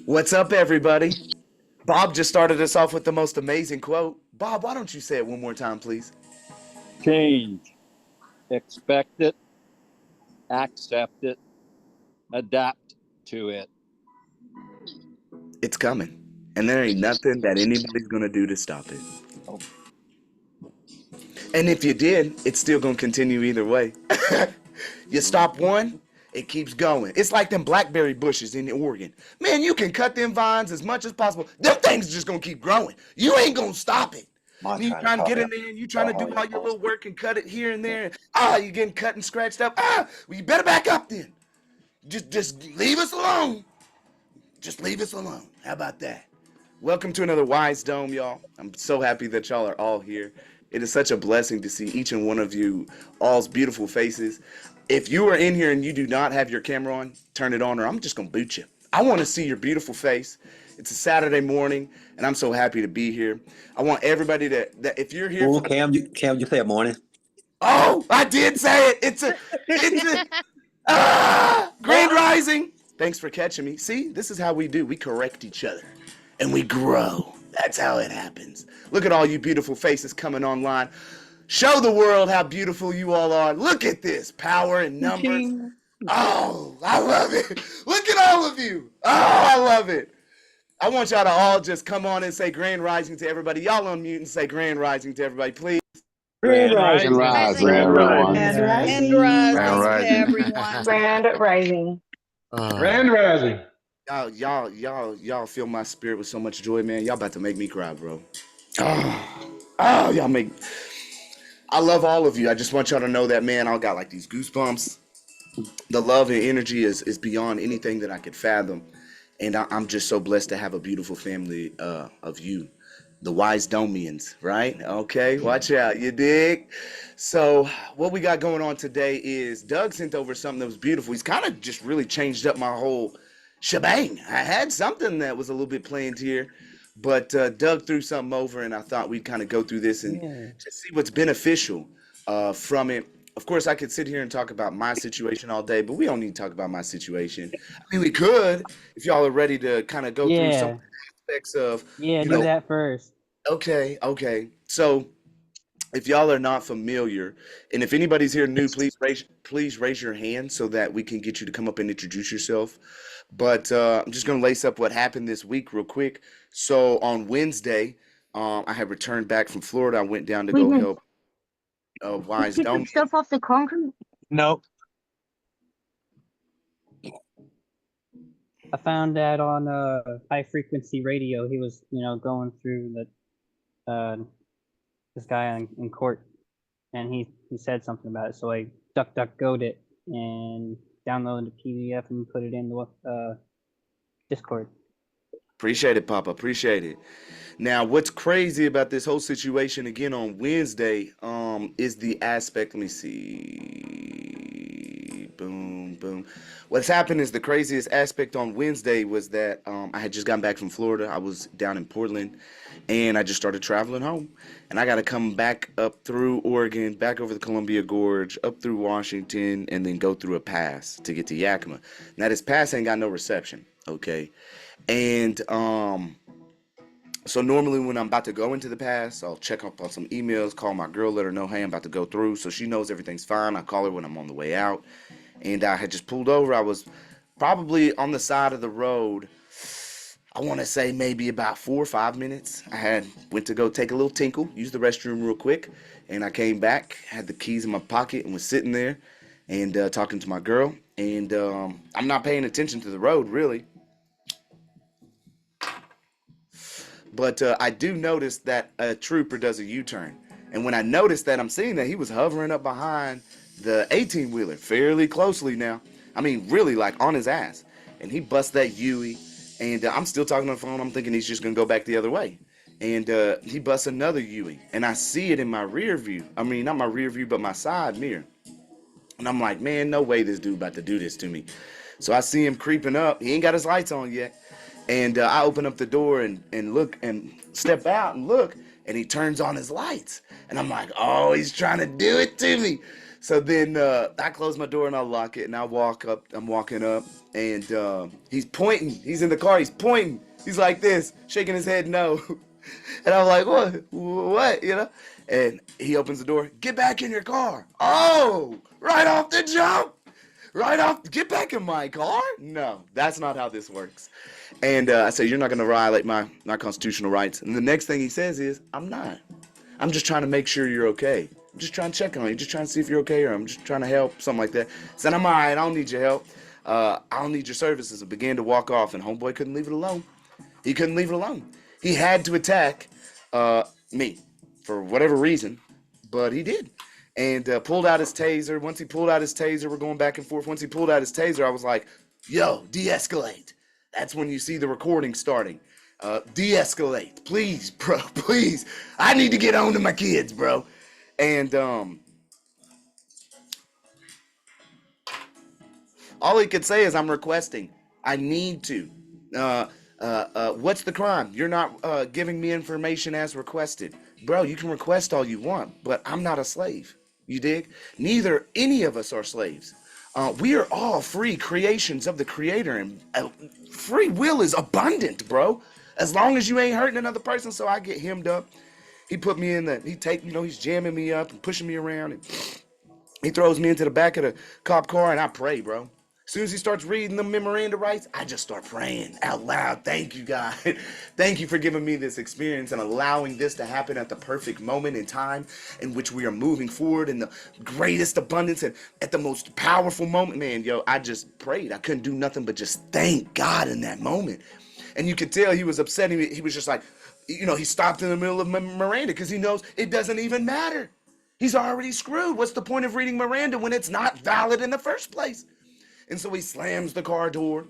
What's up, everybody? Bob just started us off with the most amazing quote. Bob, why don't you say it one more time, please? Change, expect it, accept it, adapt to it. It's coming. And there ain't nothing that anybody's gonna do to stop it. And if you did, it's still gonna continue either way. You stop one, it keeps going. It's like them blackberry bushes in Oregon. Man, you can cut them vines as much as possible. Them things just gonna keep growing. You ain't gonna stop it. You trying to get in there and you trying to do all your little work and cut it here and there. You getting cut and scratched up. Well, you better back up then. Just leave us alone. Just leave us alone. How about that? Welcome to another Wisedome, y'all. I'm so happy that y'all are all here. It is such a blessing to see each and one of you all's beautiful faces. If you are in here and you do not have your camera on, turn it on or I'm just going to boot you. I want to see your beautiful face. It's a Saturday morning and I'm so happy to be here. I want everybody that if you're here. Oh, Cam, you play a morning. Oh, I did say it. It's a Grand Rising. Thanks for catching me. See, this is how we do. We correct each other and we grow. That's how it happens. Look at all you beautiful faces coming online. Show the world how beautiful you all are. Look at this power in numbers. Oh, I love it. Look at all of you. Oh, I love it. I want y'all to all just come on and say Grand Rising to everybody. Y'all unmute and say Grand Rising to everybody, please. Grand Rising. Grand Rising. Grand Rising. Grand Rising. everyone. Grand Rising. Grand Rising. Y'all fill my spirit with so much joy, man. Y'all about to make me cry, bro. Y'all make. I love all of you. I just want y'all to know that, man. I got like these goosebumps. The love and energy is beyond anything that I could fathom, and I'm just so blessed to have a beautiful family of you, the Wisedomians, right? Okay, watch out, you dig? So what we got going on today is Doug sent over something that was beautiful. He's kind of just really changed up my whole shebang. I had something that was a little bit planned here, but Doug threw something over, and I thought we'd kind of go through this and just see what's beneficial from it. Of course, I could sit here and talk about my situation all day, but we don't need to talk about my situation. I mean, we could if y'all are ready to kind of go through some aspects of, do that first. Okay. So if y'all are not familiar, and if anybody's here new, please raise your hand so that we can get you to come up and introduce yourself. But I'm just gonna lace up what happened this week real quick. So on Wednesday, I had returned back from Florida. I went down to go help Wisedome. Stuff off the concrete? Nope. I found that on high frequency radio. He was, going through the this guy in court, and he said something about it. So I DuckDuckGo'd it and downloaded the PDF and put it in the Discord. Appreciate it, Papa. Appreciate it. Now, what's crazy about this whole situation again on Wednesday is the aspect. Let me see. Boom. What's happened is the craziest aspect on Wednesday was that I had just gotten back from Florida. I was down in Portland, and I just started traveling home. And I got to come back up through Oregon, back over the Columbia Gorge, up through Washington, and then go through a pass to get to Yakima. Now, this pass ain't got no reception, okay? And so normally when I'm about to go into the pass, I'll check up on some emails, call my girl, let her know, hey, I'm about to go through, so she knows everything's fine. I call her when I'm on the way out. And I had just pulled over. I was probably on the side of the road, I want to say maybe about 4 or 5 minutes. I went to go take a little tinkle, use the restroom real quick, and I came back, had the keys in my pocket, and was sitting there and talking to my girl. And I'm not paying attention to the road, really. But I do notice that a trooper does a U-turn. And when I noticed that, I'm seeing that he was hovering up behind the 18-wheeler fairly closely now. I mean, really, like, on his ass. And he busts that Yui. And I'm still talking on the phone. I'm thinking he's just going to go back the other way. And he busts another Yui. And I see it in my rear view. I mean, not my rear view, but my side mirror. And I'm like, man, no way this dude about to do this to me. So I see him creeping up. He ain't got his lights on yet. And I open up the door and look and step out and look, and he turns on his lights. And I'm like, oh, he's trying to do it to me. So then I close my door and I lock it and I walk up. I'm walking up and he's pointing. He's in the car. He's pointing. He's like this, shaking his head no. And I'm like, what? What? You know? And he opens the door. Get back in your car. Oh, right off the jump. Right off. Get back in my car? No, that's not how this works. And I said, you're not going to violate my constitutional rights. And the next thing he says is, I'm not. I'm just trying to make sure you're okay. I'm just trying to check on you. Just trying to see if you're okay, or I'm just trying to help, something like that. I said, I'm all right. I don't need your help. I don't need your services. And began to walk off, and homeboy couldn't leave it alone. He couldn't leave it alone. He had to attack me for whatever reason, but he did. And pulled out his taser. Once he pulled out his taser, we're going back and forth. Once he pulled out his taser, I was like, yo, de-escalate. That's when you see the recording starting. De-escalate. Please, bro, please. I need to get on to my kids, bro. And all he could say is, I'm requesting. I need to. What's the crime? You're not giving me information as requested. Bro, you can request all you want, but I'm not a slave. You dig? Neither any of us are slaves. We are all free creations of the Creator, and free will is abundant, bro. As long as you ain't hurting another person. So I get hemmed up. He put me in he's jamming me up and pushing me around, and he throws me into the back of the cop car, and I pray, bro. As soon as he starts reading the memoranda rights, I just start praying out loud. Thank you, God. Thank you for giving me this experience and allowing this to happen at the perfect moment in time in which we are moving forward in the greatest abundance and at the most powerful moment. Man, yo, I just prayed. I couldn't do nothing but just thank God in that moment. And you could tell he was upset. He was just like, he stopped in the middle of Miranda because he knows it doesn't even matter. He's already screwed. What's the point of reading Miranda when it's not valid in the first place? And so he slams the car door,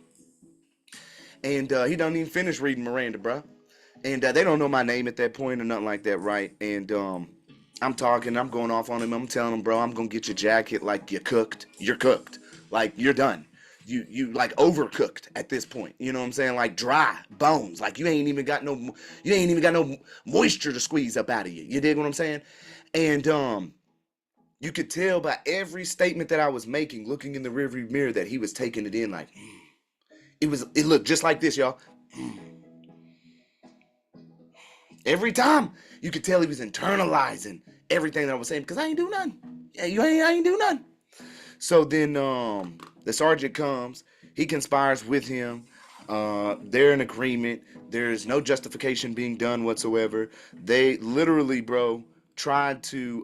and he don't even finish reading Miranda, bro. And they don't know my name at that point or nothing like that, right? And I'm talking, I'm going off on him. I'm telling him, bro, I'm gonna get your jacket like you're cooked. You're cooked, like you're done. You like overcooked at this point. You know what I'm saying? Like dry bones. Like you ain't even got no moisture to squeeze up out of you. You dig what I'm saying? And you could tell by every statement that I was making, looking in the rearview mirror, that he was taking it in like, it looked just like this, y'all. Every time you could tell he was internalizing everything that I was saying, because I ain't do nothing. Yeah, I ain't do nothing. So then the sergeant comes, he conspires with him. They're in agreement. There's no justification being done whatsoever. They literally, bro, tried to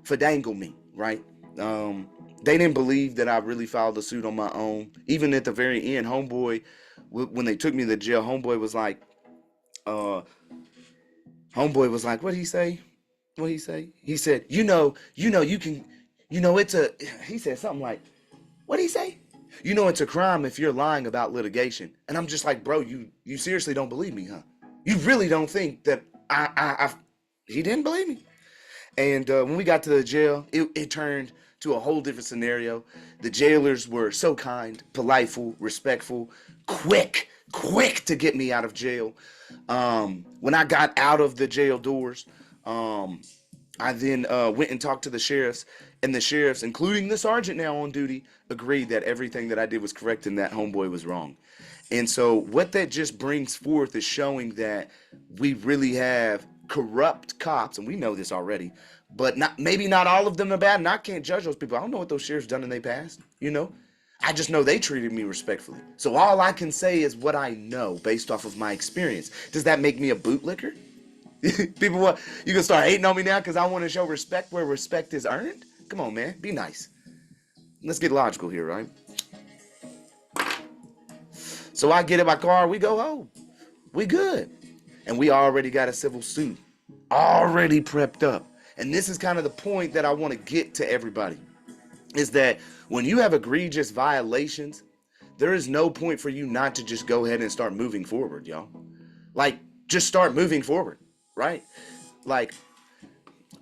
fadangle me, right? They didn't believe that I really filed the suit on my own. Even at the very end, homeboy, when they took me to the jail, homeboy was like, what'd he say? What'd he say? He said, you can, he said something like, what'd he say? It's a crime if you're lying about litigation. And I'm just like, bro, you seriously don't believe me, huh? You really don't think that he didn't believe me. And when we got to the jail, it turned to a whole different scenario. The jailers were so kind, politeful, respectful, quick to get me out of jail. When I got out of the jail doors, I then went and talked to the sheriffs, and the sheriffs, including the sergeant now on duty, agreed that everything that I did was correct and that homeboy was wrong. And so what that just brings forth is showing that we really have corrupt cops, and we know this already, but maybe not all of them are bad, and I can't judge those people. I don't know what those sheriffs done in their past, I just know they treated me respectfully. So all I can say is what I know based off of my experience. Does that make me a bootlicker? People, you can start hating on me now because I want to show respect where respect is earned? Come on, man. Be nice. Let's get logical here, right? So I get in my car. We go home. We good. And we already got a civil suit. Already prepped up. And this is kind of the point that I want to get to everybody. Is that when you have egregious violations, there is no point for you not to just go ahead and start moving forward, y'all. Like, just start moving forward, right? Like,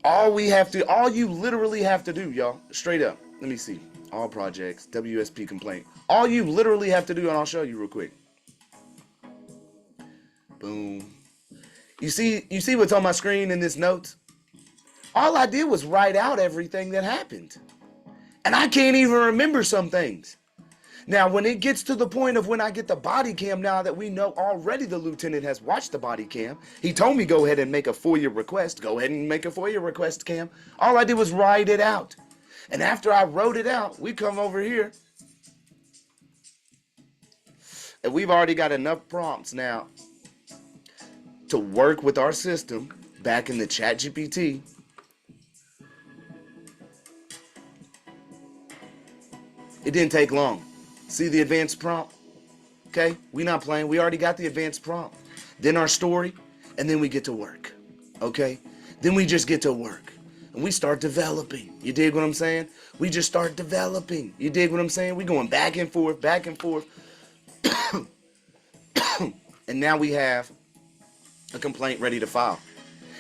all you literally have to do, y'all, straight up. Let me see. All projects, WSP complaint. All you literally have to do, and I'll show you real quick. Boom. You see what's on my screen in this notes? All I did was write out everything that happened. And I can't even remember some things. Now, when it gets to the point of when I get the body cam, now that we know already the lieutenant has watched the body cam, he told me go ahead and make a FOIA request. Go ahead and make a FOIA request, Cam. All I did was write it out. And after I wrote it out, we come over here. And we've already got enough prompts now to work with our system back in the ChatGPT. It didn't take long. See the advanced prompt? Okay, we not playing. We already got the advanced prompt. Then our story, and then we get to work. Okay? Then we just get to work. And we start developing. You dig what I'm saying? We just start developing. You dig what I'm saying? We going back and forth, back and forth. And now we have a complaint ready to file.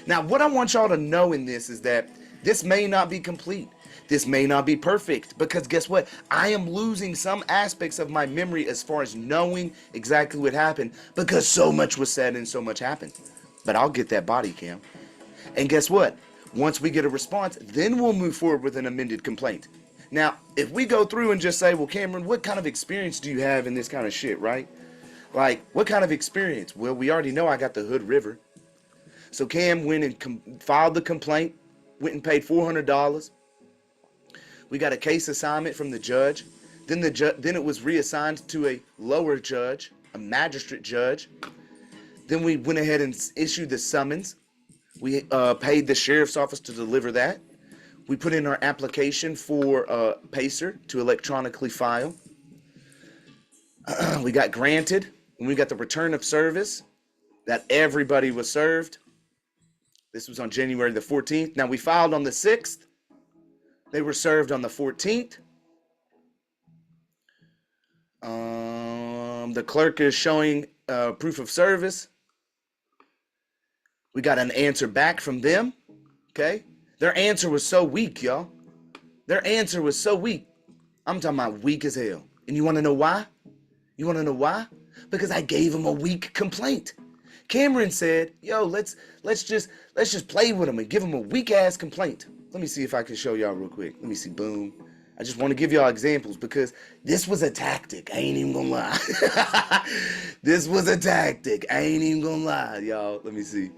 Now, what I want y'all to know in this is that this may not be complete. This may not be perfect, because guess what? I am losing some aspects of my memory as far as knowing exactly what happened, because so much was said and so much happened. But I'll get that body cam. And guess what? Once we get a response, then we'll move forward with an amended complaint. Now, if we go through and just say, well, Cameron, what kind of experience do you have in this kind of shit, right? Like, what kind of experience? Well, we already know I got the Hood River. So Cam went and filed the complaint, went and paid $400. We got a case assignment from the judge. Then it was reassigned to a lower judge, a magistrate judge. Then we went ahead and issued the summons. We paid the sheriff's office to deliver that. We put in our application for PACER to electronically file. We got granted, and we got the return of service that everybody was served. This was on January the 14th. Now, we filed on the 6th. They were served on the 14th. The clerk is showing proof of service. We got an answer back from them. Okay? Their answer was so weak, y'all. Their answer was so weak. I'm talking about weak as hell. And you want to know why? You want to know why? Because I gave them a weak complaint. Cameron said, yo, let's just play with them and give them a weak ass complaint. Let me see if I can show y'all real quick. Let me see. Boom. I just want to give y'all examples because this was a tactic. I ain't even gonna lie. This was a tactic. I ain't even gonna lie, y'all. Let me see.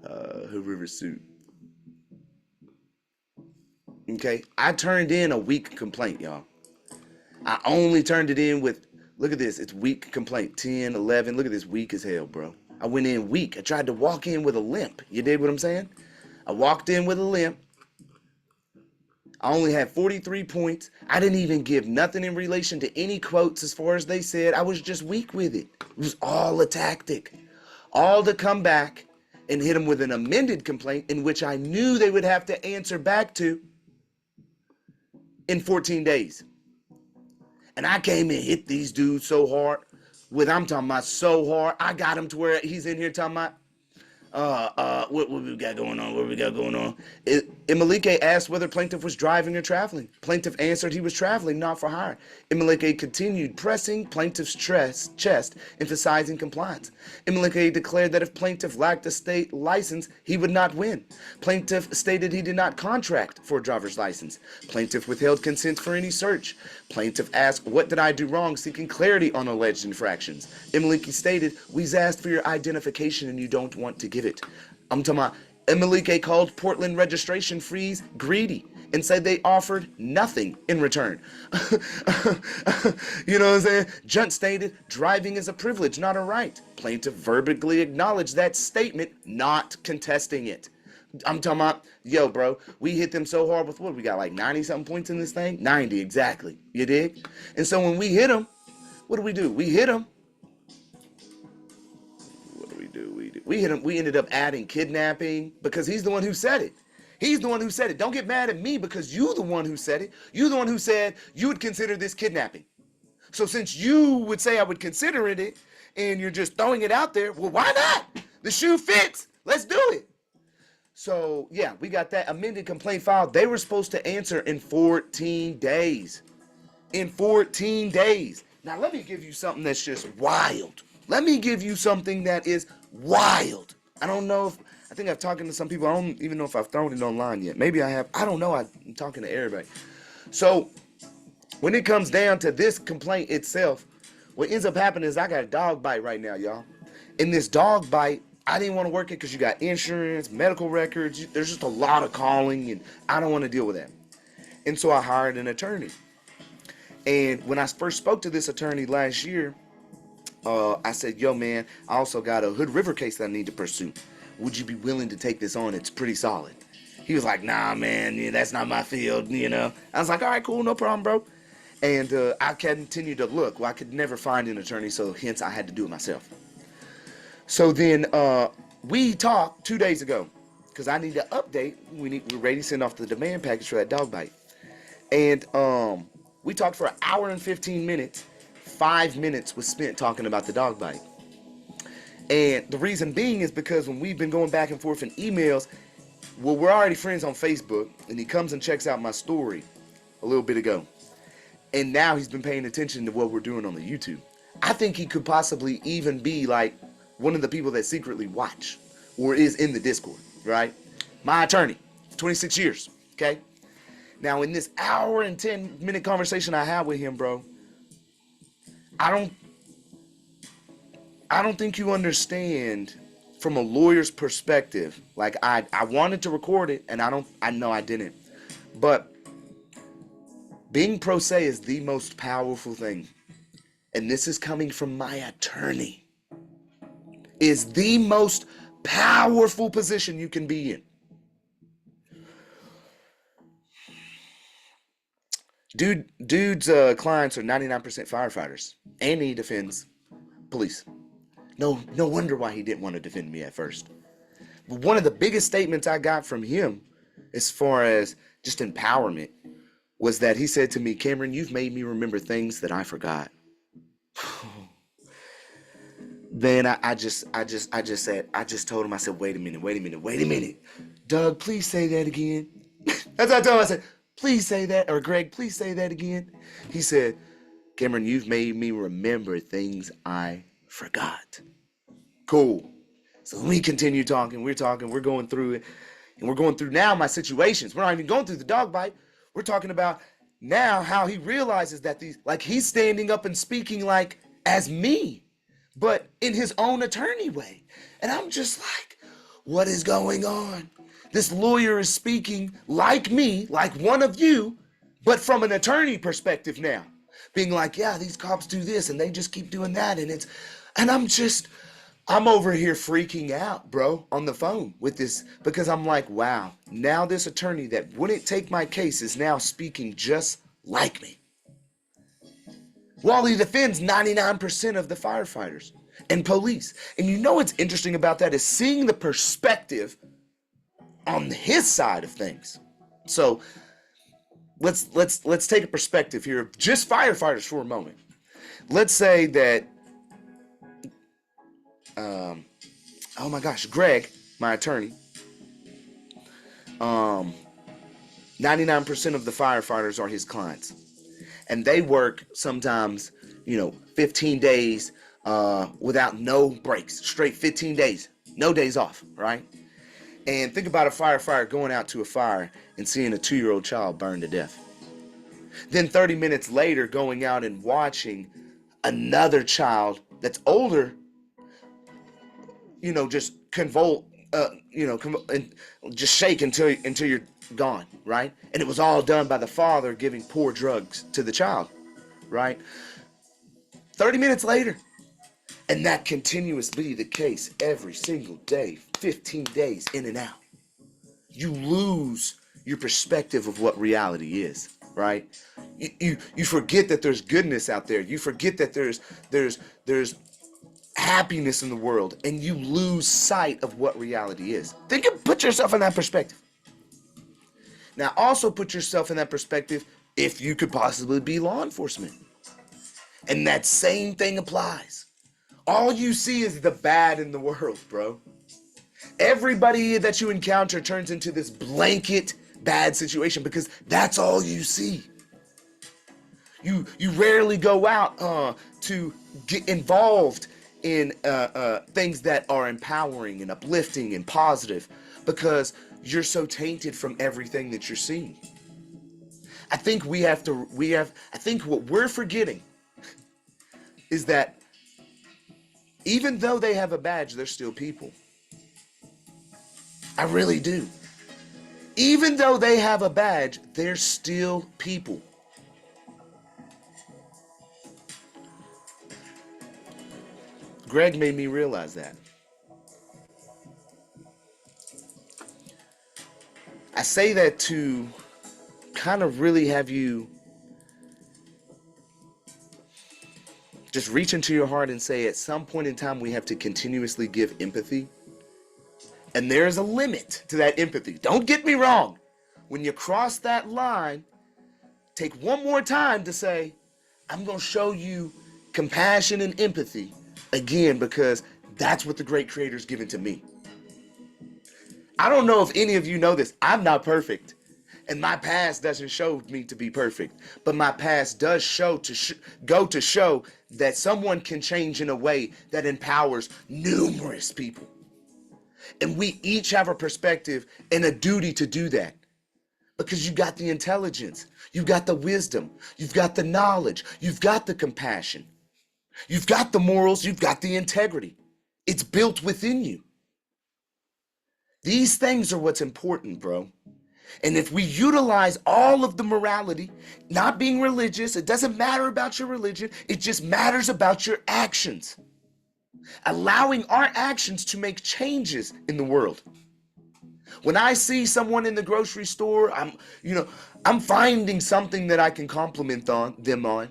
Hood River suit. Okay. I turned in a weak complaint, y'all. I only turned it in with, look at this. It's weak complaint. 10, 11. Look at this. Weak as hell, bro. I went in weak. I tried to walk in with a limp. You dig what I'm saying? I walked in with a limp. I only had 43 points. I didn't even give nothing in relation to any quotes as far as they said. I was just weak with it. It was all a tactic. All to come back and hit them with an amended complaint in which I knew they would have to answer back to in 14 days. And I came and hit these dudes so hard. I'm talking about so hard. I got him to where he's in here talking about, what we got going on? What we got going on? Imalike asked whether plaintiff was driving or traveling. Plaintiff answered he was traveling, not for hire. Imalike continued pressing plaintiff's chest, emphasizing compliance. Imalike declared that if plaintiff lacked a state license, he would not win. Plaintiff stated he did not contract for a driver's license. Plaintiff withheld consent for any search. Plaintiff asked, what did I do wrong, seeking clarity on alleged infractions. Imalike stated, we've asked for your identification and you don't want to give it. I'm talking about Imalike called Portland registration fees greedy and said they offered nothing in return. You know what I'm saying? Junt stated driving is a privilege, not a right. Plaintiff verbally acknowledged that statement, not contesting it. I'm talking about, yo, bro, we hit them so hard with what? We got like 90 something points in this thing? 90, exactly. You dig? And so when we hit them, what do? We hit them. We hit him. We ended up adding kidnapping because he's the one who said it. He's the one who said it. Don't get mad at me because you're the one who said it. You're the one who said you would consider this kidnapping. So since you would say I would consider it and you're just throwing it out there, well, why not? The shoe fits. Let's do it. So, yeah, we got that amended complaint filed. They were supposed to answer in 14 days. In 14 days. Now, let me give you something that's just wild. Let me give you something that is wild. I don't know I think I've talked to some people. I don't even know if I've thrown it online yet. Maybe I have. I don't know. I'm talking to everybody. So when it comes down to this complaint itself, what ends up happening is I got a dog bite right now, y'all. In this dog bite, I didn't want to work it because you got insurance, medical records. There's just a lot of calling, and I don't want to deal with that. And so I hired an attorney. And when I first spoke to this attorney last year, I said, yo, man, I also got a Hood River case that I need to pursue. Would you be willing to take this on? It's pretty solid. He was like, nah, man, yeah, that's not my field, you know. I was like, all right, cool, no problem, bro. And I continued to look. Well, I could never find an attorney, so hence I had to do it myself. So then we talked 2 days ago because I need to update. We're ready to send off the demand package for that dog bite. And we talked for 1 hour and 15 minutes. 5 minutes was spent talking about the dog bite. And the reason being is because when we've been going back and forth in emails, well, we're already friends on Facebook, and he comes and checks out my story a little bit ago. And now he's been paying attention to what we're doing on the YouTube. I think he could possibly even be like one of the people that secretly watch or is in the Discord, right? My attorney, 26 years, okay? Now, in this 1 hour and 10-minute conversation I had with him, bro, I don't think you understand from a lawyer's perspective. Like I wanted to record it, and I know I didn't. But being pro se is the most powerful thing. And this is coming from my attorney. Is the most powerful position you can be in. Dude's clients are 99% firefighters, and he defends police. No wonder why he didn't want to defend me at first. But one of the biggest statements I got from him, as far as just empowerment, was that he said to me, Cameron, you've made me remember things that I forgot. Then I just told him, I said, wait a minute. Doug, please say that again. That's what I told him. I said, please say that, or Greg, please say that again. He said, Cameron, you've made me remember things I forgot. Cool. So we continue talking, we're going through it. And we're going through now my situations. We're not even going through the dog bite. We're talking about now how he realizes that he's standing up and speaking like as me, but in his own attorney way. And I'm just like, what is going on? This lawyer is speaking like me, like one of you, but from an attorney perspective now. Being like, yeah, these cops do this and they just keep doing that. And I'm over here freaking out, bro, on the phone with this, because I'm like, wow, now this attorney that wouldn't take my case is now speaking just like me. While he defends 99% of the firefighters and police. And you know what's interesting about that is seeing the perspective on his side of things. So let's take a perspective here of just firefighters for a moment. Let's say that oh my gosh, Greg, my attorney, 99% of the firefighters are his clients. And they work sometimes, 15 days without no breaks, straight 15 days, no days off, right? And think about a firefighter going out to a fire and seeing a 2-year-old child burn to death. Then 30 minutes later, going out and watching another child that's older, just convulse, and just shake until you're gone, right? And it was all done by the father giving poor drugs to the child, right? 30 minutes later, and that continuously the case every single day, 15 days in and out. You lose your perspective of what reality is, right? You forget that there's goodness out there. You forget that there's happiness in the world, and you lose sight of what reality is. Put yourself in that perspective. Now, also put yourself in that perspective if you could possibly be law enforcement. And that same thing applies. All you see is the bad in the world, bro. Everybody that you encounter turns into this blanket bad situation because that's all you see. You rarely go out to get involved in things that are empowering and uplifting and positive, because you're so tainted from everything that you're seeing. I think I think what we're forgetting is that even though they have a badge, they're still people. I really do. Even though they have a badge, they're still people. Greg made me realize that. I say that to kind of really have you just reach into your heart and say, at some point in time, we have to continuously give empathy. And there's a limit to that empathy. Don't get me wrong. When you cross that line, take one more time to say, I'm going to show you compassion and empathy again, because that's what the great creator's given to me. I don't know if any of you know this. I'm not perfect. And my past doesn't show me to be perfect. But my past does show go to show that someone can change in a way that empowers numerous people. And we each have a perspective and a duty to do that. Because you got the intelligence, you've got the wisdom, you've got the knowledge, you've got the compassion, you've got the morals, you've got the integrity. It's built within you. These things are what's important, bro. And if we utilize all of the morality, not being religious, it doesn't matter about your religion, it just matters about your actions. Allowing our actions to make changes in the world. When I see someone in the grocery store, I'm finding something that I can compliment them on.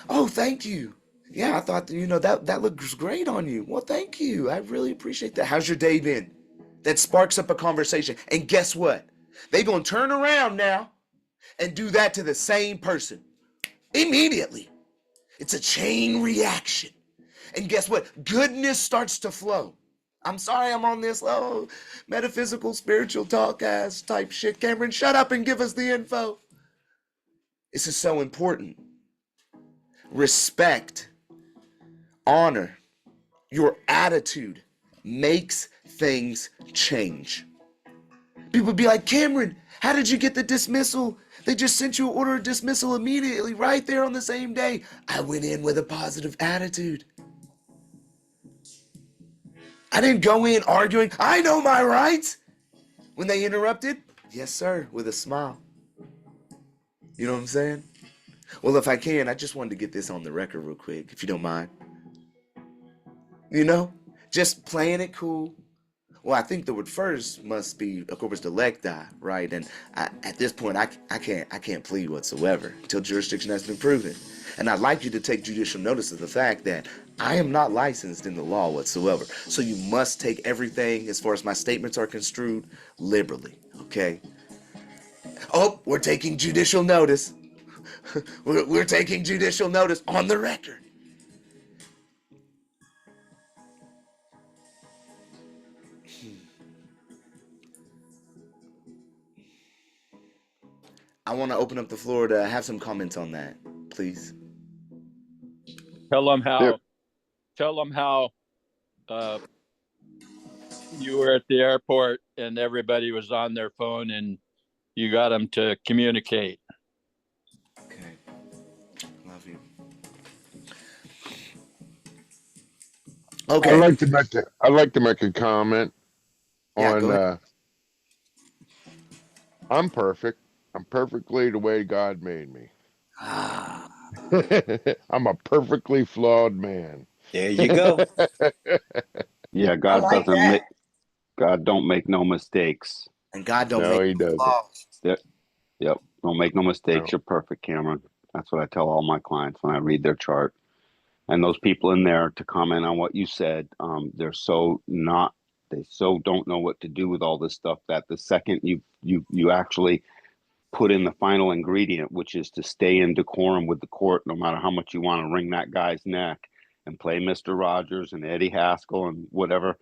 Oh, thank you. Yeah, I thought, that looks great on you. Well, thank you. I really appreciate that. How's your day been? That sparks up a conversation. And guess what? They're going to turn around now and do that to the same person immediately. It's a chain reaction. And guess what? Goodness starts to flow. I'm sorry I'm on this metaphysical, spiritual talk ass type shit. Cameron, shut up and give us the info. This is so important. Respect, honor, your attitude makes things change. People be like, Cameron, how did you get the dismissal? They just sent you an order of dismissal immediately, right there on the same day. I went in with a positive attitude. I didn't go in arguing, I know my rights. When they interrupted, yes, sir, with a smile. You know what I'm saying? Well, if I can, I just wanted to get this on the record real quick, if you don't mind. Just playing it cool. Well, I think the word first must be, of course, delecti, right? And at this point, I can't plead whatsoever until jurisdiction has been proven. And I'd like you to take judicial notice of the fact that I am not licensed in the law whatsoever. So you must take everything, as far as my statements are construed, liberally, okay? Oh, we're taking judicial notice. We're taking judicial notice on the record. I want to open up the floor to have some comments on that, please. Tell them how you were at the airport and everybody was on their phone and you got them to communicate. Okay. Love you. Okay. I'd like to make a comment on I'm perfect. I'm perfectly the way God made me. I'm a perfectly flawed man. There you go. Yeah, God don't make no mistakes. And God don't No, make he doesn't. laws. Yep. Don't make no mistakes. No. You're perfect, Cameron. That's what I tell all my clients when I read their chart. And those people in there to comment on what you said, they so don't know what to do with all this stuff that the second you actually put in the final ingredient, which is to stay in decorum with the court, no matter how much you want to wring that guy's neck and play Mr. Rogers and Eddie Haskell and whatever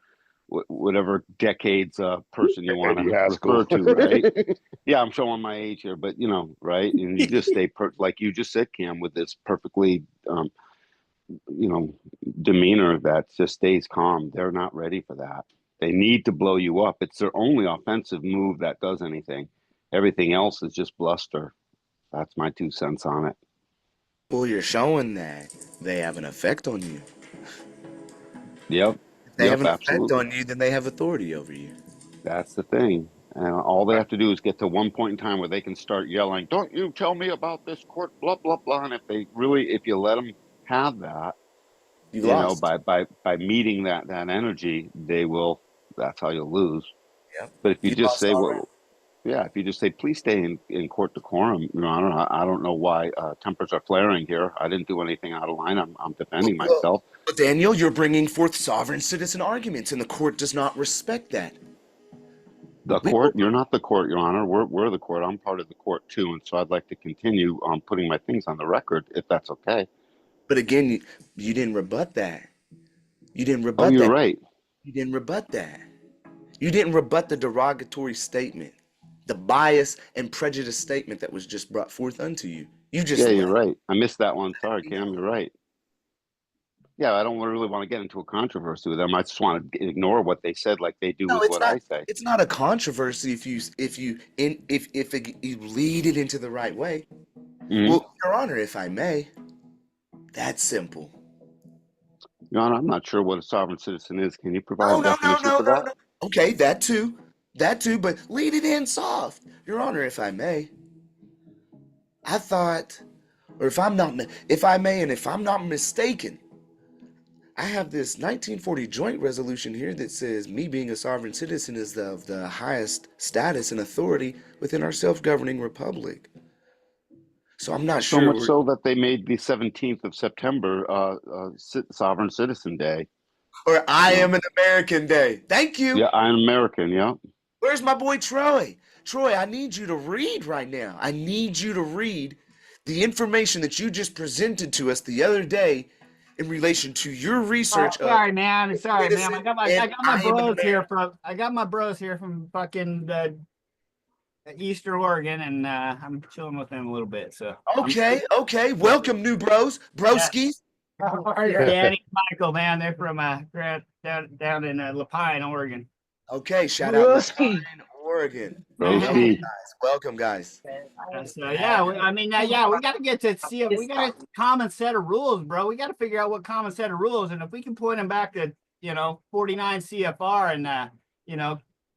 decades person you want to refer to, right? Yeah, I'm showing my age here, but right? And you just stay like you just said, Cam, with this perfectly demeanor that just stays calm. They're not ready for that. They need to blow you up. It's their only offensive move that does anything. Everything else is just bluster. That's my 2 cents on it. Well, you're showing that they have an effect on you. Yep. If they have Yep. an effect Absolutely. on you, then they have authority over you. That's the thing. And all they have to do is get to one point in time where they can start yelling, "Don't you tell me about this court, blah, blah, blah." And if you let them have that, You lost. by meeting that energy, they will, that's how you'll lose. Yep. But if you You just lost say, already. well, yeah, if you just say, please stay in court decorum, Your Honor, I don't know why tempers are flaring here. I didn't do anything out of line. I'm defending Well, myself. Daniel, you're bringing forth sovereign citizen arguments, and the court does not respect that. The We court, will, you're not the court, Your Honor. We're the court. I'm part of the court too, and so I'd like to continue putting my things on the record, if that's okay. but again, you didn't rebut that. You didn't Oh, rebut you're that. right. You didn't rebut that. You didn't rebut the derogatory statement, the bias and prejudice statement that was just brought forth unto you. You just Yeah, you're left. right. I missed that one. Sorry, You Cam. know. You're right. Yeah, I don't really want to get into a controversy with them. I just want to ignore what they said, like they do No, with it's what I not. say. It's not a controversy if you lead it into the right way. Hmm. Well, Your Honor, if I may, that's simple. Your Honor, I'm not sure what a sovereign citizen is. Can you provide No, a no, no, definition no, for no, that? no. Okay, that too, but lead it in soft, Your Honor, if I may. I thought, or if I may, and if I'm not mistaken, I have this 1940 joint resolution here that says me being a sovereign citizen is of the highest status and authority within our self-governing republic. So I'm not So much sure. so that they made the 17th of September Sovereign Citizen Day. Or I You know, am an American Day. Thank you. yeah, I'm American. Yeah. Where's my boy Troy? Troy, I need you to read right now. I need you to read the information that you just presented to us the other day in relation to your research of Sorry, man. Sorry, man. citizen and I am an American. I got my bros here from fucking Eastern Oregon, and I'm chilling with them a little bit. So Okay, okay. Welcome, new bros, yeah. broskies. How are you, Danny, Michael? Man, they're from down in Lapine, Oregon. Okay, shout out Brewski. Lapine, Oregon. Welcome, Broski. guys. Welcome, guys. So yeah, we got to get to see if we got a common set of rules, bro. We got to figure out what common set of rules, and if we can point them back to 49 CFR and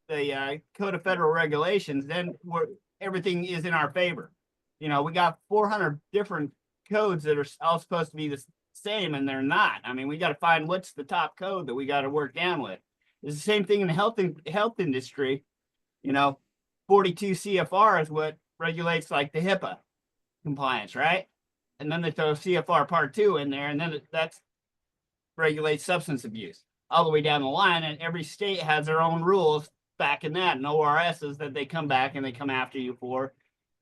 the Code of Federal Regulations, then everything is in our favor. We got 400 different codes that are all supposed to be the same, and they're not. I mean, we got to find what's the top code that we got to work down with. It's the same thing in the health industry. 42 CFR is what regulates like the HIPAA compliance, right? And then they throw CFR Part 2 in there, and then that regulates substance abuse all the way down the line. And every state has their own rules back in that, and ORSs that they come back and they come after you for,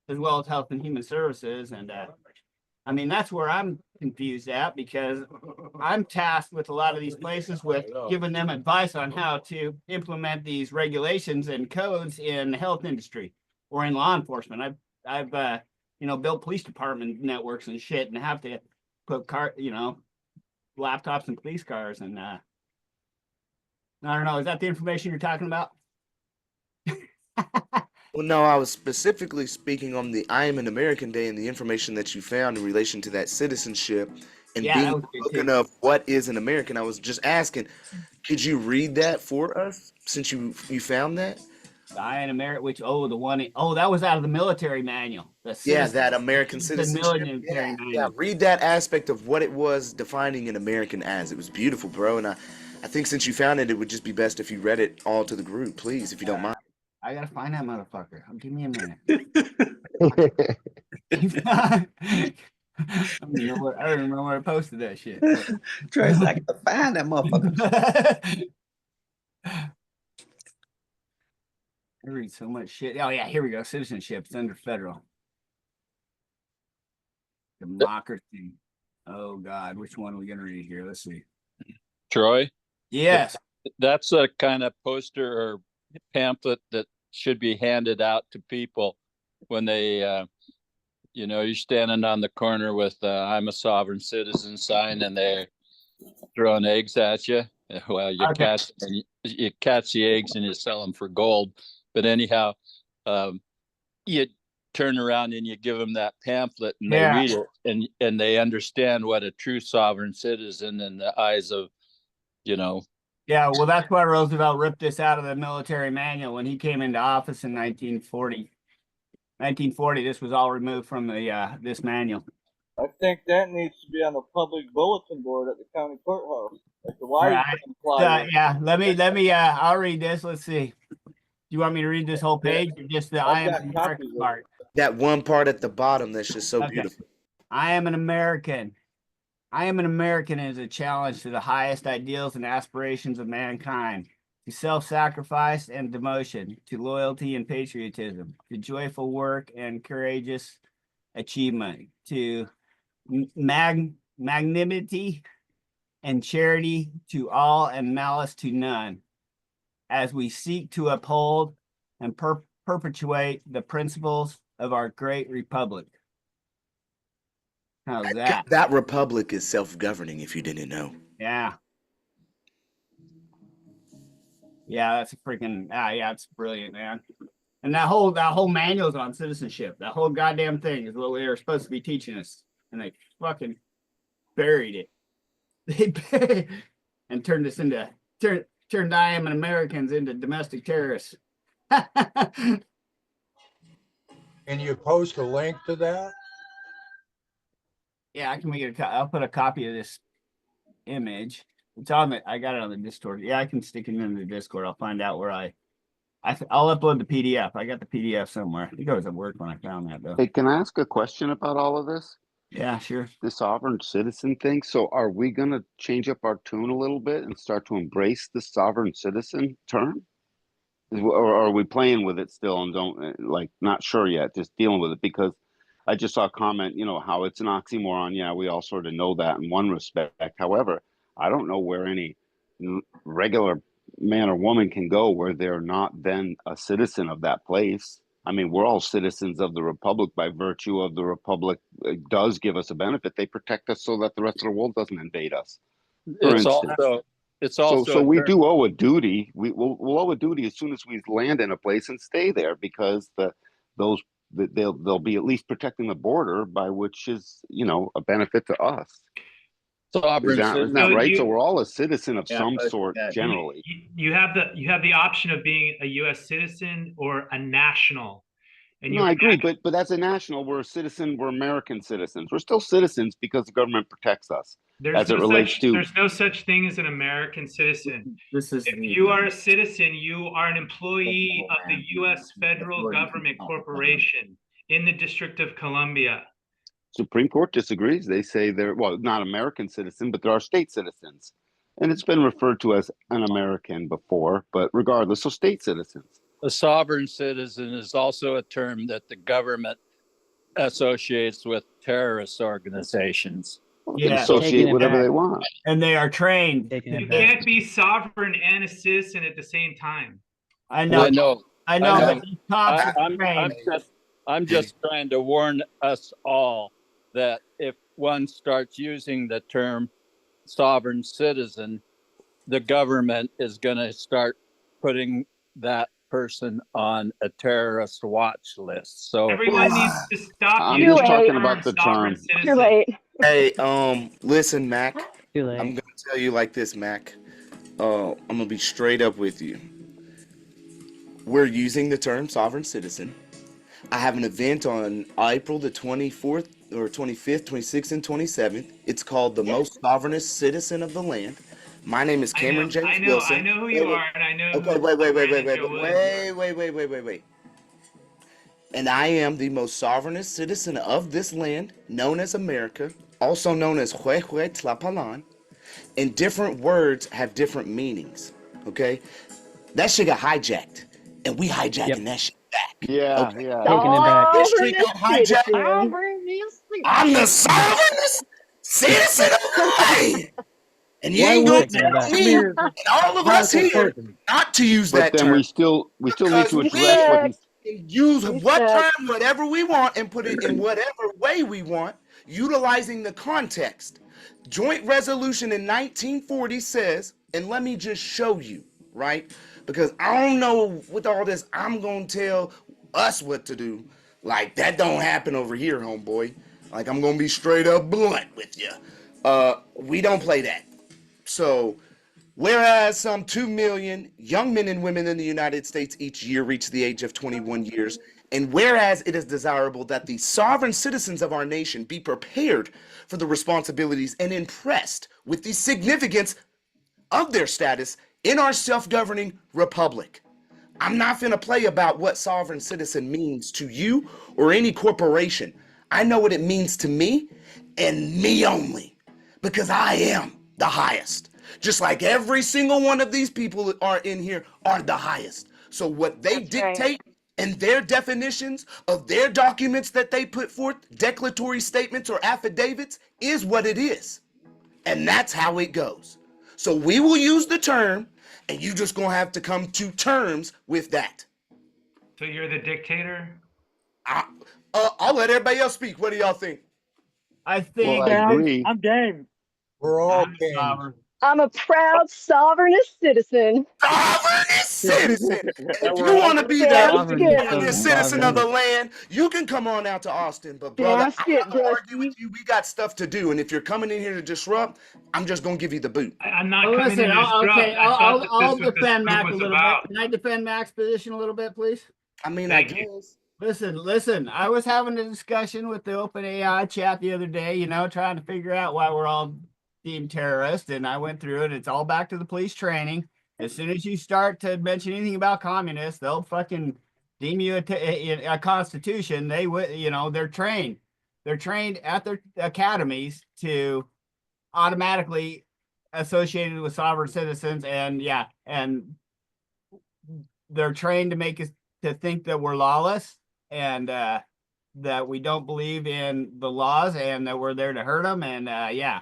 as well as Health and Human Services. And that's where I'm confused at, because I'm tasked with a lot of these places with giving them advice on how to implement these regulations and codes in the health industry or in law enforcement. I've built police department networks and shit, and have to put laptops in police cars. And I don't know, is that the information you're talking about? Well, no, I was specifically speaking on the I Am an American Day and the information that you found in relation to that citizenship and Yeah, being that was good looking too. up what is an American. I was just asking, could you read that for us since you found that? I in America, that was out of the military manual. Yeah, that American The citizenship. military Yeah, yeah. manual. Read that aspect of what it was defining an American as. It was beautiful, bro. And I think since you found it, it would just be best if you read it all to the group, please, if you don't mind. I gotta find that motherfucker. Give me a minute. I don't remember where I posted that shit. Troy's like, I gotta find that motherfucker. I read so much shit. Oh yeah, here we go. Citizenship. It's under federal. Democracy. Oh God, which one are we gonna read here? Let's see. Troy, Yes. that's a kind of poster or pamphlet that should be handed out to people when they you know, you're standing on the corner with I'm a sovereign citizen sign, and they're throwing eggs at you. Well, you Okay. catch the eggs and you sell them for gold. But anyhow, you turn around and you give them that pamphlet, and they read it, and they understand what a true sovereign citizen in the eyes of, you know. Yeah, well, that's why Roosevelt ripped this out of the military manual when he came into office in 1940. 1940, this was all removed from the this manual. I think that needs to be on the public bulletin board at the county courthouse, like the Right. flyer. Yeah, let me I'll read this. Let's see. Do you want me to read this whole page or just the I am an American part? That one part at the bottom that's just so beautiful. I am an American. I am an American is a challenge to the highest ideals and aspirations of mankind, to self-sacrifice and devotion, to loyalty and patriotism, to joyful work and courageous achievement, to magnanimity and charity to all and malice to none, as we seek to uphold and perpetuate the principles of our great republic. How's that? That republic is self-governing, if you didn't know. Yeah. Yeah, that's a freaking yeah, it's brilliant, man. And that whole manual's on citizenship. That whole goddamn thing is what they were supposed to be teaching us, and they fucking buried it. They buried and turned us into turned I am an Americans into domestic terrorists. Can you post a link to that? Yeah, I can make it. I'll put a copy of this image. It's on the. I got it on the Discord. Yeah, I can stick it in the Discord. I'll find out where I'll upload the PDF. I got the PDF somewhere. I think I was at work when I found that though. Hey, can I ask a question about all of this? Yeah, sure. The sovereign citizen thing. So are we going to change up our tune a little bit and start to embrace the sovereign citizen term? Or are we playing with it still and don't not sure yet, just dealing with it? Because I just saw a comment, how it's an oxymoron. Yeah, we all sort of know that in one respect. However, I don't know where any regular man or woman can go where they're not then a citizen of that place. I mean, we're all citizens of the republic by virtue of the republic. It does give us a benefit. They protect us so that the rest of the world doesn't invade us. It's also so we do owe a duty. We'll owe a duty as soon as we land in a place and stay there, because they'll be at least protecting the border, by which is a benefit to us. Isn't that right? So we're all a citizen of some sort generally. You have the option of being a U.S. citizen or a national. And I agree, but as a national, we're a citizen. We're American citizens. We're still citizens because the government protects us. There's no such thing as an American citizen. If you are a citizen, you are an employee of the U.S. federal government corporation in the District of Columbia. Supreme Court disagrees. They say they're, not American citizen, but there are state citizens. And it's been referred to as an American before, but regardless, so state citizens. A sovereign citizen is also a term that the government associates with terrorist organizations. They associate whatever they want. And they are trained. You can't be sovereign and a citizen at the same time. I know. But these cops are trained. I'm just trying to warn us all that if one starts using the term sovereign citizen, the government is going to start putting that person on a terrorist watch list. So everyone needs to stop. I'm just talking about the term. Too late. Hey, listen, Mac. Too late. I'm going to tell you like this, Mac. I'm going to be straight up with you. We're using the term sovereign citizen. I have an event on April the 24th or 25th, 26th, and 27th. It's called the Most Sovereignest Citizen of the Land. My name is Cameron James Wilson. I know who you are, and I know. Okay, wait. And I am the most sovereignest citizen of this land, known as America, also known as Huehue Tlapalan. And different words have different meanings. Okay, that shit got hijacked, and we hijacking that shit back. Yeah, okay? yeah. Taking it back. This street got hijacked. I'm the sovereignest citizen of the land. And you ain't gonna tell me and all of us here not to use that term. But then we still need to address what he's. use He what said, term, whatever we want, and put it in whatever way we want, utilizing the context. Joint resolution in 1940 says, and let me just show you, right? Because I don't know with all this, I'm going to tell us what to do. Like, that don't happen over here, homeboy. Like, I'm going to be straight up blunt with you. We don't play that. So, whereas some 2 million young men and women in the United States each year reach the age of 21 years, and whereas it is desirable that the sovereign citizens of our nation be prepared for the responsibilities and impressed with the significance of their status in our self-governing republic. I'm not finna play about what sovereign citizen means to you or any corporation. I know what it means to me and me only, because I am the highest. Just like every single one of these people that are in here are the highest. So what they that's right. dictate and their definitions of their documents that they put forth, declaratory statements or affidavits, is what it is. And that's how it goes. So we will use the term, and you just gonna have to come to terms with that. So you're the dictator? I'll let everybody else speak. What do y'all think? I Well, think I agree. I'm game. We're all I'm kings. sovereign. I'm a proud sovereignist citizen. Sovereignist citizen. And if we're you all want to be Damn the Sovereign straight. because sovereignist citizen of the sovereign. land, you can come on out to Austin. But brother, Damn I'm straight, not gonna argue with Dusty. you. We got stuff to do. And if you're coming in here to disrupt, I'm just gonna give you the boot. I'm not Well, coming listen, in to okay, disrupt. I thought that I'll this what this defend group Mac a was little bit. about. Can I defend Mac's position a little bit, please? I mean, Thank I you. guess. Listen, I was having a discussion with the OpenAI chat the other day, you know, trying to figure out why we're all deemed terrorists. And I went through it. It's all back to the police training. As soon as you start to mention anything about communists, they'll fucking deem you a constitution. They would, you know, they're trained. They're trained at their academies to automatically associated with sovereign citizens. And yeah, and they're trained to make us to think that we're lawless and that we don't believe in the laws and that we're there to hurt them. And yeah.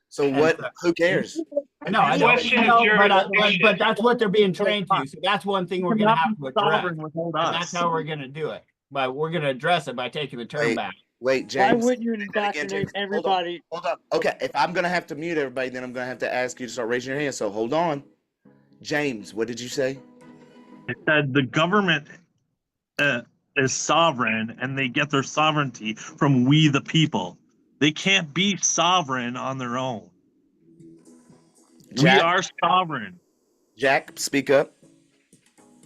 So what? Who cares? No, I You don't. question No, jurisdiction. but that's what they're being trained to. So that's one thing we're going to have to address. Without And that's how we're going to do it. But we're going to address it by taking the term back. Wait, Why James. wouldn't you say that again, indoctrinate James. everybody? Hold on. Okay, if I'm gonna have to mute everybody, then I'm gonna have to ask you to start raising your hand. So hold on. James, what did you say? It said the government is sovereign and they get their sovereignty from we the people. They can't be sovereign on their own. Jack? We are sovereign. Jack, speak up.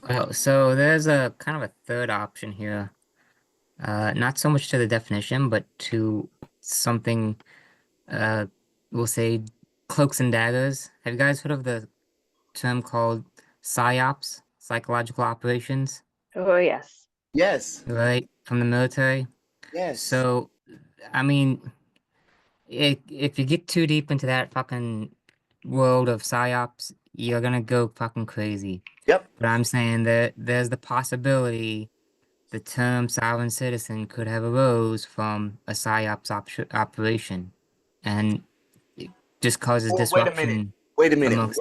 Well, so there's a kind of a third option here. Not so much to the definition, but to something, we'll say cloaks and daggers. Have you guys heard of the term called PSYOPs, psychological operations? Oh, yes. Yes. Right, from the military? Yes. So, I mean, if you get too deep into that fucking world of PSYOPs, you're gonna go fucking crazy. Yep. But I'm saying that there's the possibility the term sovereign citizen could have arose from a PSYOPs operation, and it just causes disruption. Wait a minute. amongst-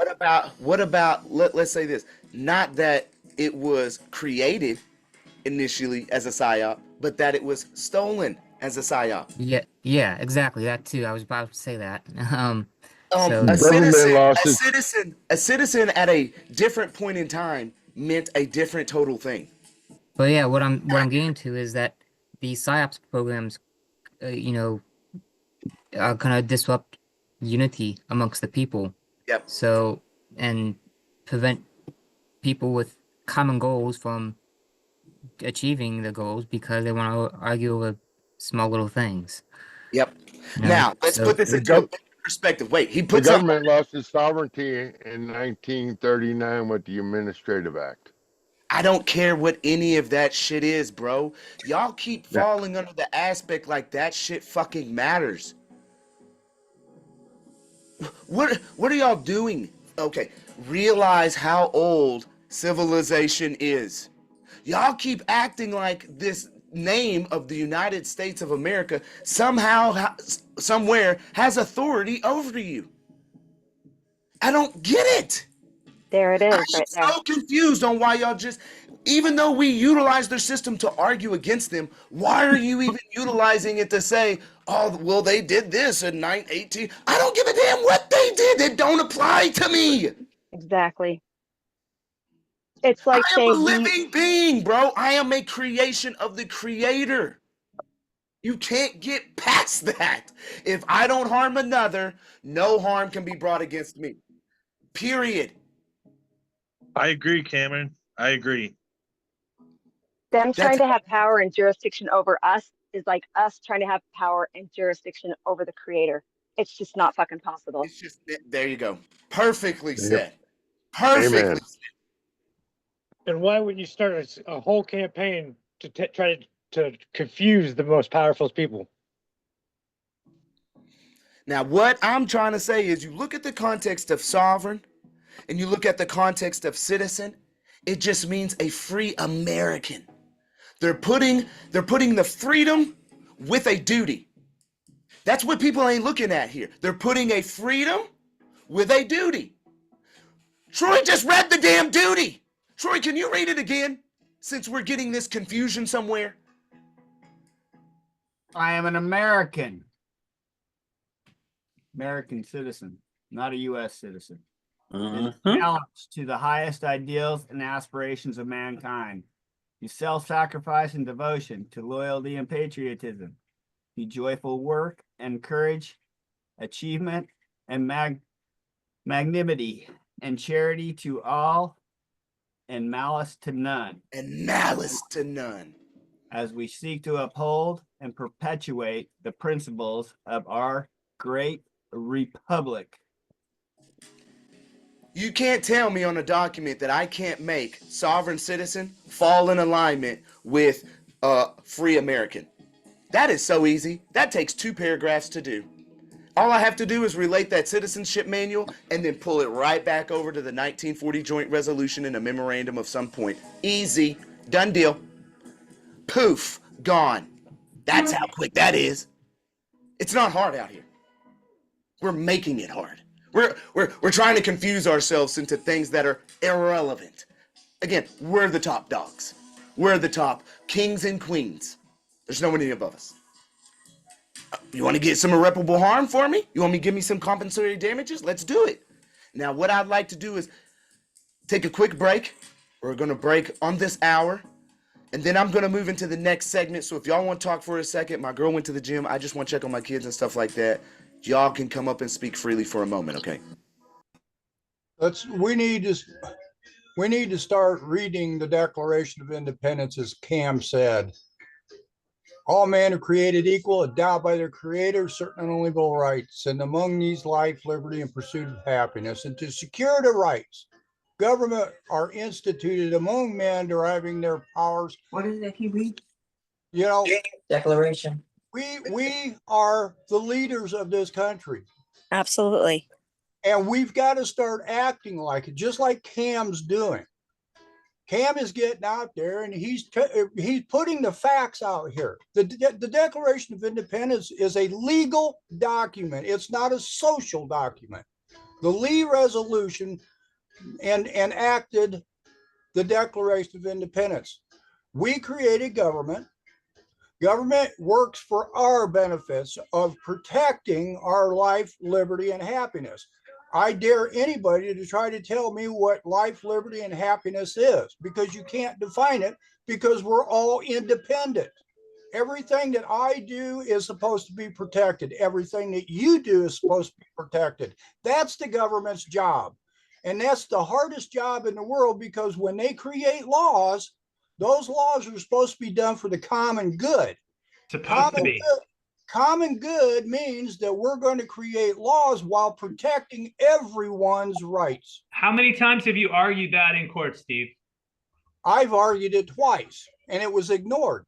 What about let's say this. Not that it was created initially as a PSYOP, but that it was stolen as a PSYOP. Yeah, exactly. That too. I was about to say that. A citizen at a different point in time meant a different total thing. But yeah, what I'm getting to is that the PSYOPs programs, are gonna disrupt unity amongst the people. Yep. So, and prevent people with common goals from achieving the goals because they want to argue over small little things. Yep. You know, Now let's so- put this into perspective. Wait, he The puts up. government lost its sovereignty in 1939 with the Administrative Act. I don't care what any of that shit is, bro. Y'all keep falling under the aspect like that shit fucking matters. What are y'all doing? Okay, realize how old civilization is. Y'all keep acting like this name of the United States of America somehow, somewhere has authority over you. I don't get it. There it is, I'm right there. so confused on why y'all just Even though we utilize their system to argue against them, why are you even utilizing it to say, oh, well, they did this in 918? I don't give a damn what they did. It don't apply to me. Exactly. It's like I am a saying living being, bro. I am a creation of the creator. You can't get past that. If I don't harm another, no harm can be brought against me. Period. I agree, Cameron. I agree. them trying That's to have power and jurisdiction over us is like us trying to have power and jurisdiction over the creator. It's just not fucking possible. it's just there you go. Perfectly Yep. said. Perfectly Amen. said. And why would you start a whole campaign to try to confuse the most powerful people? Now, what I'm trying to say is you look at the context of sovereign and you look at the context of citizen, it just means a free American. They're putting the freedom with a duty. That's what people ain't looking at here. They're putting a freedom with a duty. Troy just read the damn duty. Troy, can you read it again? Since we're getting this confusion somewhere. I am an American citizen, not a U.S. citizen. Is challenged to the highest ideals and aspirations of mankind, to self-sacrifice and devotion, to loyalty and patriotism, to joyful work and courage, achievement and magnanimity and charity to all, and malice to none. And malice to none. As we seek to uphold and perpetuate the principles of our great republic. You can't tell me on a document that I can't make sovereign citizen fall in alignment with free American. That is so easy. That takes 2 paragraphs to do. All I have to do is relate that citizenship manual and then pull it right back over to the 1940 joint resolution in a memorandum of some point. Easy. Done deal. Poof. Gone. That's how quick that is. It's not hard out here. We're making it hard. We're trying to confuse ourselves into things that are irrelevant. Again, we're the top dogs. We're the top kings and queens. There's no one above us. You want to get some irreparable harm for me? You want me to give me some compensatory damages? Let's do it. Now, what I'd like to do is take a quick break. We're going to break on this hour. And then I'm going to move into the next segment. So if y'all want to talk for a second, my girl went to the gym. I just want to check on my kids and stuff like that. Y'all can come up and speak freely for a moment, okay? We need to start reading the Declaration of Independence, as Cam said. All men are created equal, endowed by their creator, certain unalienable rights, and among these life, liberty, and pursuit of happiness. And to secure the rights, government are instituted among men, deriving their powers. What is it he read? You know, Declaration. we are the leaders of this country. Absolutely. And we've got to start acting like it, just like Cam's doing. Cam is getting out there and he's putting the facts out here. The Declaration of Independence is a legal document. It's not a social document. The Lee Resolution enacted the Declaration of Independence. We created government. Government works for our benefits of protecting our life, liberty, and happiness. I dare anybody to try to tell me what life, liberty, and happiness is, because you can't define it, because we're all independent. Everything that I do is supposed to be protected. Everything that you do is supposed to be protected. That's the government's job. And that's the hardest job in the world, because when they create laws, those laws are supposed to be done for the common good. Common good means that we're going to create laws while protecting everyone's rights. How many times have you argued that in court, Steve? I've argued it twice, and it was ignored.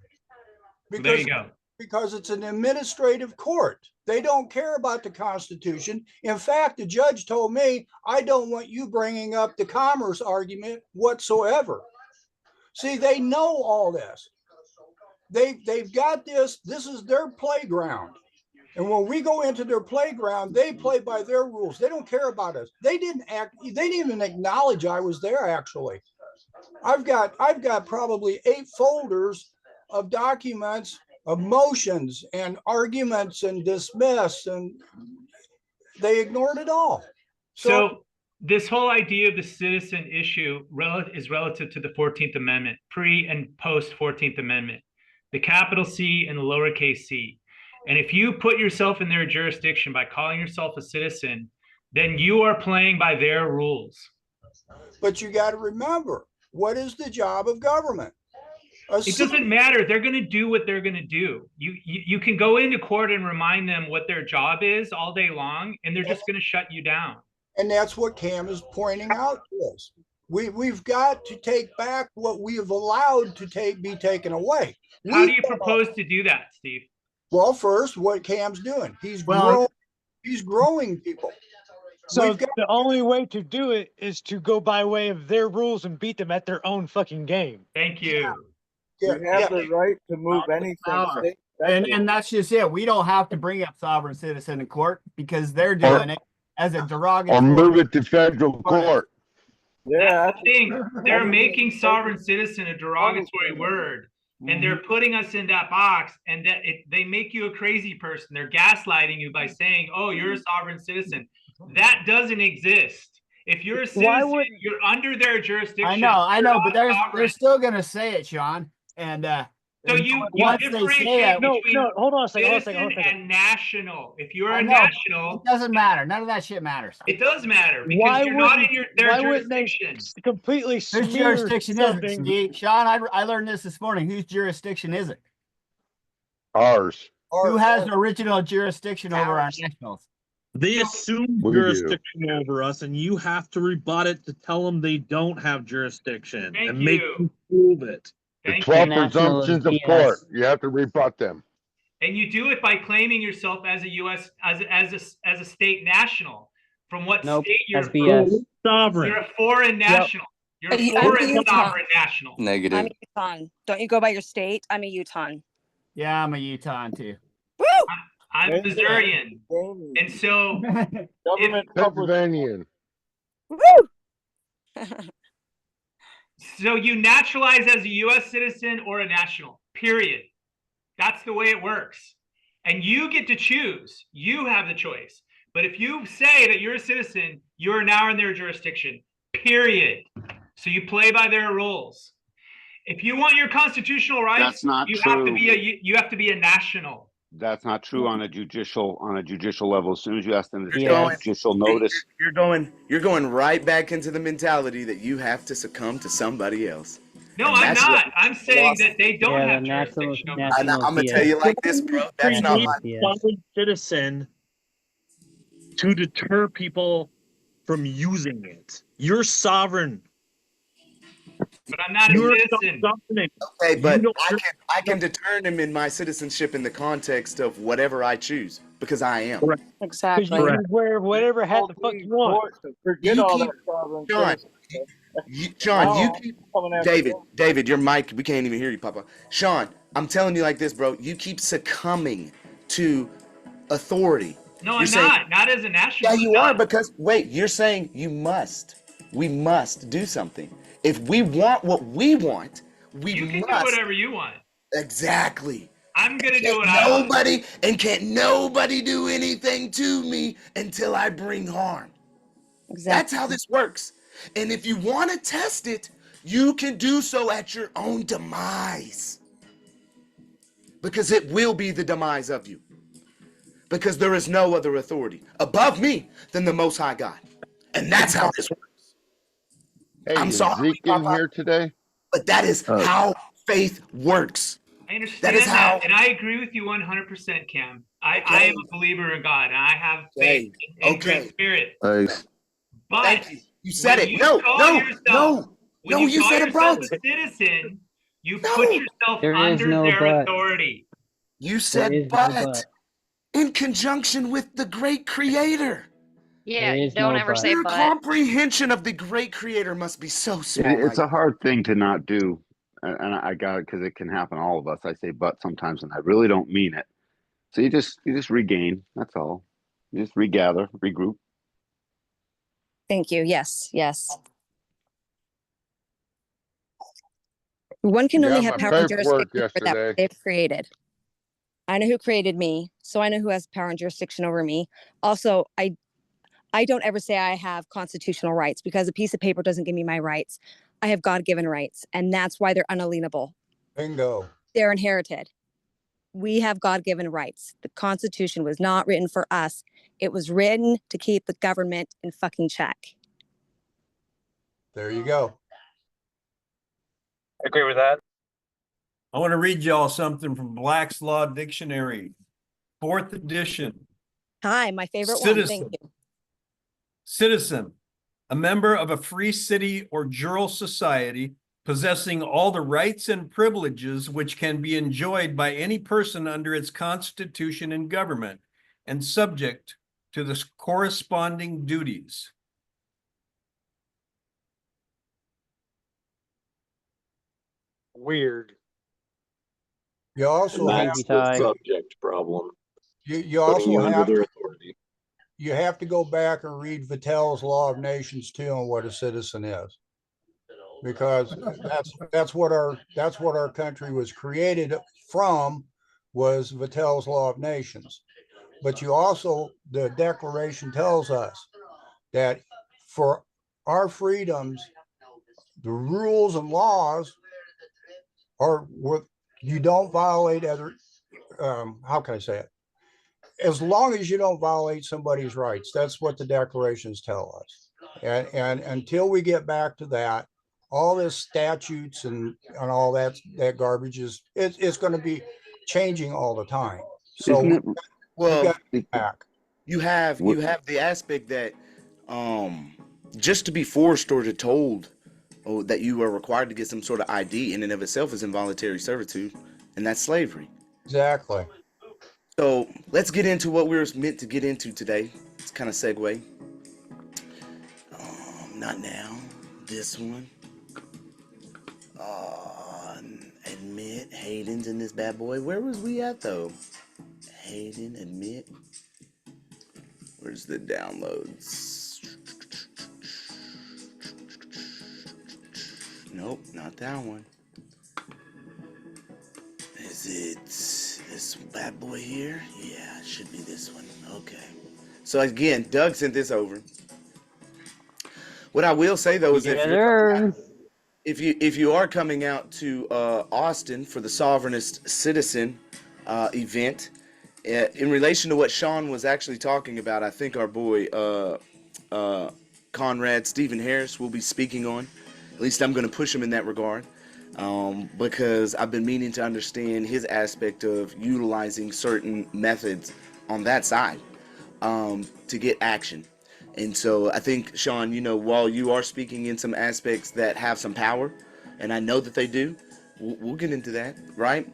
There you go. Because it's an administrative court. They don't care about the Constitution. In fact, the judge told me, I don't want you bringing up the commerce argument whatsoever. See, they know all this. They've got this is their playground. And when we go into their playground, they play by their rules. They don't care about us. They didn't even acknowledge I was there, actually. I've got probably 8 folders of documents, of motions and arguments and dismiss, and they ignored it all. So this whole idea of the citizen issue is relative to the 14th Amendment, pre and post 14th Amendment, the capital C and the lowercase c. And if you put yourself in their jurisdiction by calling yourself a citizen, then you are playing by their rules. But you got to remember, what is the job of government? It doesn't matter. They're going to do what they're going to do. You can go into court and remind them what their job is all day long, and they're just going to shut you down. And that's what Cam is pointing out to us. We've got to take back what we have allowed to be taken away. How do you propose to do that, Steve? Well, first, what Cam's doing, he's growing people. So the only way to do it is to go by way of their rules and beat them at their own fucking game. Thank you. We have the right to move anything. And that's just it. We don't have to bring up sovereign citizen in court because they're doing it as a derogatory. Or move it to federal court. Yeah, I think they're making sovereign citizen a derogatory word, and they're putting us in that box, and that they make you a crazy person. They're gaslighting you by saying, "Oh, you're a sovereign citizen." That doesn't exist. If you're a citizen, you're under their jurisdiction. I know, but they're still gonna say it, Sean. And so you differentiate between hold on a second. And national. If you're a national, it doesn't matter. None of that shit matters. It does matter because you're not in their jurisdiction. Completely whose jurisdiction is it, Steve? Sean, I learned this morning. Whose jurisdiction is it? Ours. Who has original jurisdiction over our nationals? They assume jurisdiction over us, and you have to rebut it to tell them they don't have jurisdiction make them prove it. The 12 presumptions of court, you have to rebut them. And you do it by claiming yourself as a U.S. as a state national. From what state you're from? Sovereign. You're a foreign national. You're a foreign sovereign national. Negative. I'm a Utah. Don't you go by your state? I'm a Utah. Yeah, I'm a Utah too. Woo! I'm Missourian, and so Pennsylvanian. Woo! So you naturalize as a U.S. citizen or a national, period. That's the way it works. And you get to choose. You have the choice. But if you say that you're a citizen, you're now in their jurisdiction, period. So you play by their rules. If you want your constitutional rights, That's not you true. have to be a national. That's not true on a judicial level. As soon as you ask them to take judicial notice, you're going right back into the mentality that you have to succumb to somebody else. No, I'm not. I'm saying that they don't have jurisdiction. I'm gonna tell you like this, bro. That's not my sovereign citizen to deter people from using it. You're sovereign. But I'm not a citizen. Okay, but I can deter him in my citizenship in the context of whatever I choose because I am. Exactly. Because you wear whatever hat the fuck you want. Forget all that sovereign. Sean, you keep David, your mic, we can't even hear you, Papa. Sean, I'm telling you like this, bro. You keep succumbing to authority. No, I'm not. Not as a national. Yeah, you are because you're saying you must. We must do something. If we want what we want, you can do whatever you want. Exactly. I'm gonna do what I want. Can't nobody do anything to me until I bring harm. Exactly. That's how this works. And if you want to test it, you can do so at your own demise. Because it will be the demise of you. Because there is no other authority above me than the Most High God. And that's how this works. Hey, I'm sorry, Zeke in here today? But that is how faith works. I understand that, and I agree with you 100%, Cam. I am a believer in God, and I have faith in Great Spirit. Thanks. But thank you. You said it. No, you said it, bro. A citizen, you put yourself under their authority. You said but in conjunction with the great Creator. Yeah, don't ever say Your but. comprehension of the great Creator must be so small. it's a hard thing to not do. And I got it because it can happen to all of us. I say but sometimes and I really don't mean it. So you just regain. That's all. You just regather, regroup. Thank you. Yes. One can I only got have my power and paperwork jurisdiction over that yesterday. they've created. I know who created me, so I know who has power and jurisdiction over me. Also, I don't ever say I have constitutional rights, because a piece of paper doesn't give me my rights. I have God-given rights, and that's why they're unalienable. Bingo. They're inherited. We have God-given rights. The Constitution was not written for us. It was written to keep the government in fucking check. There you go. I agree with that. I want to read y'all something from Black's Law Dictionary, 4th edition. Hi, my favorite one. Thank Citizen. you. Citizen, a member of a free city or jural society possessing all the rights and privileges which can be enjoyed by any person under its constitution and government, and subject to the corresponding duties. Weird. You also Hanky have tie. subject problem. you Putting also you under have their to, authority. you have to go back and read Vattel's Law of Nations too on what a citizen is, because that's what our country was created from, was Vattel's Law of Nations. But you also, the Declaration tells us that for our freedoms, the rules and laws are what you don't violate other. How can I say it? As long as you don't violate somebody's rights, that's what the declarations tell us. And until we get back to that, all this statutes and all that garbage it's going to be changing all the time. So Isn't it? we Well, got to get back. you have the aspect that just to be forced or to told that you are required to get some sort of ID in and of itself is involuntary servitude, and that's slavery. Exactly. So let's get into what we were meant to get into today. It's kind of segue. Not now. This one. Admit Hayden's in this bad boy. Where was we at though? Hayden, admit. Where's the downloads? Nope, not that one. Is it this bad boy here? Yeah, it should be this one. Okay. So again, Doug sent this over. What I will say though is if you are coming out to Austin for the Sovereignist Citizen event, in relation to what Sean was actually talking about, I think our boy Conrad Stephen Harris will be speaking on. At least I'm going to push him in that regard, because I've been meaning to understand his aspect of utilizing certain methods on that side to get action. And so I think, Sean, while you are speaking in some aspects that have some power, and I know that they do, we'll get into that, right?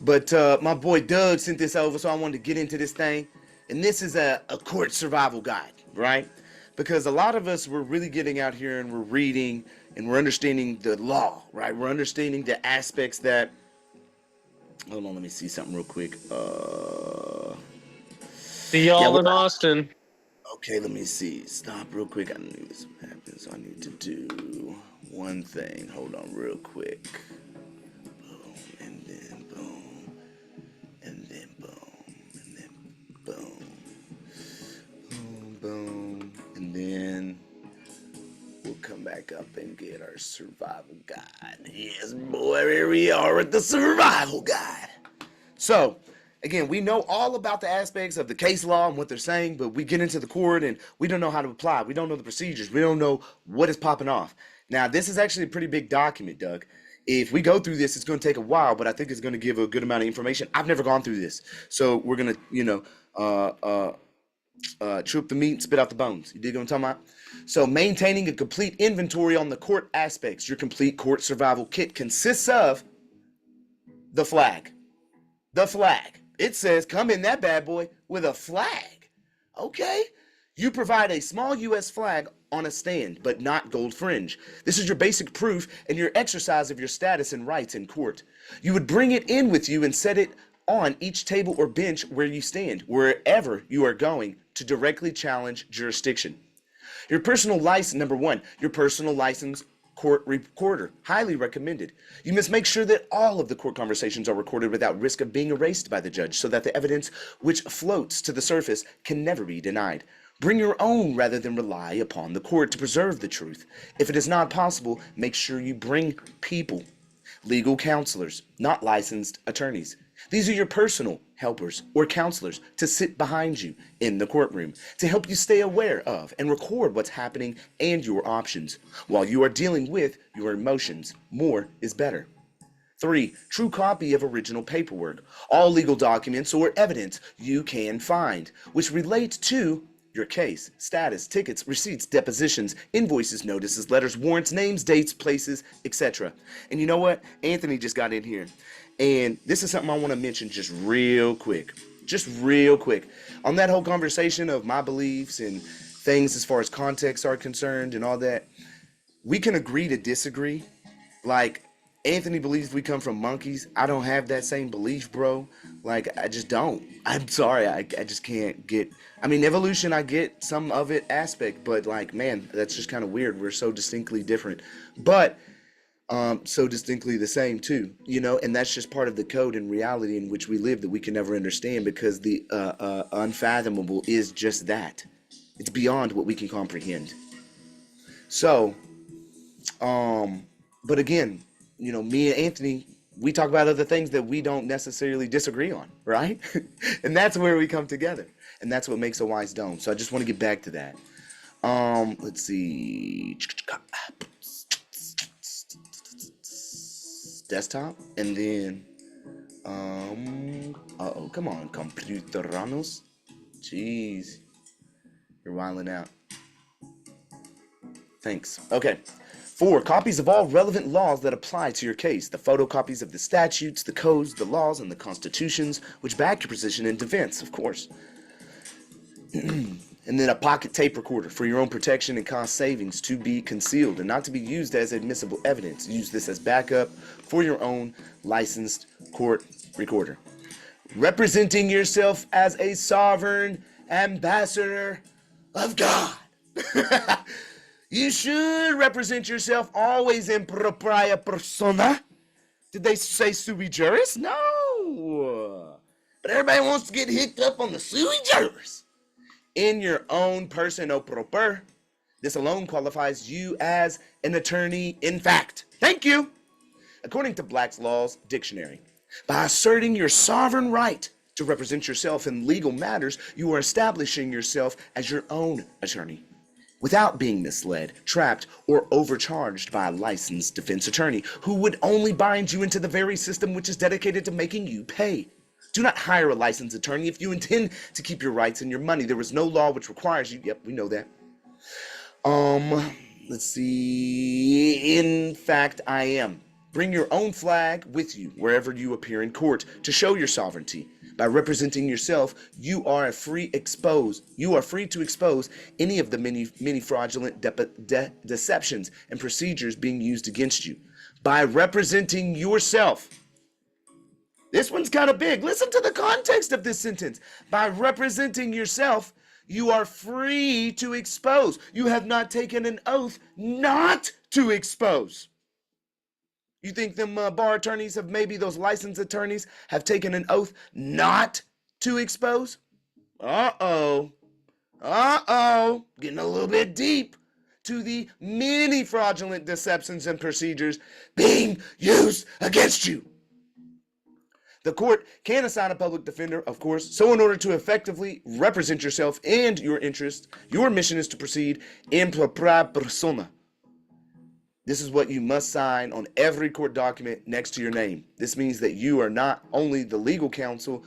But my boy Doug sent this over, so I wanted to get into this thing. And this is a court survival guide, right? Because a lot of us, we're really getting out here and we're reading and we're understanding the law, right? We're understanding the aspects that... Hold on, let me see something real quick. See y'all in Austin. Okay, let me see. Stop real quick. I knew this would happen, so I need to do one thing. Hold on real quick. Boom, and then boom, and then boom, and then boom. Boom, boom, and then we'll come back up and get our survival guide. Yes, boy, here we are with the survival guide. So, again, we know all about the aspects of the case law and what they're saying, but we get into the court and we don't know how to apply. We don't know the procedures. We don't know what is popping off. Now, this is actually a pretty big document, Doug. If we go through this, it's going to take a while, but I think it's going to give a good amount of information. I've never gone through this. So we're going to, chew up the meat and spit out the bones. You dig what I'm talking about? So maintaining a complete inventory on the court aspects. Your complete court survival kit consists of the flag. The flag. It says come in that bad boy with a flag. Okay. You provide a small U.S. flag on a stand, but not gold fringe. This is your basic proof and your exercise of your status and rights in court. You would bring it in with you and set it on each table or bench where you stand, wherever you are going, to directly challenge jurisdiction. Your personal license, number one, your personal license, court recorder, highly recommended. You must make sure that all of the court conversations are recorded without risk of being erased by the judge so that the evidence which floats to the surface can never be denied. Bring your own rather than rely upon the court to preserve the truth. If it is not possible, make sure you bring people, legal counselors, not licensed attorneys. These are your personal helpers or counselors to sit behind you in the courtroom to help you stay aware of and record what's happening and your options while you are dealing with your emotions. More is better. 3. True copy of original paperwork. All legal documents or evidence you can find which relate to your case, status, tickets, receipts, depositions, invoices, notices, letters, warrants, names, dates, places, etc. And you know what? Anthony just got in here. And this is something I want to mention just real quick. Just real quick. On that whole conversation of my beliefs and things as far as context are concerned and all that, we can agree to disagree. Like, Anthony believes we come from monkeys. I don't have that same belief, bro. Like, I just don't. I'm sorry. I just can't get... I mean, evolution, I get some of it aspect, but like, man, that's just kind of weird. We're so distinctly different. But... so distinctly the same too, you know, and that's just part of the code and reality in which we live that we can never understand because the unfathomable is just that. It's beyond what we can comprehend. So, but again, you know, me and Anthony, we talk about other things that we don't necessarily disagree on, right? And that's where we come together. And that's what makes a Wisedome. So I just want to get back to that. Let's see. Desktop, and then come on, computeranos. Jeez, you're wilding out. Thanks. Okay. 4. Copies of all relevant laws that apply to your case. The photocopies of the statutes, the codes, the laws, and the constitutions which back your position in defense, of course. And then a pocket tape recorder for your own protection and cost savings to be concealed and not to be used as admissible evidence. Use this as backup for your own licensed court recorder. Representing yourself as a sovereign ambassador of God. You should represent yourself always in propria persona. Did they say sui juris? No. But everybody wants to get hooked up on the sui juris. In your own persona proper. This alone qualifies you as an attorney in fact. Thank you. According to Black's Law's Dictionary, by asserting your sovereign right to represent yourself in legal matters, you are establishing yourself as your own attorney without being misled, trapped, or overcharged by a licensed defense attorney who would only bind you into the very system which is dedicated to making you pay. Do not hire a licensed attorney if you intend to keep your rights and your money. There is no law which requires you. Yep, we know that. Let's see. In fact, I am. Bring your own flag with you wherever you appear in court to show your sovereignty. By representing yourself, you are free to expose any of the many fraudulent deceptions and procedures being used against you. By representing yourself. This one's kind of big. Listen to the context of this sentence. By representing yourself, you are free to expose. You have not taken an oath not to expose. You think them bar attorneys have maybe those licensed attorneys have taken an oath not to expose? Uh-oh. Uh-oh. Getting a little bit deep to the many fraudulent deceptions and procedures being used against you. The court can assign a public defender, of course, so in order to effectively represent yourself and your interests, your mission is to proceed in propria persona. This is what you must sign on every court document next to your name. This means that you are not only the legal counsel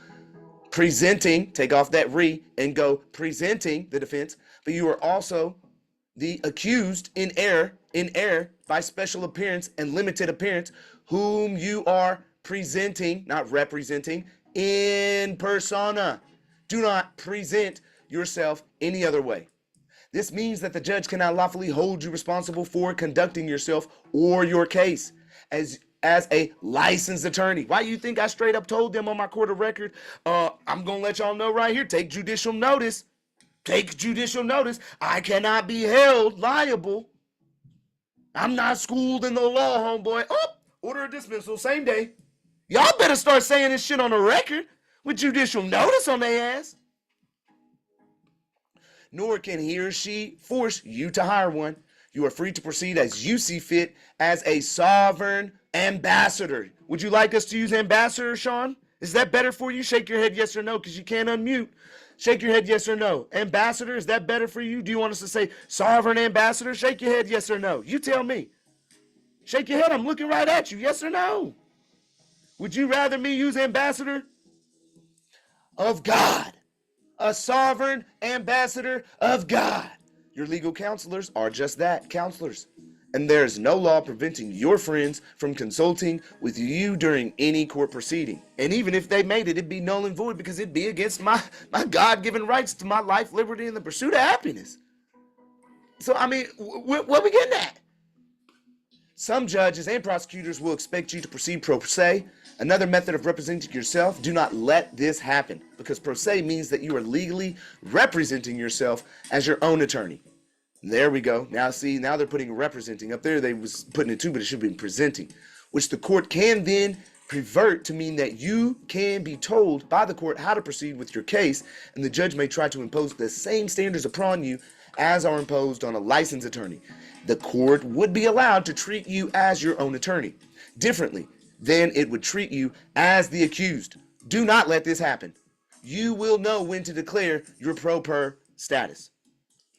presenting, take off that re and go presenting the defense, but you are also the accused in error by special appearance and limited appearance, whom you are presenting, not representing, in persona. Do not present yourself any other way. This means that the judge cannot lawfully hold you responsible for conducting yourself or your case as a licensed attorney. Why you think I straight up told them on my court of record, I'm going to let y'all know right here, take judicial notice. Take judicial notice. I cannot be held liable I'm not schooled in the law, homeboy. Oh, order of dismissal, same day. Y'all better start saying this shit on the record with judicial notice on their ass. Nor can he or she force you to hire one. You are free to proceed as you see fit as a sovereign ambassador. Would you like us to use ambassador, Sean? Is that better for you? Shake your head yes or no, because you can't unmute. Shake your head yes or no. Ambassador, is that better for you? Do you want us to say sovereign ambassador? Shake your head yes or no. You tell me. Shake your head. I'm looking right at you. Yes or no? Would you rather me use ambassador of God? A sovereign ambassador of God. Your legal counselors are just that, counselors. And there is no law preventing your friends from consulting with you during any court proceeding. And even if they made it, it'd be null and void because it'd be against my God-given rights to my life, liberty, and the pursuit of happiness. So, I mean, what are we getting at? Some judges and prosecutors will expect you to proceed pro se. Another method of representing yourself, do not let this happen, because pro se means that you are legally representing yourself as your own attorney. There we go. Now see, now they're putting representing up there. They was putting it too, but it should be presenting, which the court can then pervert to mean that you can be told by the court how to proceed with your case, and the judge may try to impose the same standards upon you as are imposed on a licensed attorney. The court would be allowed to treat you as your own attorney differently than it would treat you as the accused. Do not let this happen. You will know when to declare your pro per status.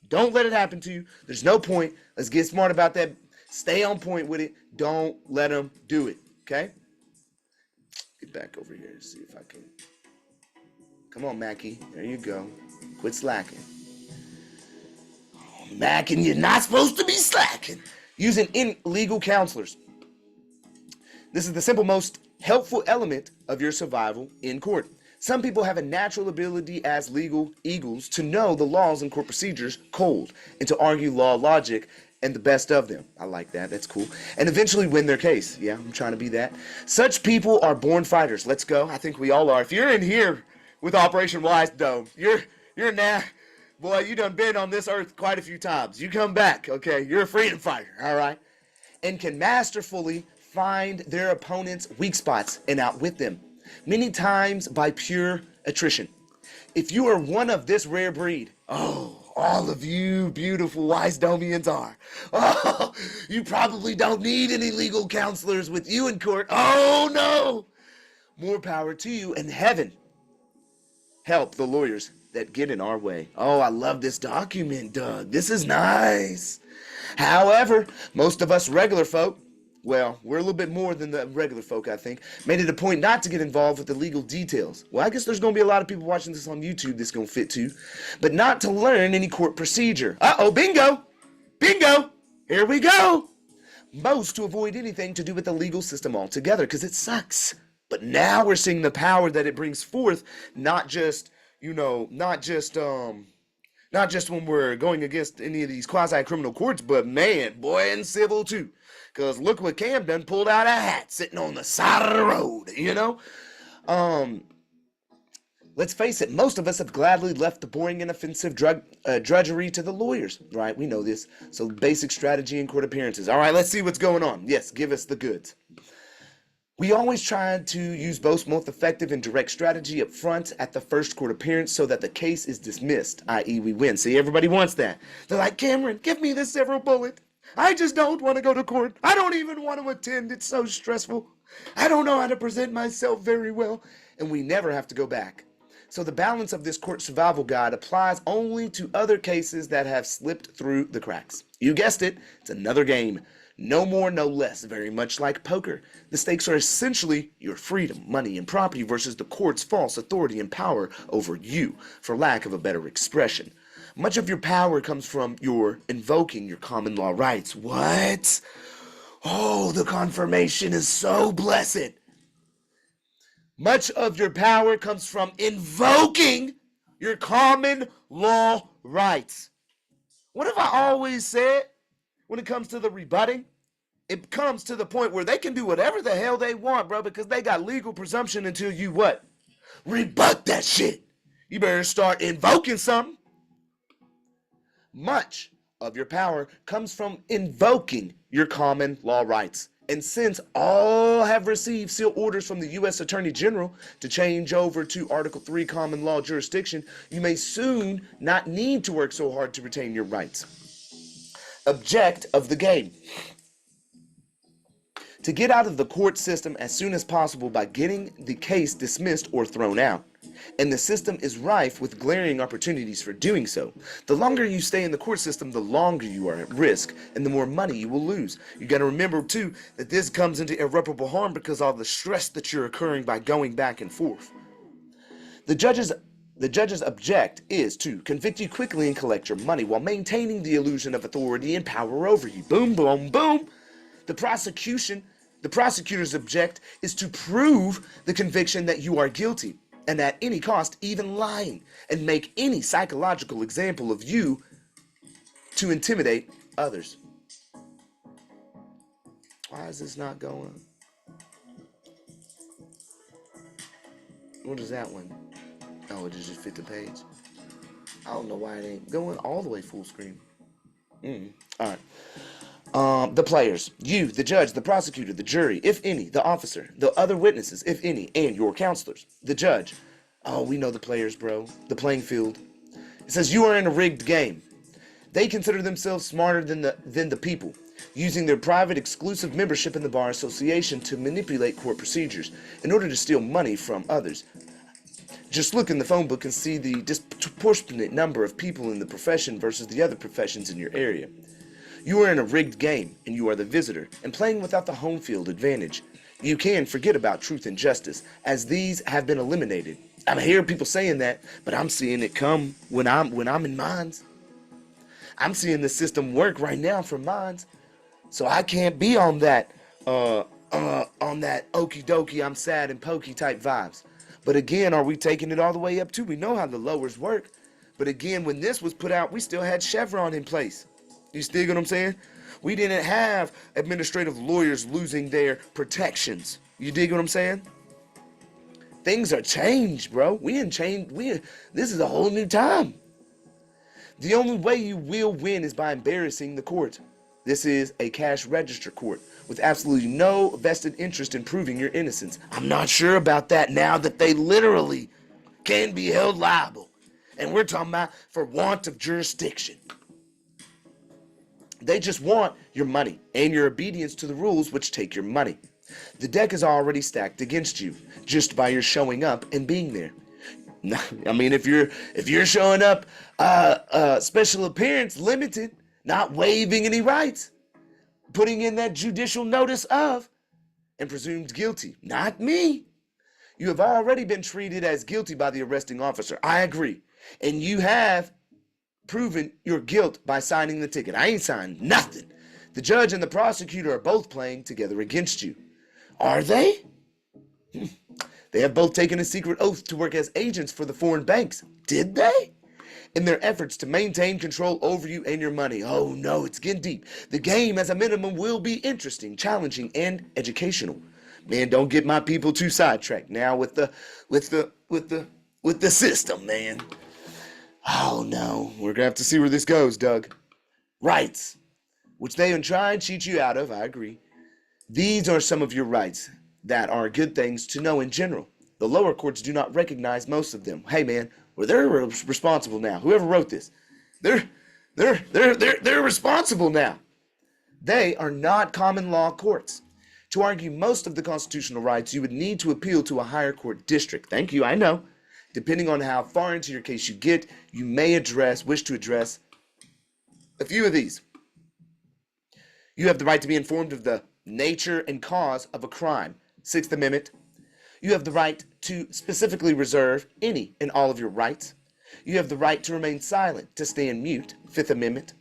Don't let it happen to you. There's no point. Let's get smart about that. Stay on point with it. Don't let them do it. Okay? Get back over here and see if I can. Come on, Mackie. There you go. Quit slacking. Oh, Mackie, you're not supposed to be slacking. Using illegal counselors. This is the simple, most helpful element of your survival in court. Some people have a natural ability as legal eagles to know the laws and court procedures cold and to argue law logic and the best of them. I like that. That's cool. And eventually win their case. Yeah, I'm trying to be that. Such people are born fighters. Let's go. I think we all are. If you're in here with Operation Wisedome, you're now, boy, you done been on this earth quite a few times. You come back, okay? You're a freedom fighter, all right? And can masterfully find their opponent's weak spots and outwit them, many times by pure attrition. If you are one of this rare breed, oh, all of you beautiful Wisedomians are. Oh, you probably don't need any legal counselors with you in court. Oh, no. More power to you, and heaven help the lawyers that get in our way. Oh, I love this document, Doug. This is nice. However, most of us regular folk, well, we're a little bit more than the regular folk, I think, made it a point not to get involved with the legal details. Well, I guess there's going to be a lot of people watching this on YouTube that's going to fit too, but not to learn any court procedure. Uh-oh, bingo! Bingo! Here we go! Most to avoid anything to do with the legal system altogether, because it sucks. But now we're seeing the power that it brings forth, not just when we're going against any of these quasi-criminal courts, but man, boy, in civil too. Because look what Cam done pulled out a hat sitting on the side of the road, you know? Let's face it, most of us have gladly left the boring and offensive drudgery to the lawyers, right? We know this. So basic strategy in court appearances. All right, let's see what's going on. Yes, give us the goods. We always try to use both most effective and direct strategy up front at the first court appearance so that the case is dismissed, i.e. we win. See, everybody wants that. They're like, Cameron, give me the silver bullet. I just don't want to go to court. I don't even want to attend. It's so stressful. I don't know how to present myself very well. And we never have to go back. So the balance of this court survival guide applies only to other cases that have slipped through the cracks. You guessed it. It's another game. No more, no less, very much like poker. The stakes are essentially your freedom, money, and property versus the court's false authority and power over you, for lack of a better expression. Much of your power comes from your invoking your common law rights. What? Oh, the confirmation is so blessed. Much of your power comes from invoking your common law rights. What have I always said? When it comes to the rebutting, it comes to the point where they can do whatever the hell they want, bro, because they got legal presumption until you what? Rebut that shit. You better start invoking something. Much of your power comes from invoking your common law rights. And since all have received sealed orders from the U.S. Attorney General to change over to Article 3 common law jurisdiction, you may soon not need to work so hard to retain your rights. Object of the game: to get out of the court system as soon as possible by getting the case dismissed or thrown out. And the system is rife with glaring opportunities for doing so. The longer you stay in the court system, the longer you are at risk and the more money you will lose. You got to remember too that this comes into irreparable harm because of all the stress that you're occurring by going back and forth. The judge's object is to convict you quickly and collect your money while maintaining the illusion of authority and power over you. Boom, boom, boom. The prosecutor's object is to prove the conviction that you are guilty, and at any cost, even lying, and make any psychological example of you to intimidate others. Why is this not going? What is that one? Oh, it just fit the page. I don't know why it ain't going all the way full screen. All right. The players, you, the judge, the prosecutor, the jury, if any, the officer, the other witnesses, if any, and your counselors. The judge. Oh, we know the players, bro. The playing field. It says you are in a rigged game. They consider themselves smarter than the people, using their private exclusive membership in the Bar Association to manipulate court procedures in order to steal money from others. Just look in the phone book and see the disproportionate number of people in the profession versus the other professions in your area. You are in a rigged game, and you are the visitor, and playing without the home field advantage. You can forget about truth and justice, as these have been eliminated. I hear people saying that, but I'm seeing it come when I'm in mines. I'm seeing the system work right now for mines, so I can't be on that okie dokie, I'm sad and pokey type vibes. But again, are we taking it all the way up too? We know how the lowers work, but again, when this was put out, we still had Chevron in place. You still get what I'm saying? We didn't have administrative lawyers losing their protections. You dig what I'm saying? Things are changed, bro. This is a whole new time. The only way you will win is by embarrassing the court. This is a cash register court with absolutely no vested interest in proving your innocence. I'm not sure about that now that they literally can be held liable. And we're talking about for want of jurisdiction. They just want your money and your obedience to the rules which take your money. The deck is already stacked against you just by your showing up and being there. I mean, if you're showing up special appearance limited, not waiving any rights, putting in that judicial notice of, and presumed guilty, not me. You have already been treated as guilty by the arresting officer. I agree. And you have proven your guilt by signing the ticket. I ain't signed nothing. The judge and the prosecutor are both playing together against you. Are they? They have both taken a secret oath to work as agents for the foreign banks. Did they? In their efforts to maintain control over you and your money. Oh no, it's getting deep. The game as a minimum will be interesting, challenging, and educational. Man, don't get my people too sidetracked now with the system, man. Oh no, we're gonna have to see where this goes, Doug. Rights, which they try and cheat you out of, I agree. These are some of your rights that are good things to know in general. The lower courts do not recognize most of them. Hey man, well, they're responsible now. Whoever wrote this, they're responsible now. They are not common law courts. To argue most of the constitutional rights, you would need to appeal to a higher court district. Thank you, I know. Depending on how far into your case you get, you may wish to address a few of these. You have the right to be informed of the nature and cause of a crime. 6th Amendment. You have the right to specifically reserve any and all of your rights. You have the right to remain silent, to stand mute. 5th Amendment.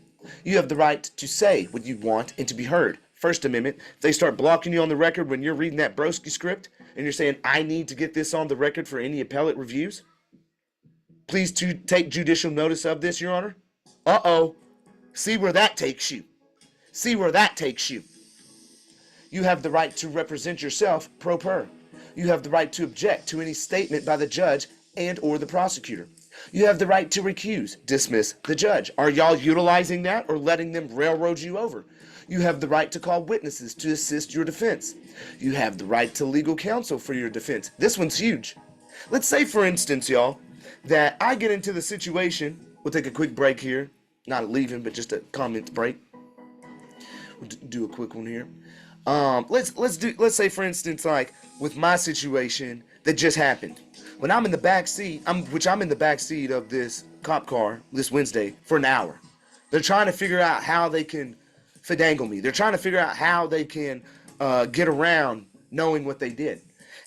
You have the right to say what you want and to be heard. 1st Amendment. If they start blocking you on the record when you're reading that broski script and you're saying, I need to get this on the record for any appellate reviews, please to take judicial notice of this, Your Honor. Uh-oh. See where that takes you. See where that takes you. You have the right to represent yourself pro per. You have the right to object to any statement by the judge and or the prosecutor. You have the right to recuse, dismiss the judge. Are y'all utilizing that or letting them railroad you over? You have the right to call witnesses to assist your defense. You have the right to legal counsel for your defense. This one's huge. Let's say, for instance, y'all, that I get into the situation. We'll take a quick break here. Not leaving, but just a comments break. We'll do a quick one here. Let's say, for instance, like with my situation that just happened. When I'm in the back seat, I'm in the back seat of this cop car this Wednesday for an hour. They're trying to figure out how they can finagle me. They're trying to figure out how they can get around knowing what they did.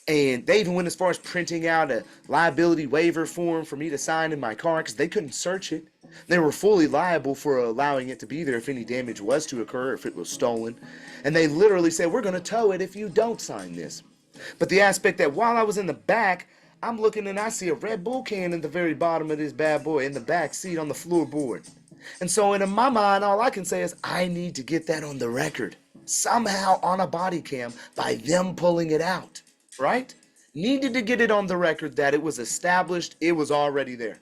And they even went as far as printing out a liability waiver form for me to sign in my car because they couldn't search it. They were fully liable for allowing it to be there if any damage was to occur, if it was stolen. And they literally said, we're going to tow it if you don't sign this. But the aspect that while I was in the back, I'm looking and I see a Red Bull can in the very bottom of this bad boy in the back seat on the floorboard. And so in my mind, all I can say is I need to get that on the record. Somehow on a body cam by them pulling it out, right? Needed to get it on the record that it was established, it was already there.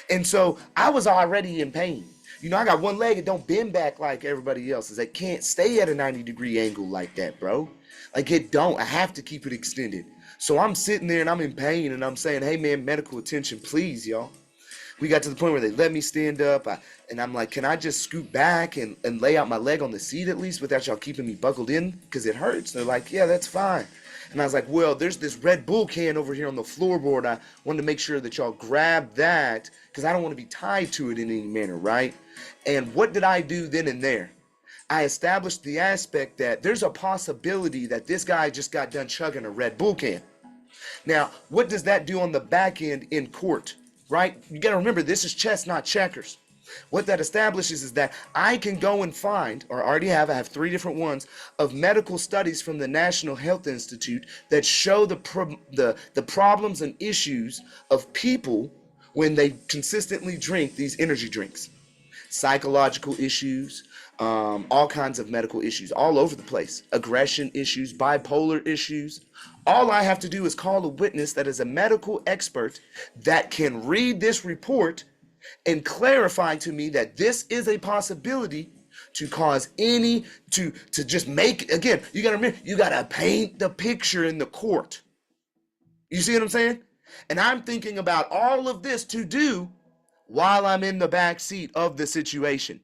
And so I was already in pain. You know, I got one leg that don't bend back like everybody else's. It can't stay at a 90-degree angle like that, bro. Like it don't. I have to keep it extended. So I'm sitting there and I'm in pain and I'm saying, hey man, medical attention, please, y'all. We got to the point where they let me stand up and I'm like, can I just scoot back and lay out my leg on the seat at least without y'all keeping me buckled in? Because it hurts. They're like, yeah, that's fine. And I was like, well, there's this Red Bull can over here on the floorboard. I wanted to make sure that y'all grab that because I don't want to be tied to it in any manner, right? And what did I do then and there? I established the aspect that there's a possibility that this guy just got done chugging a Red Bull can. Now, what does that do on the back end in court, right? You got to remember, this is chess, not checkers. What that establishes is that I can go and find, or already have, I have 3 different ones, of medical studies from the National Health Institute that show the problems and issues of people when they consistently drink these energy drinks. Psychological issues, all kinds of medical issues all over the place. Aggression issues, bipolar issues. All I have to do is call a witness that is a medical expert that can read this report and clarify to me that this is a possibility to cause to just make, again, you gotta remember, you gotta paint the picture in the court. You see what I'm saying? And I'm thinking about all of this to do while I'm in the back seat of the situation.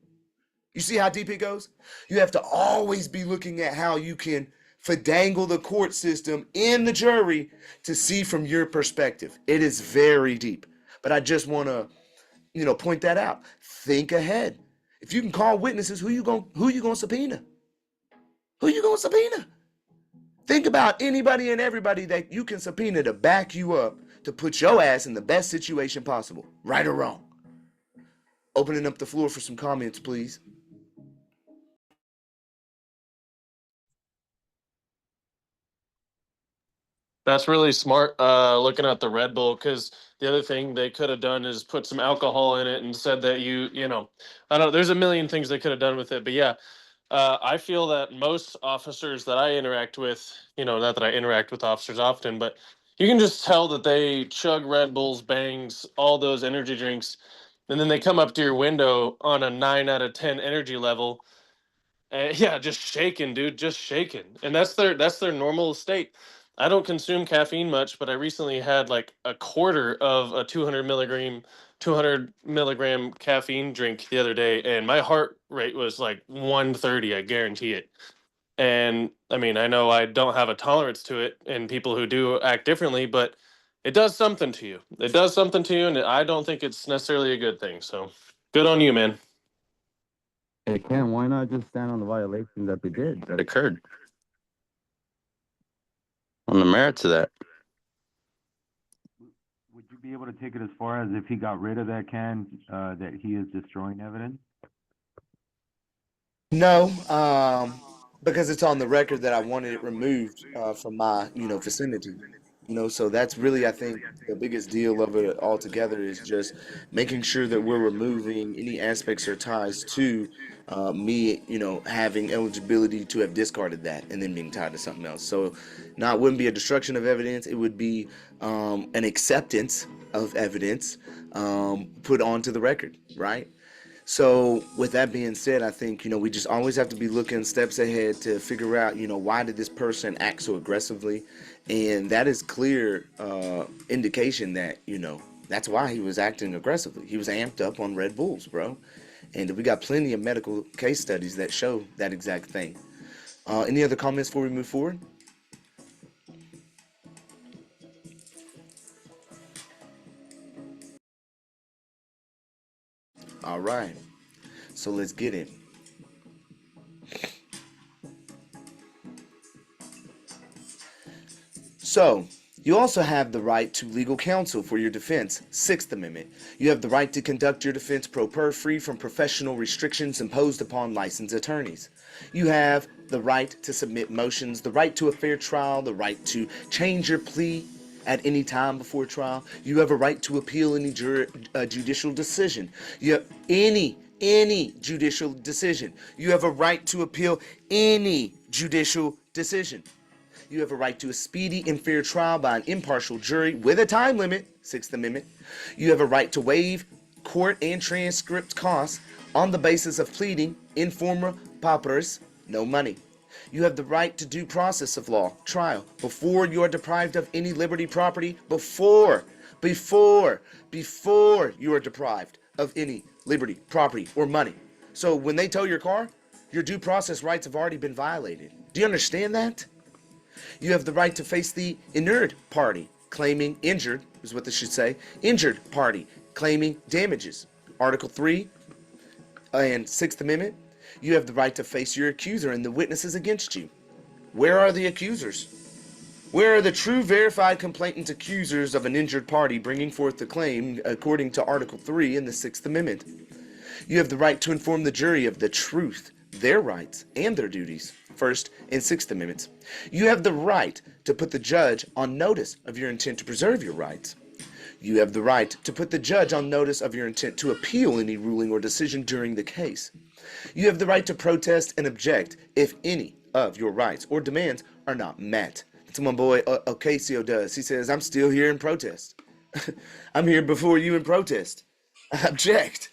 You see how deep it goes? You have to always be looking at how you can finagle the court system in the jury to see from your perspective. It is very deep. But I just want to, point that out. Think ahead. If you can call witnesses, who you gonna subpoena? Who you gonna subpoena? Think about anybody and everybody that you can subpoena to back you up to put your ass in the best situation possible, right or wrong. Opening up the floor for some comments, please. That's really smart, looking at the Red Bull, because the other thing they could have done is put some alcohol in it and said that I don't know, there's a million things they could have done with it. But yeah, I feel that most officers that I interact with, not that I interact with officers often, but you can just tell that they chug Red Bulls, bangs, all those energy drinks, and then they come up to your window on a 9 out of 10 energy level. Yeah, just shaking, dude, just shaking. And that's their normal state. I don't consume caffeine much, but I recently had like a quarter of a 200 milligram caffeine drink the other day, and my heart rate was like 130, I guarantee it. And I mean, I know I don't have a tolerance to it, and people who do act differently, but it does something to you. It does something to you, and I don't think it's necessarily a good thing. So good on you, man. Hey, Ken, why not just stand on the violation that they did, that occurred? On the merits of that. Would you be able to take it as far as if he got rid of that can, that he is destroying evidence? No, because it's on the record that I wanted it removed from my, vicinity. So that's really, I think, the biggest deal of it altogether is just making sure that we're removing any aspects or ties to me, having eligibility to have discarded that and then being tied to something else. So, it wouldn't be a destruction of evidence. It would be an acceptance of evidence put onto the record, right? So with that being said, I think, we just always have to be looking steps ahead to figure out, why did this person act so aggressively? And that is clear indication that, that's why he was acting aggressively. He was amped up on Red Bulls, bro. And we got plenty of medical case studies that show that exact thing. Any other comments before we move forward? All right. So let's get it. So, you also have the right to legal counsel for your defense, 6th Amendment. You have the right to conduct your defense pro per, free from professional restrictions imposed upon licensed attorneys. You have the right to submit motions, the right to a fair trial, the right to change your plea at any time before trial. You have a right to appeal any judicial decision. You have any judicial decision. You have a right to appeal any judicial decision. You have a right to a speedy and fair trial by an impartial jury with a time limit, 6th Amendment. You have a right to waive court and transcript costs on the basis of pleading, informa pauperis, no money. You have the right to due process of law, trial, before you are deprived of any liberty, property, before you are deprived of any liberty, property, or money. So when they tow your car, your due process rights have already been violated. Do you understand that? You have the right to face the inured party claiming injured, is what this should say, injured party claiming damages. Article 3 and 6th Amendment. You have the right to face your accuser and the witnesses against you. Where are the accusers? Where are the true verified complainant accusers of an injured party bringing forth the claim according to Article 3 in the 6th Amendment? You have the right to inform the jury of the truth, their rights, and their duties, 1st and 6th Amendments. You have the right to put the judge on notice of your intent to preserve your rights. You have the right to put the judge on notice of your intent to appeal any ruling or decision during the case. You have the right to protest and object if any of your rights or demands are not met. That's what my boy Ocasio does. He says, I'm still here in protest. I'm here before you in protest. Object.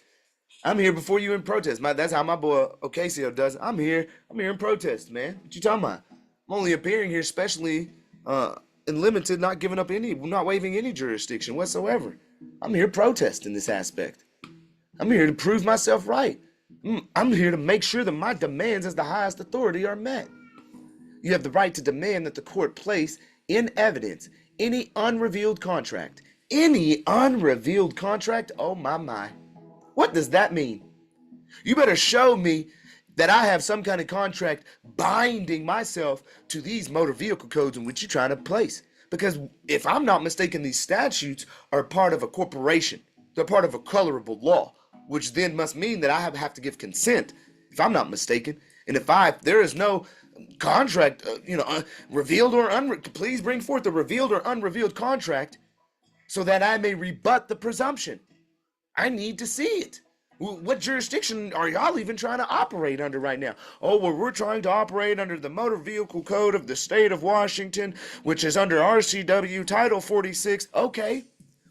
I'm here before you in protest. That's how my boy Ocasio does it. I'm here in protest, man. What you talking about? I'm only appearing here specially and limited, not giving up not waiving any jurisdiction whatsoever. I'm here protesting this aspect. I'm here to prove myself right. I'm here to make sure that my demands as the highest authority are met. You have the right to demand that the court place in evidence any unrevealed contract. Any unrevealed contract? Oh my. What does that mean? You better show me that I have some kind of contract binding myself to these motor vehicle codes in which you're trying to place. Because if I'm not mistaken, these statutes are part of a corporation. They're part of a colorable law, which then must mean that I have to give consent, if I'm not mistaken. And if there is no contract, revealed or unrevealed, please bring forth the revealed or unrevealed contract so that I may rebut the presumption. I need to see it. What jurisdiction are y'all even trying to operate under right now? Oh, well, we're trying to operate under the Motor Vehicle Code of the state of Washington, which is under RCW Title 46. Okay.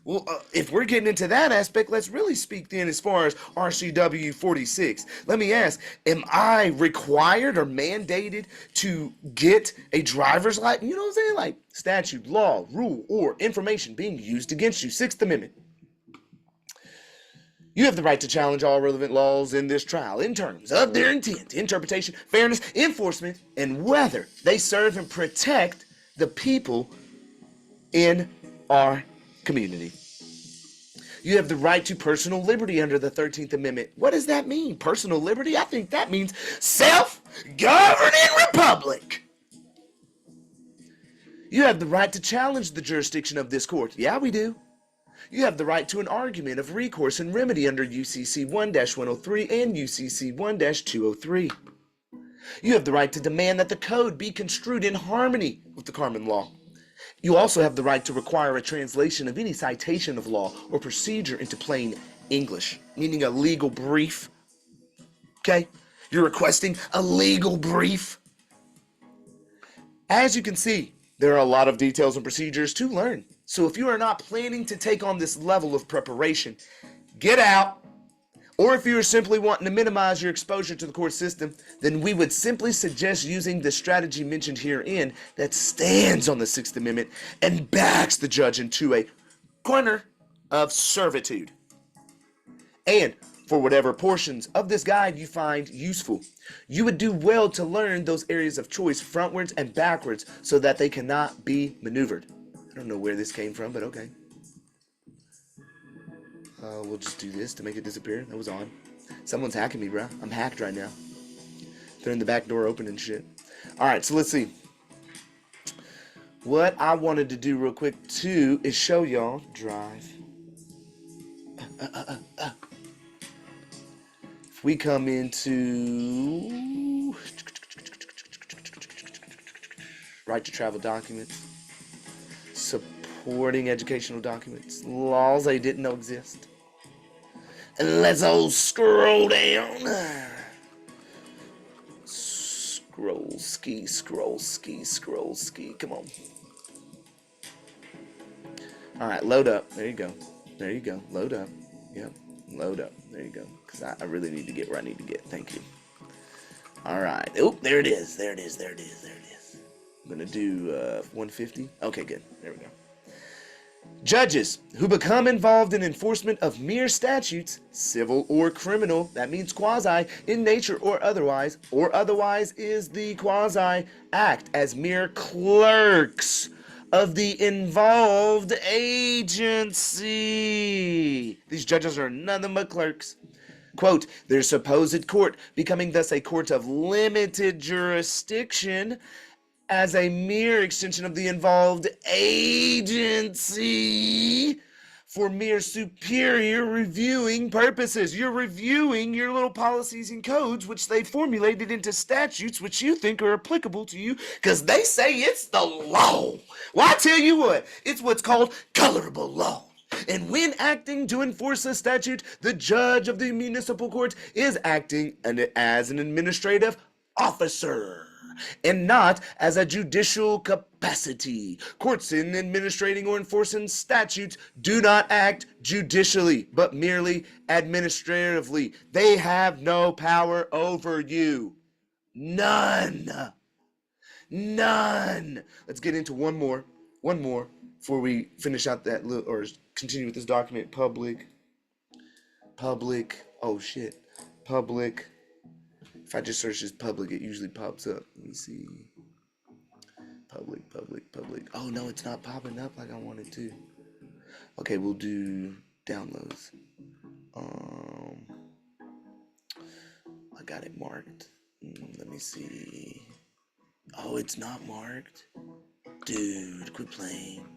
Well, if we're getting into that aspect, let's really speak then as far as RCW 46. Let me ask, am I required or mandated to get a driver's license? You know what I'm saying? Like statute, law, rule, or information being used against you. 6th Amendment. You have the right to challenge all relevant laws in this trial in terms of their intent, interpretation, fairness, enforcement, and whether they serve and protect the people in our community. You have the right to personal liberty under the 13th Amendment. What does that mean? Personal liberty? I think that means self-governing republic. You have the right to challenge the jurisdiction of this court. Yeah, we do. You have the right to an argument of recourse and remedy under UCC 1-103 and UCC 1-203. You have the right to demand that the code be construed in harmony with the common law. You also have the right to require a translation of any citation of law or procedure into plain English, meaning a legal brief. Okay? You're requesting a legal brief. As you can see, there are a lot of details and procedures to learn So if you are not planning to take on this level of preparation, get out. Or if you are simply wanting to minimize your exposure to the court system, then we would simply suggest using the strategy mentioned herein that stands on the Sixth Amendment and backs the judge into a corner of servitude. And for whatever portions of this guide you find useful, you would do well to learn those areas of choice frontwards and backwards so that they cannot be maneuvered. I don't know where this came from, but okay. We'll just do this to make it disappear. That was on. Someone's hacking me, bro. I'm hacked right now. They're in the back door open and shit. All right, so let's see. What I wanted to do real quick, too, is show y'all drive. If we come into right to travel documents, supporting educational documents, laws they didn't know exist. And let's all scroll down. Scroll ski. Come on. All right, load up. There you go. Load up. Yep, load up. There you go. Because I really need to get where I need to get. Thank you. All right. Oh, there it is. I'm going to do 150. Okay, good. There we go. Judges who become involved in enforcement of mere statutes, civil or criminal, that means quasi, in nature or otherwise is the quasi, act as mere clerks of the involved agency. These judges are nothing but clerks. Quote, their supposed court becoming thus a court of limited jurisdiction as a mere extension of the involved agency for mere superior reviewing purposes. You're reviewing your little policies and codes, which they formulated into statutes, which you think are applicable to you, because they say it's the law. Well, I tell you what, it's what's called colorable law. And when acting to enforce a statute, the judge of the municipal court is acting as an administrative officer and not as a judicial capacity. Courts in administrating or enforcing statutes do not act judicially, but merely administratively. They have no power over you. None. Let's get into one more before we finish out that little, or continue with this document. Public. Oh shit. Public. If I just search this public, it usually pops up. Let me see. Public. Oh no, it's not popping up like I wanted to. Okay, we'll do downloads. I got it marked. Let me see. Oh, it's not marked. Dude, quit playing.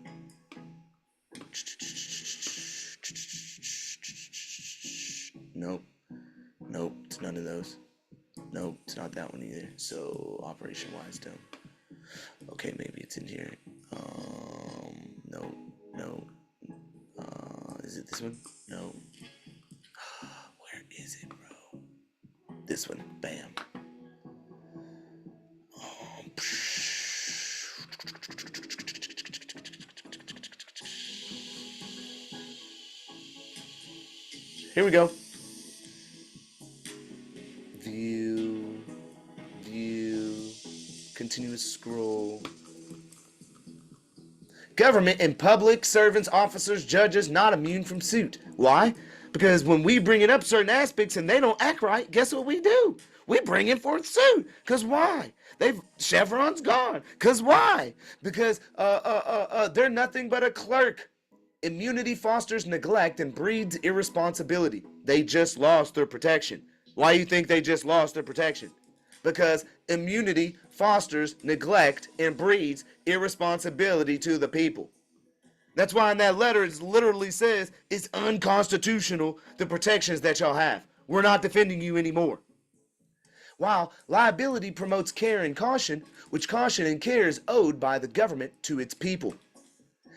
Nope, it's none of those. Nope, it's not that one either. So, Operation Wisedome. Okay, maybe it's in here. No. Is it this one? No. Where is it, bro? This one. Bam. Here we go. View, continuous scroll. Government and public servants, officers, judges not immune from suit. Why? Because when we bring it up certain aspects and they don't act right, guess what we do? We bring in forth suit. Because why? Chevron's gone. Because why? Because they're nothing but a clerk. Immunity fosters neglect and breeds irresponsibility. They just lost their protection. Why do you think they just lost their protection? Because immunity fosters neglect and breeds irresponsibility to the people. That's why in that letter it literally says it's unconstitutional, the protections that y'all have. We're not defending you anymore. While liability promotes care and caution, which caution and care is owed by the government to its people.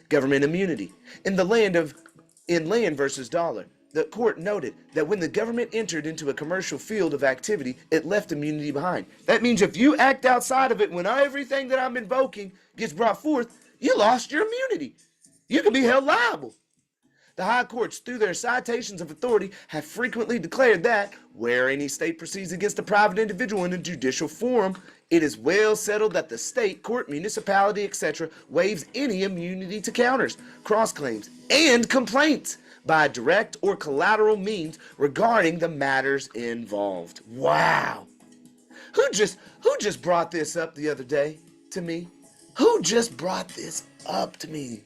Government immunity. In Land versus Dollar, the court noted that when the government entered into a commercial field of activity, it left immunity behind. That means if you act outside of it when everything that I'm invoking gets brought forth, you lost your immunity. you can be held liable. The high courts, through their citations of authority, have frequently declared that where any state proceeds against a private individual in a judicial forum, it is well settled that the state, court, municipality, etc., waives any immunity to counters, cross-claims, and complaints by direct or collateral means regarding the matters involved. Wow. Who just brought this up the other day to me? Who just brought this up to me?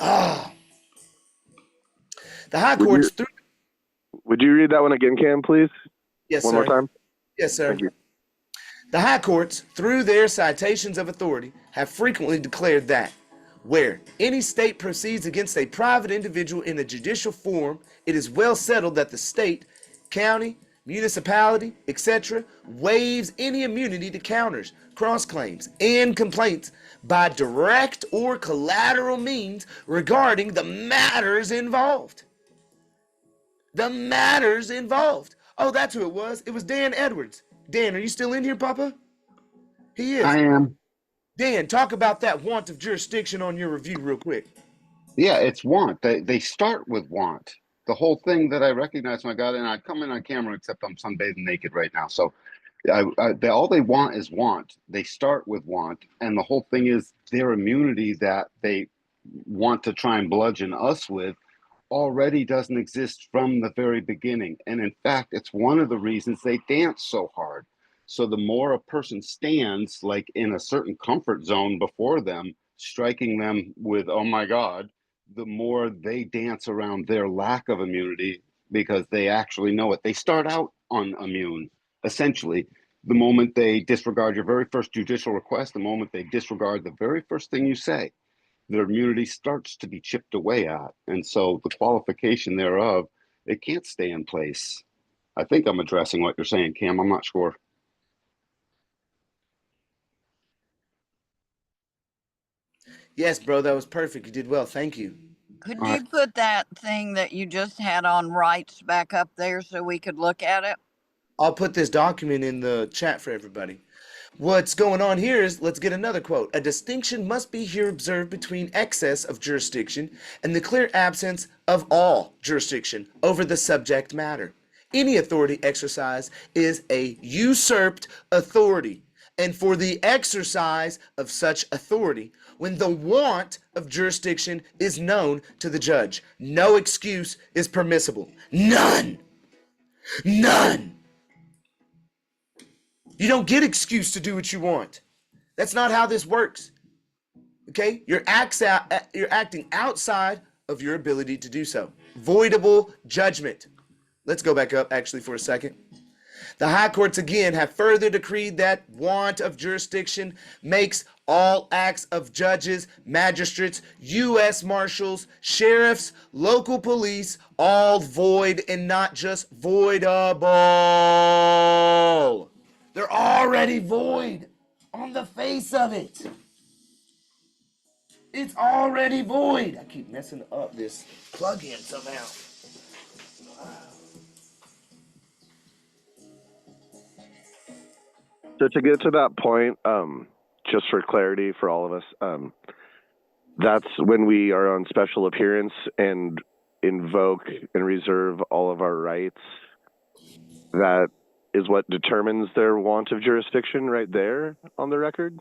Ah. The high courts through. Would you read that one again, Cam, please? Yes, one sir. more time. Yes, sir. Thank you. The high courts, through their citations of authority, have frequently declared that where any state proceeds against a private individual in a judicial forum, it is well settled that the state, county, municipality, etc., waives any immunity to counters, cross-claims, and complaints by direct or collateral means regarding the matters involved. The matters involved. Oh, that's who it was. It was Dan Edwards. Dan, are you still in here, Papa? He is. I am. Dan, talk about that want of jurisdiction on your review real quick. Yeah, it's want. They start with want. The whole thing that I recognize when I got in, I'd come in on camera, except I'm sunbathing naked right now. So all they want is want. They start with want. And the whole thing is their immunity that they want to try and bludgeon us with already doesn't exist from the very beginning. And in fact, it's one of the reasons they dance so hard. So the more a person stands like in a certain comfort zone before them, striking them with, oh my God, the more they dance around their lack of immunity because they actually know it. They start out on immune, essentially. The moment they disregard your very first judicial request, the moment they disregard the very first thing you say, their immunity starts to be chipped away at. And so the qualification thereof, it can't stay in place. I think I'm addressing what you're saying, Cam. I'm not sure. Yes, bro, that was perfect. You did well. Thank you. Could you put that thing that you just had on rights back up there so we could look at it? I'll put this document in the chat for everybody. What's going on here is, let's get another quote. A distinction must be here observed between excess of jurisdiction and the clear absence of all jurisdiction over the subject matter. Any authority exercised is a usurped authority, and for the exercise of such authority, when the want of jurisdiction is known to the judge, no excuse is permissible. None. None. You don't get excuse to do what you want. That's not how this works. Okay? You're acting outside of your ability to do so. Voidable judgment. Let's go back up actually for a second. The high courts again have further decreed that want of jurisdiction makes all acts of judges, magistrates, U.S. marshals, sheriffs, local police, all void and not just voidable. They're already void on the face of it. It's already void. I keep messing up this plug-in somehow. So to get to that point, just for clarity for all of us, that's when we are on special appearance and invoke and reserve all of our rights. That is what determines their want of jurisdiction right there on the record?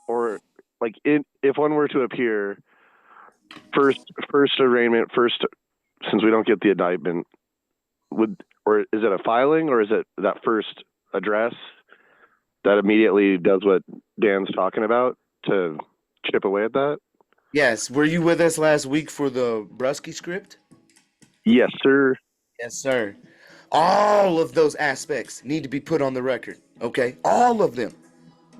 Or like if one were to appear first arraignment, since we don't get the indictment, or is it a filing, or is it that first address that immediately does what Dan's talking about to chip away at that? Yes. Were you with us last week for the Brusky script? Yes, sir. Yes, sir. All of those aspects need to be put on the record, okay? All of them.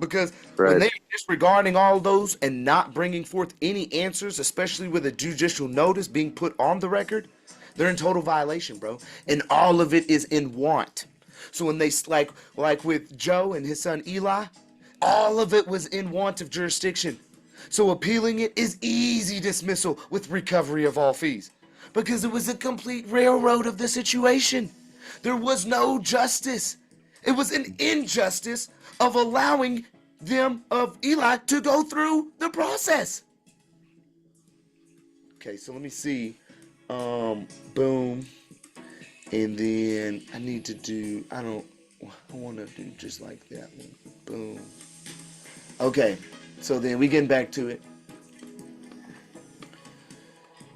Because when they're disregarding all those and not bringing forth any answers, especially with a judicial notice being put on the record, they're in total violation, bro. And all of it is in want. So when they, like with Joe and his son Eli, all of it was in want of jurisdiction. So appealing it is easy dismissal with recovery of all fees. Because it was a complete railroad of the situation. There was no justice. It was an injustice of allowing them of Eli to go through the process. Okay, so let me see. Boom. And then I need to do, I want to do just like that one. Boom. Okay, so then we getting back to it.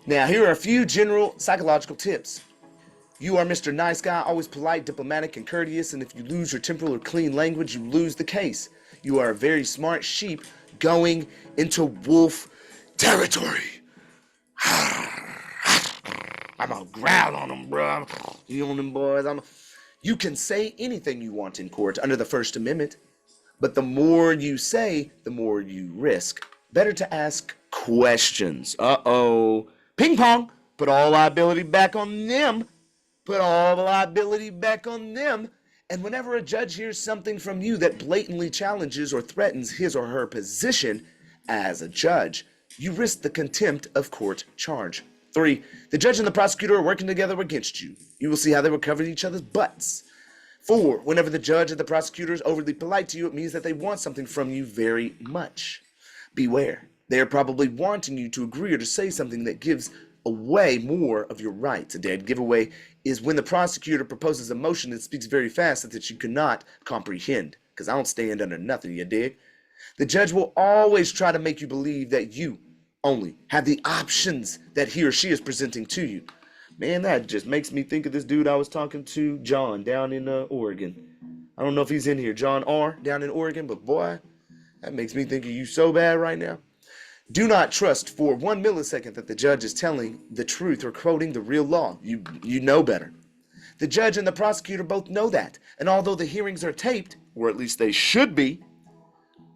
Now, here are a few general psychological tips. You are Mr. Nice Guy, always polite, diplomatic, and courteous, and if you lose your temper or clean language, you lose the case. You are a very smart sheep going into wolf territory. I'm gonna growl on them, bro. You on them boys. You can say anything you want in court under the First Amendment, but the more you say, the more you risk. Better to ask questions. Uh-oh. Ping pong. Put all liability back on them. Put all the liability back on them. And whenever a judge hears something from you that blatantly challenges or threatens his or her position as a judge, you risk the contempt of court charge. 3, the judge and the prosecutor are working together against you. You will see how they will cover each other's butts. 4, whenever the judge or the prosecutor is overly polite to you, it means that they want something from you very much. Beware. They are probably wanting you to agree or to say something that gives away more of your rights. A dead giveaway is when the prosecutor proposes a motion that speaks very fast that you cannot comprehend. Because I don't stand under nothing, you dig? The judge will always try to make you believe that you only have the options that he or she is presenting to you. Man, that just makes me think of this dude I was talking to, John, down in Oregon. I don't know if he's in here, John R. down in Oregon, but boy, that makes me think of you so bad right now. Do not trust for 1 millisecond that the judge is telling the truth or quoting the real law. You know better. The judge and the prosecutor both know that, and although the hearings are taped, or at least they should be,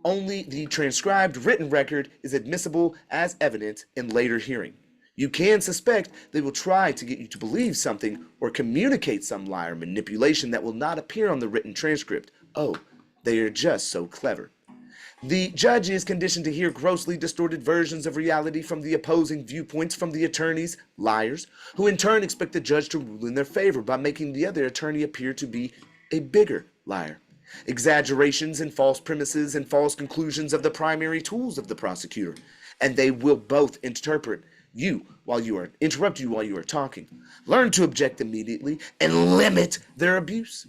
only the transcribed written record is admissible as evidence in later hearing. You can suspect they will try to get you to believe something or communicate some lie or manipulation that will not appear on the written transcript. Oh, they are just so clever. The judge is conditioned to hear grossly distorted versions of reality from the opposing viewpoints from the attorneys, liars, who in turn expect the judge to rule in their favor by making the other attorney appear to be a bigger liar. Exaggerations and false premises and false conclusions of the primary tools of the prosecutor, and they will both interrupt you while you are talking. Learn to object immediately and limit their abuse.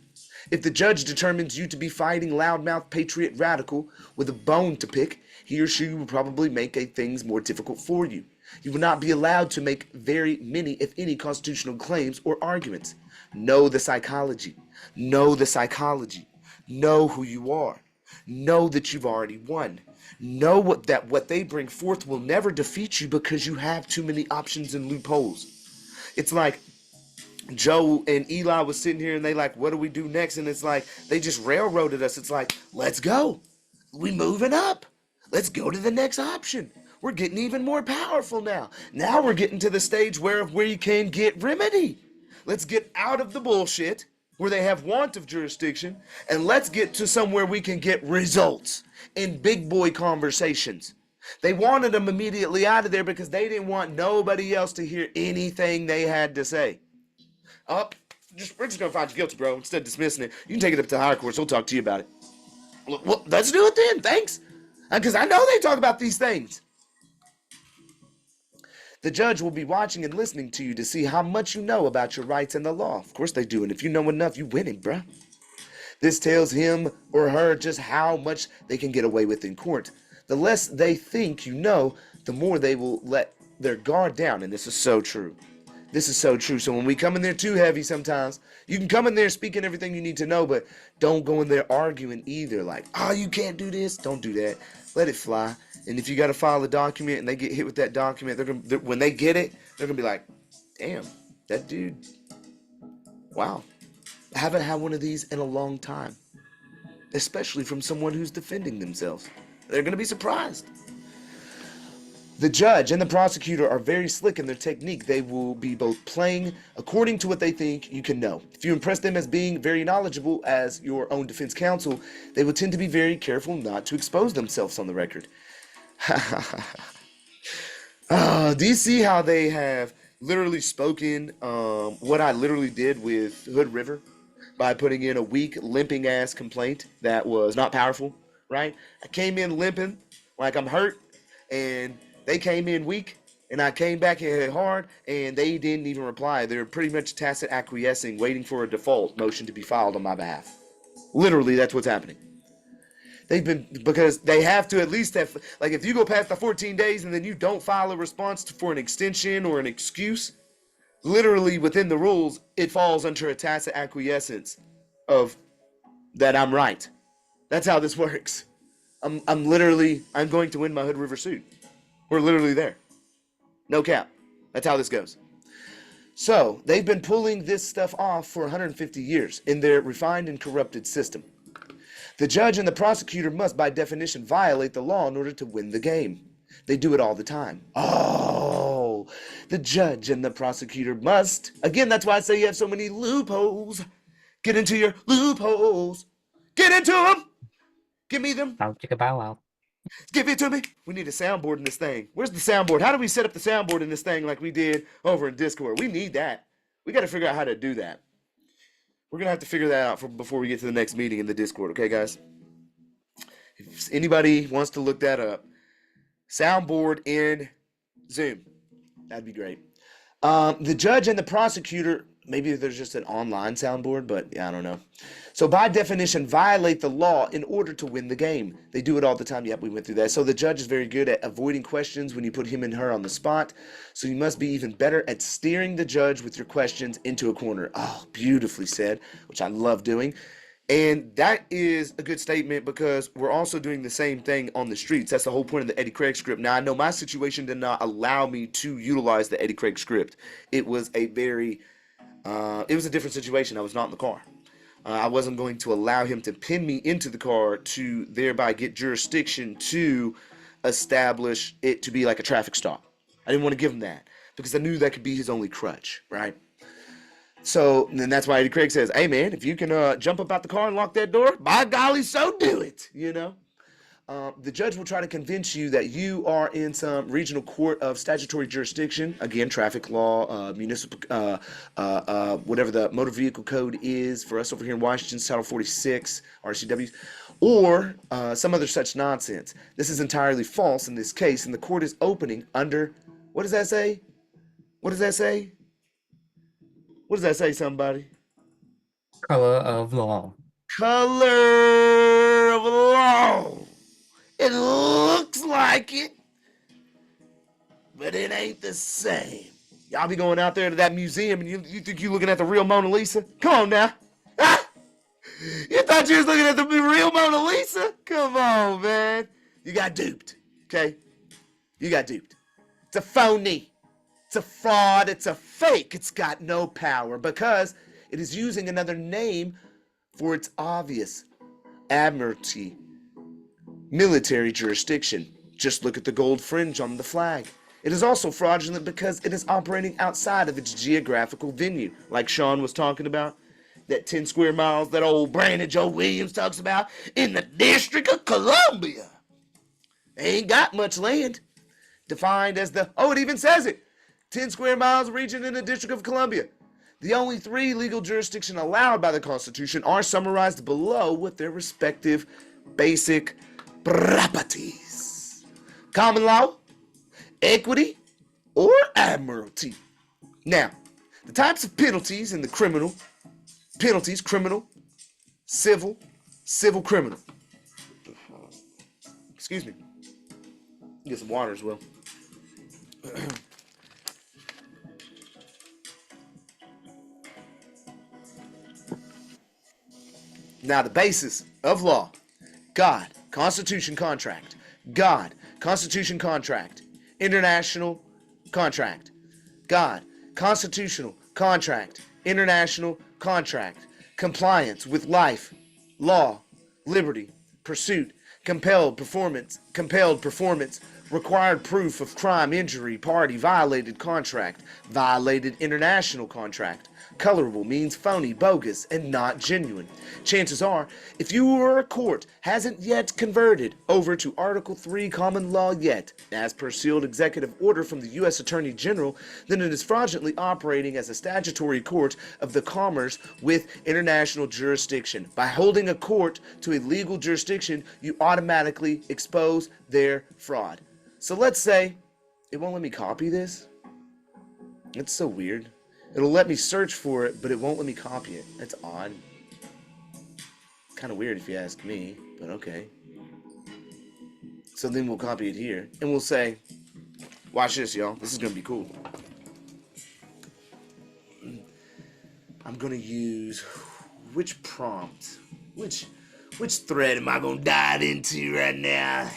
If the judge determines you to be fighting loudmouth patriot radical with a bone to pick, he or she will probably make things more difficult for you. You will not be allowed to make very many, if any, constitutional claims or arguments. Know the psychology. Know the psychology. Know who you are. Know that you've already won. Know that what they bring forth will never defeat you because you have too many options and loopholes. It's like Joe and Eli was sitting here and they like, what do we do next? And it's like, they just railroaded us. It's like, let's go. We moving up. Let's go to the next option. We're getting even more powerful now. Now we're getting to the stage where you can get remedy. Let's get out of the bullshit where they have want of jurisdiction, and let's get to somewhere we can get results in big boy conversations. They wanted them immediately out of there because they didn't want nobody else to hear anything they had to say. We're just going to find you guilty, bro. Instead of dismissing it, you can take it up to the higher courts. We'll talk to you about it. Well, let's do it then. Thanks. Because I know they talk about these things. The judge will be watching and listening to you to see how much you know about your rights and the law. Of course they do. And if you know enough, you win it, bruh. This tells him or her just how much they can get away with in court. The less they think you know, the more they will let their guard down. And this is so true. This is so true. So when we come in there too heavy sometimes, you can come in there speaking everything you need to know, but don't go in there arguing either. Like, oh, you can't do this. Don't do that. Let it fly. And if you got to file a document and they get hit with that document, when they get it, they're going to be like, damn, that dude, wow. I haven't had one of these in a long time, especially from someone who's defending themselves. They're going to be surprised. The judge and the prosecutor are very slick in their technique. They will be both playing according to what they think you can know. If you impress them as being very knowledgeable as your own defense counsel, they will tend to be very careful not to expose themselves on the record. Do you see how they have literally spoken what I literally did with Hood River by putting in a weak, limping ass complaint that was not powerful, right? I came in limping like I'm hurt, and they came in weak, and I came back hard, and they didn't even reply. They're pretty much tacit acquiescing, waiting for a default motion to be filed on my behalf. Literally, that's what's happening. They've been, because they have to at least have, like, if you go past the 14 days and then you don't file a response for an extension or an excuse, literally within the rules, it falls under a tacit acquiescence of that I'm right. That's how this works. I'm going to win my Hood River suit. We're literally there. No cap. That's how this goes. So they've been pulling this stuff off for 150 years in their refined and corrupted system. The judge and the prosecutor must, by definition, violate the law in order to win the game. They do it all the time. Oh, the judge and the prosecutor must. Again, that's why I say you have so many loopholes. Get into your loopholes. Get into them. Give me them. Bow chicka bow wow. Give it to me. We need a soundboard in this thing. Where's the soundboard? How do we set up the soundboard in this thing like we did over in Discord? We need that. We got to figure out how to do that. We're going to have to figure that out before we get to the next meeting in the Discord. Okay, guys? If anybody wants to look that up, soundboard in Zoom. That'd be great. The judge and the prosecutor, maybe there's just an online soundboard, but yeah, I don't know. So by definition, violate the law in order to win the game. They do it all the time. Yep, we went through that. So the judge is very good at avoiding questions when you put him and her on the spot. So you must be even better at steering the judge with your questions into a corner. Oh, beautifully said, which I love doing. And that is a good statement because we're also doing the same thing on the streets. That's the whole point of the Eddie Craig script. Now, I know my situation did not allow me to utilize the Eddie Craig script. It was a very, it was a different situation. I was not in the car. I wasn't going to allow him to pin me into the car to thereby get jurisdiction to establish it to be like a traffic stop. I didn't want to give him that because I knew that could be his only crutch, right? So, and that's why Eddie Craig says, hey man, if you can jump up out the car and lock that door, by golly, so do it, you know? The judge will try to convince you that you are in some regional court of statutory jurisdiction, again, traffic law, municipal, whatever the motor vehicle code is for us over here in Washington, Title 46, RCWs, or some other such nonsense. This is entirely false in this case, and the court is opening under, what does that say? What does that say? What does that say, somebody? Color of law. Color of law. It looks like it, but it ain't the same. Y'all be going out there to that museum and you think you looking at the real Mona Lisa? Come on now. Ah! You thought you was looking at the real Mona Lisa? Come on, man. You got duped, okay? You got duped. It's a phony. It's a fraud. It's a fake. It's got no power because it is using another name for its obvious admiralty military jurisdiction. Just look at the gold fringe on the flag. It is also fraudulent because it is operating outside of its geographical venue, like Sean was talking about. That 10 square miles that old Brandon Joe Williams talks about in the District of Columbia. They ain't got much land. Defined as the, oh, it even says it. 10 square miles region in the District of Columbia. The only 3 legal jurisdictions allowed by the Constitution are summarized below with their respective basic properties: common law, equity, or admiralty. Now, the types of penalties in the criminal, criminal, civil, criminal. Excuse me. Get some water as well. Now, the basis of law: God, Constitution, contract. God, Constitution, contract. International contract. God, constitutional contract. International contract. Compliance with life, law, liberty, pursuit, compelled performance, required proof of crime, injury, party, violated contract, violated international contract, Colorable means phony, bogus, and not genuine. Chances are, if you or a court hasn't yet converted over to Article 3 common law yet, as per sealed executive order from the U.S. Attorney General, then it is fraudulently operating as a statutory court of the commerce with international jurisdiction. By holding a court to a legal jurisdiction, you automatically expose their fraud. So let's say, it won't let me copy this. It's so weird. It'll let me search for it, but it won't let me copy it. That's odd. Kind of weird if you ask me, but okay. So then we'll copy it here, and we'll say, watch this, y'all. This is going to be cool. I'm going to use, which prompt? Which thread am I going to dive into right now?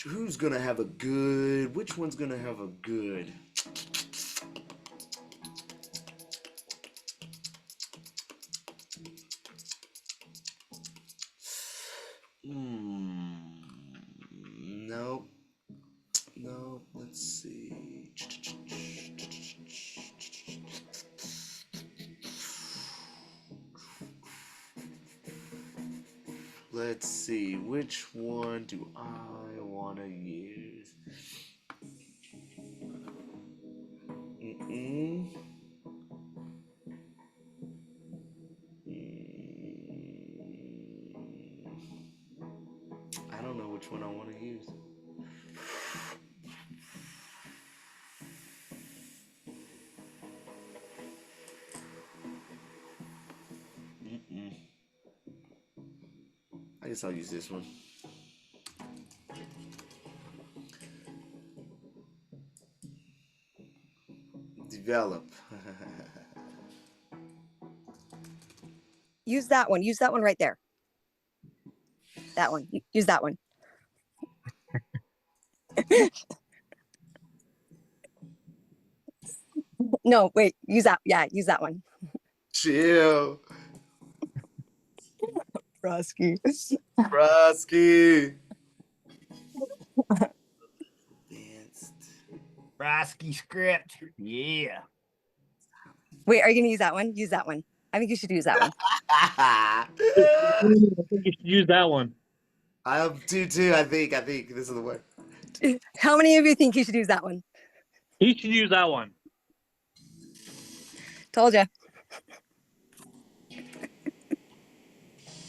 Who's going to have a good, which one's going to have a good? Nope. No, let's see. Let's see, which one do I want to use? I don't know which one I want to use. I guess I'll use this one. Develop. Use that one. Use that one right there. That one. Use that one. No, wait. Use that. Yeah, use that one. Chill. Frosky. Frosky. Brasky script. Yeah. Wait, are you gonna use that one? Use that one. I think you should use that one. I think you should use that one. I have two. I think this is the one. How many of you think you should use that one? He should use that one. Told you.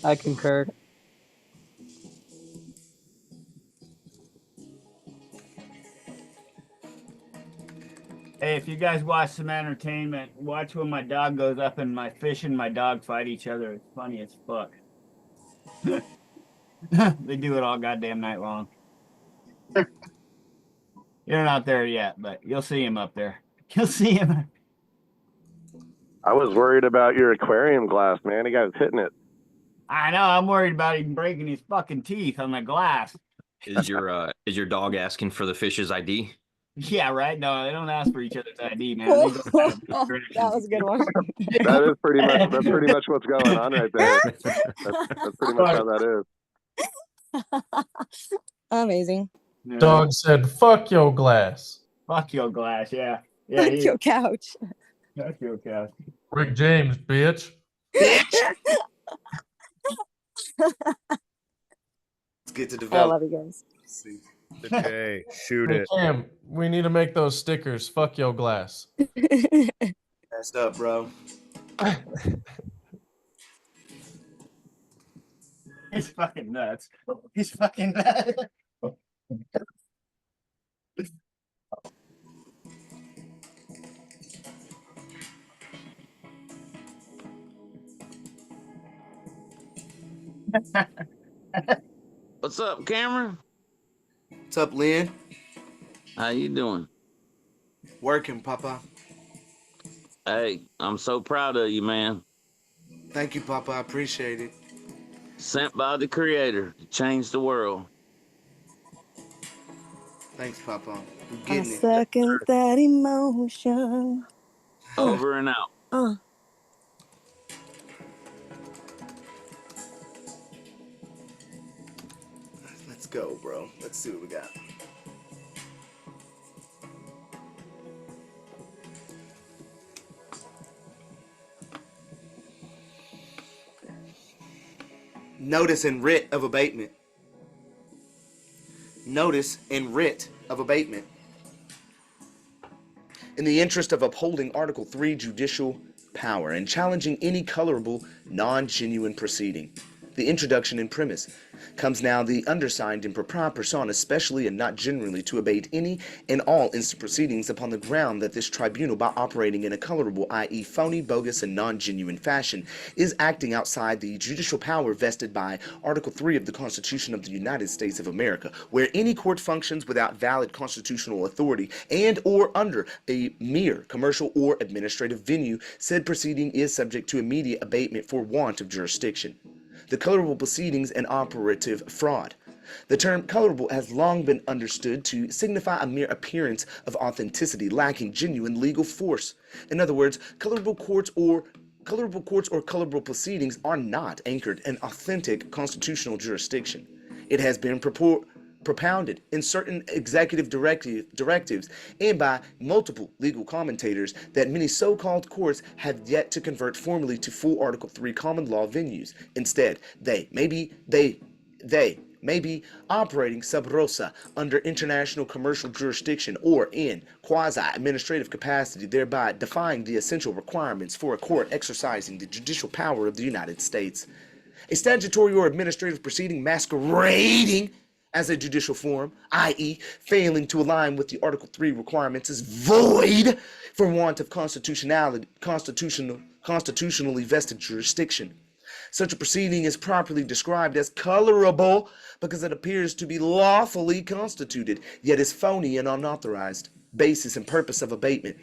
I concur. Hey, if you guys watch some entertainment, watch when my dog goes up and my fish and my dog fight each other. It's funny as fuck. They do it all goddamn night long. You're not there yet, but you'll see him up there. You'll see him. I was worried about your aquarium glass, man. The guy was hitting it. I know. I'm worried about him breaking his fucking teeth on the glass. Is your dog asking for the fish's ID? Yeah, right. No, they don't ask for each other's ID, man. Oh, They go that was a good one. That is pretty much what's going on right there. That's pretty much how that is. Amazing. Yeah. Dog said, "Fuck your glass." Fuck your glass. Yeah. Yeah. Fuck your couch. Fuck your couch. Rick James, bitch. Let's get to I develop. love you guys. Okay, shoot Hey, it. Cam, we need to make those stickers. Fuck your glass. Messed up, bro. He's fucking nuts. He's fucking nuts. What's up, Cameron? What's up, Lynn? How you doing? Working, Papa. Hey, I'm so proud of you, man. Thank you, Papa. I appreciate it. Sent by the Creator to change the world. Thanks, Papa. I'm I getting it. second that emotion. Over and out. Let's go, bro. Let's see what we got. Notice and writ of abatement. Notice and writ of abatement. In the interest of upholding Article 3 judicial power and challenging any colorable, non-genuine proceeding. The introduction and premise. Comes now the undersigned in propria persona, especially and not generally, to abate any and all instant proceedings upon the ground that this tribunal, by operating in a colorable, i.e. phony, bogus, and non-genuine fashion, is acting outside the judicial power vested by Article 3 of the Constitution of the United States of America, where any court functions without valid constitutional authority and or under a mere commercial or administrative venue, said proceeding is subject to immediate abatement for want of jurisdiction. The colorable proceedings and operative fraud. The term colorable has long been understood to signify a mere appearance of authenticity lacking genuine legal force. In other words, colorable courts or colorable proceedings are not anchored in authentic constitutional jurisdiction. It has been propounded in certain executive directives and by multiple legal commentators that many so-called courts have yet to convert formally to full Article 3 common law venues. Instead, they may be operating sub rosa under international commercial jurisdiction or in quasi-administrative capacity, thereby defying the essential requirements for a court exercising the judicial power of the United States. A statutory or administrative proceeding masquerading as a judicial form, i.e. failing to align with the Article 3 requirements, is void for want of constitutionally vested jurisdiction. Such a proceeding is properly described as colorable because it appears to be lawfully constituted, yet is phony and unauthorized. Basis and purpose of abatement.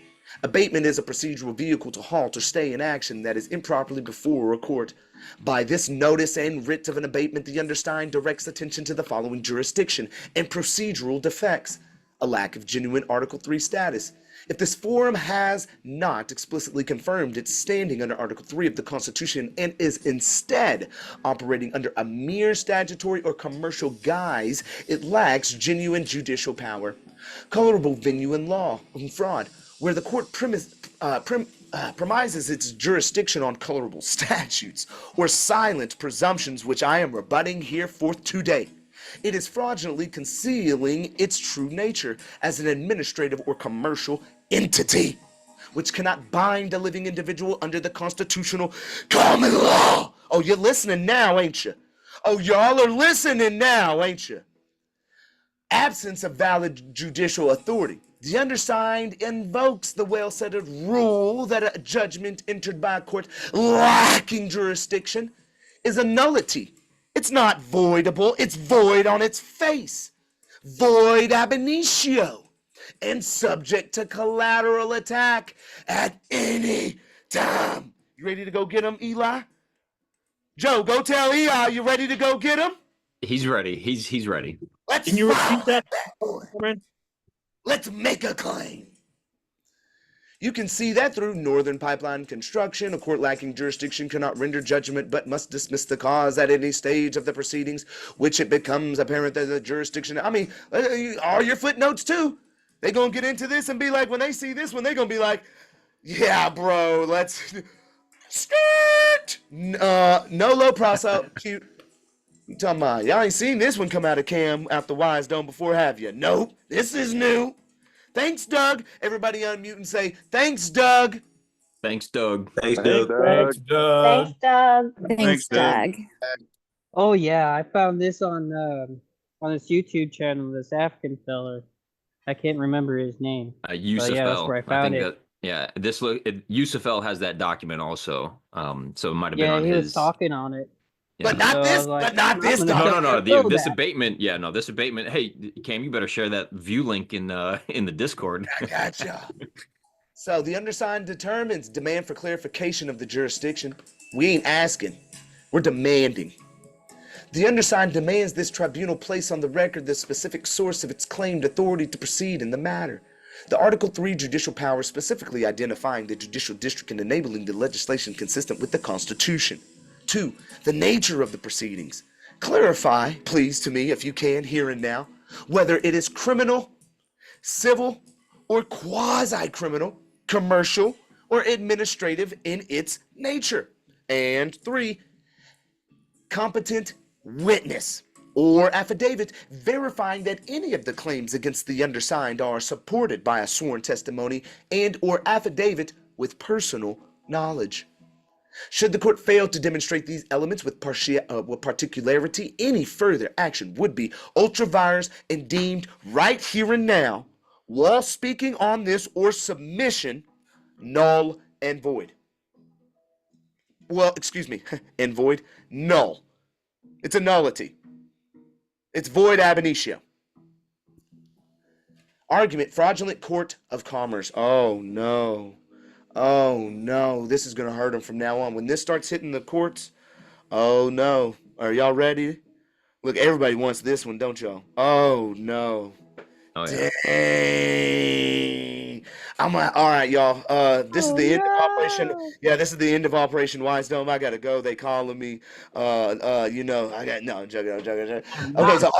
Abatement is a procedural vehicle to halt or stay an action that is improperly before a court. By this notice and writ of an abatement, the undersigned directs attention to the following jurisdiction and procedural defects. A lack of genuine Article 3 status. If this forum has not explicitly confirmed its standing under Article 3 of the Constitution and is instead operating under a mere statutory or commercial guise, it lacks genuine judicial power. Colorable venue in law and fraud, where the court premises its jurisdiction on colorable statutes or silent presumptions, which I am rebutting here forth today. It is fraudulently concealing its true nature as an administrative or commercial entity, which cannot bind a living individual under the constitutional common law. Oh, you're listening now, ain't you? Oh, y'all are listening now, ain't you? Absence of valid judicial authority. The undersigned invokes the well-settled rule that a judgment entered by a court lacking jurisdiction is a nullity. It's not voidable, it's void on its face. Void ab initio and subject to collateral attack at any time. You ready to go get him, Eli? Joe, go tell Eli you ready to go get him? He's ready. He's ready. Can you repeat that? Let's make a claim. You can see that through Northern Pipeline construction. A court lacking jurisdiction cannot render judgment but must dismiss the cause at any stage of the proceedings, which it becomes apparent that the jurisdiction, I mean, all your footnotes too. They gonna get into this and be like, when they see this one, they gonna be like, yeah, bro, let's skirt. No low prosecute. You talking about, y'all ain't seen this one come out of Cam after Wisedome before, have you? Nope, this is new. Thanks, Doug. Everybody unmute and say, thanks, Doug. Thanks, Doug. Thanks, Doug. Thanks, Doug. Thanks, Doug. Thanks, Doug. Oh yeah, I found this on this YouTube channel. This African fella, I can't remember his name. Yusuf yeah, that's where I found it. Yusuf has that document also. So it might have been on he his. was talking on it. But not this. But not this. No. This abatement. Yeah, no. This abatement. Hey, Cam, you better share that view link in the Discord. I gotcha. So the undersigned determines demand for clarification of the jurisdiction. We ain't asking. We're demanding. The undersigned demands this tribunal place on the record the specific source of its claimed authority to proceed in the matter. The Article 3 judicial power specifically identifying the judicial district and enabling the legislation consistent with the Constitution. 2, the nature of the proceedings. Clarify, please, to me, if you can, here and now, whether it is criminal, civil, or quasi-criminal, commercial, or administrative in its nature. And 3, competent witness or affidavit verifying that any of the claims against the undersigned are supported by a sworn testimony and or affidavit with personal knowledge. Should the court fail to demonstrate these elements with particularity, any further action would be ultra vires and deemed right here and now, while speaking on this or submission, null and void. Well, excuse me, and void, null. It's a nullity. It's void ab initio. Argument, fraudulent court of commerce. Oh no. Oh no. This is going to hurt them from now on. When this starts hitting the courts, oh no. Are y'all ready? Look, everybody wants this one, don't y'all? Oh no. Oh yeah. Dang. All right, y'all. This is the end of Operation. Yeah, this is the end of Operation Wisedome. I gotta go. They calling me. You know, I got no. I'm joking. Okay, so.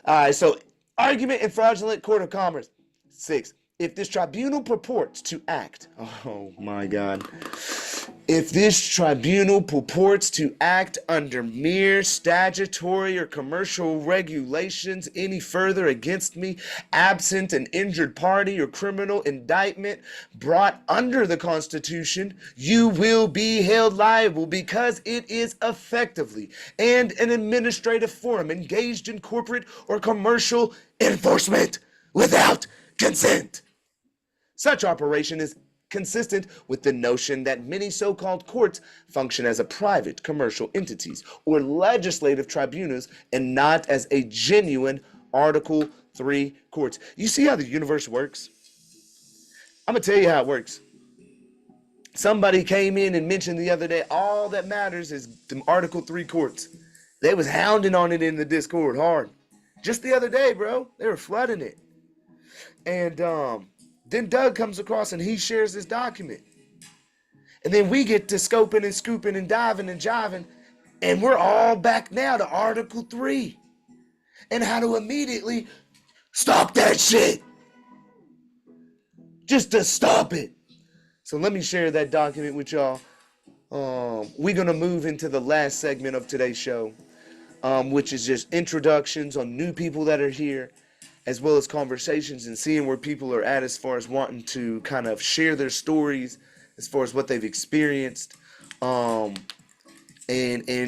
All right, so argument in fraudulent court of commerce. 6. If this tribunal purports to act, oh my God. If this tribunal purports to act under mere statutory or commercial regulations any further against me, absent an injured party or criminal indictment brought under the Constitution, you will be held liable because it is effectively and an administrative forum engaged in corporate or commercial enforcement without consent. Such operation is consistent with the notion that many so-called courts function as a private commercial entities or legislative tribunals and not as a genuine Article 3 courts. You see how the universe works? I'm going to tell you how it works. Somebody came in and mentioned the other day, all that matters is the Article 3 courts. They was hounding on it in the Discord hard. Just the other day, bro. They were flooding it. And then Doug comes across and he shares this document. And then we get to scoping and scooping and diving and jiving. And we're all back now to Article 3. And how to immediately stop that shit. Just to stop it. So let me share that document with y'all. We're going to move into the last segment of today's show, which is just introductions on new people that are here, as well as conversations and seeing where people are at as far as wanting to kind of share their stories, as far as what they've experienced, and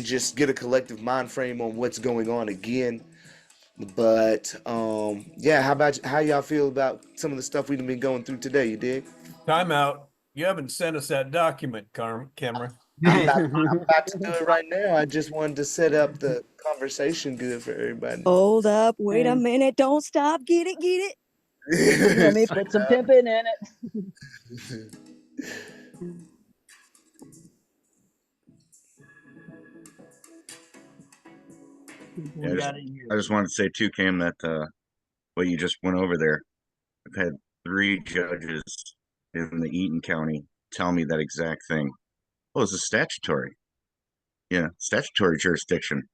just get a collective mind frame on what's going on again. But yeah, how y'all feel about some of the stuff we've been going through today? You dig? Time out. You haven't sent us that document, Cameron. I'm about to do it right now. I just wanted to set up the conversation good for everybody. Hold up, wait a minute, don't stop, get it. Let me put some pimping in it. Yeah, I just wanted to say too, Cam, that what you just went over there. I've had 3 judges in the Eaton County tell me that exact thing. Oh, it's a statutory. Yeah, statutory jurisdiction.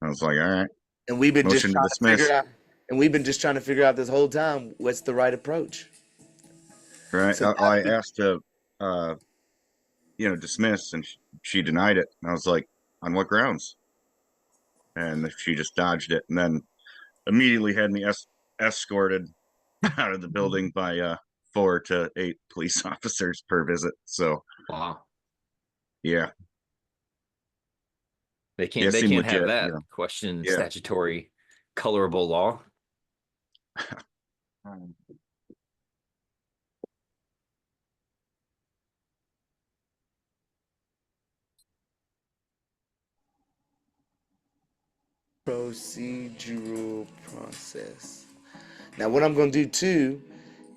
I was like, all right. And we've been Motion just trying to figure out. And we've been just trying to figure out this whole time what's the right approach. Right. So I asked to, dismiss, and she denied it. And I was like, on what grounds? And she just dodged it, and then immediately had me escorted out of the building by 4 to 8 police officers per visit. So, wow. Yeah. They can't. Yeah, they seemed can't have legit, that yeah. question Yeah. statutory colorable law. Procedural process. Now, what I'm going to do too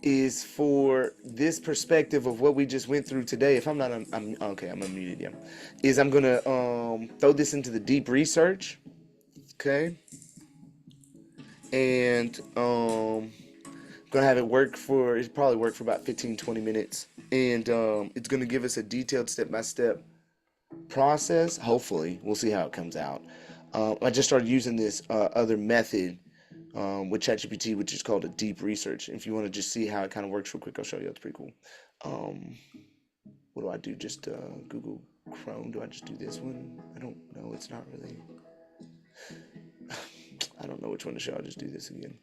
is for this perspective of what we just went through today. If I'm not, I'm okay. I'm unmuted. Yeah, is I'm going to throw this into the deep research. Okay, and gonna have it work for. It's probably work for about 15-20 minutes, and it's going to give us a detailed step-by-step process. Hopefully, we'll see how it comes out. I just started using this other method with ChatGPT, which is called a deep research. If you want to just see how it kind of works real quick, I'll show you. It's pretty cool. What do I do? Just Google Chrome. Do I just do this one? I don't know. It's not really. I don't know which one to show. I'll just do this again.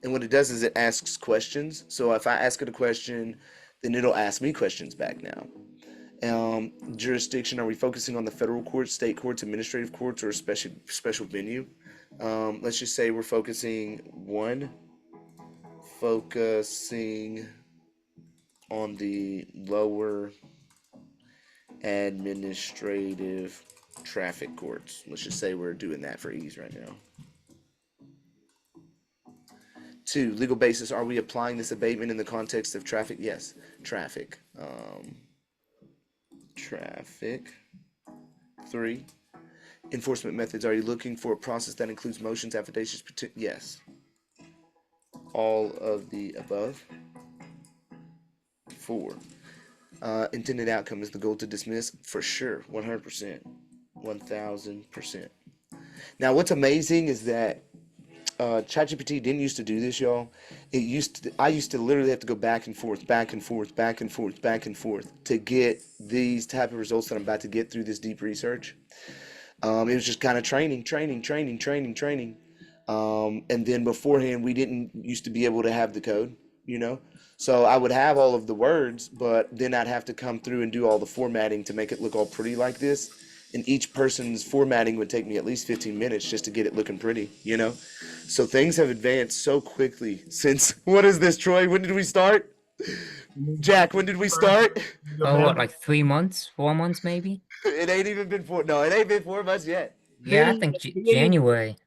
And what it does is it asks questions. So if I ask it a question, then it'll ask me questions back now. Jurisdiction, are we focusing on the federal courts, state courts, administrative courts, or a special venue? Let's just say we're focusing on the lower administrative traffic courts. Let's just say we're doing that for ease right now. 2, legal basis. Are we applying this abatement in the context of traffic? Yes, traffic. Traffic. 3, enforcement methods. Are you looking for a process that includes motions, affidavits? Yes. All of the above. 4, intended outcome. Is the goal to dismiss? For sure, 100%, 1000%. Now, what's amazing is that ChatGPT didn't used to do this, y'all. I used to literally have to go back and forth to get these type of results that I'm about to get through this deep research. It was just kind of training. And then beforehand, we didn't used to be able to have the code, you know? So I would have all of the words, but then I'd have to come through and do all the formatting to make it look all pretty like this. And each person's formatting would take me at least 15 minutes just to get it looking pretty, you know? So things have advanced so quickly since, what is this, Troy? When did we start? Jack, when did we start? Oh, what, like 3 months, 4 months, maybe? It ain't even been no, it ain't been 4 months yet. Yeah, I think January.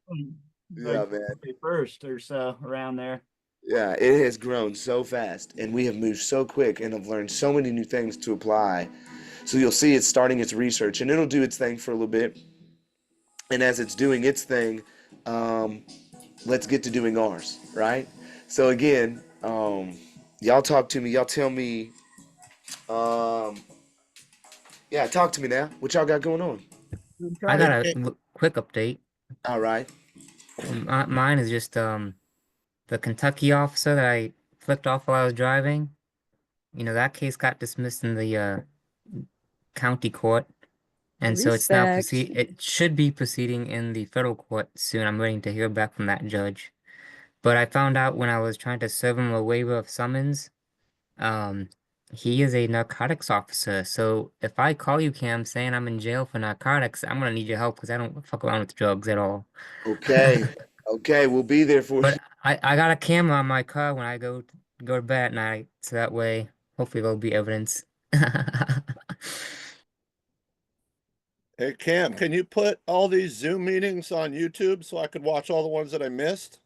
Yeah, man. First or so, around there. Yeah, it has grown so fast, and we have moved so quick, and have learned so many new things to apply. So you'll see it's starting its research, and it'll do its thing for a little bit. And as it's doing its thing, let's get to doing ours, right? So again, y'all talk to me. Y'all tell me. Yeah, talk to me now. What y'all got going on? I got a quick update. All right. Mine is just the Kentucky officer that I flipped off while I was driving. You know, that case got dismissed in the county court, and so it's now it should be proceeding in the federal court soon. I'm waiting to hear back from that judge. But I found out when I was trying to serve him a waiver of summons, he is a narcotics officer. So if I call you, Cam, saying I'm in jail for narcotics, I'm gonna need your help because I don't fuck around with drugs at all. Okay. Okay, we'll be there for you. But I got a camera on my car when I go to bed at night, so that way hopefully there'll be evidence. Hey, Cam, can you put all these Zoom meetings on YouTube so I could watch all the ones that I missed?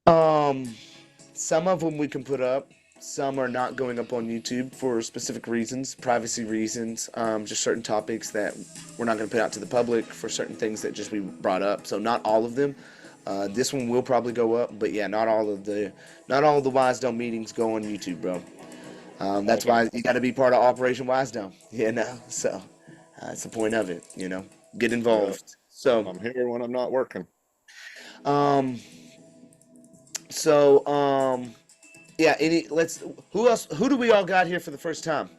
Some of them we can put up. Some are not going up on YouTube for specific reasons, privacy reasons, just certain topics that we're not going to put out to the public for certain things that just we brought up. So not all of them. This one will probably go up, but yeah, not all of the Wisedome meetings go on YouTube, bro. That's why you got to be part of Operation Wisedome, you know. So that's the point of it, you know. Get involved. Yeah. So I'm here when I'm not working. Yeah, who do we all got here for the first time?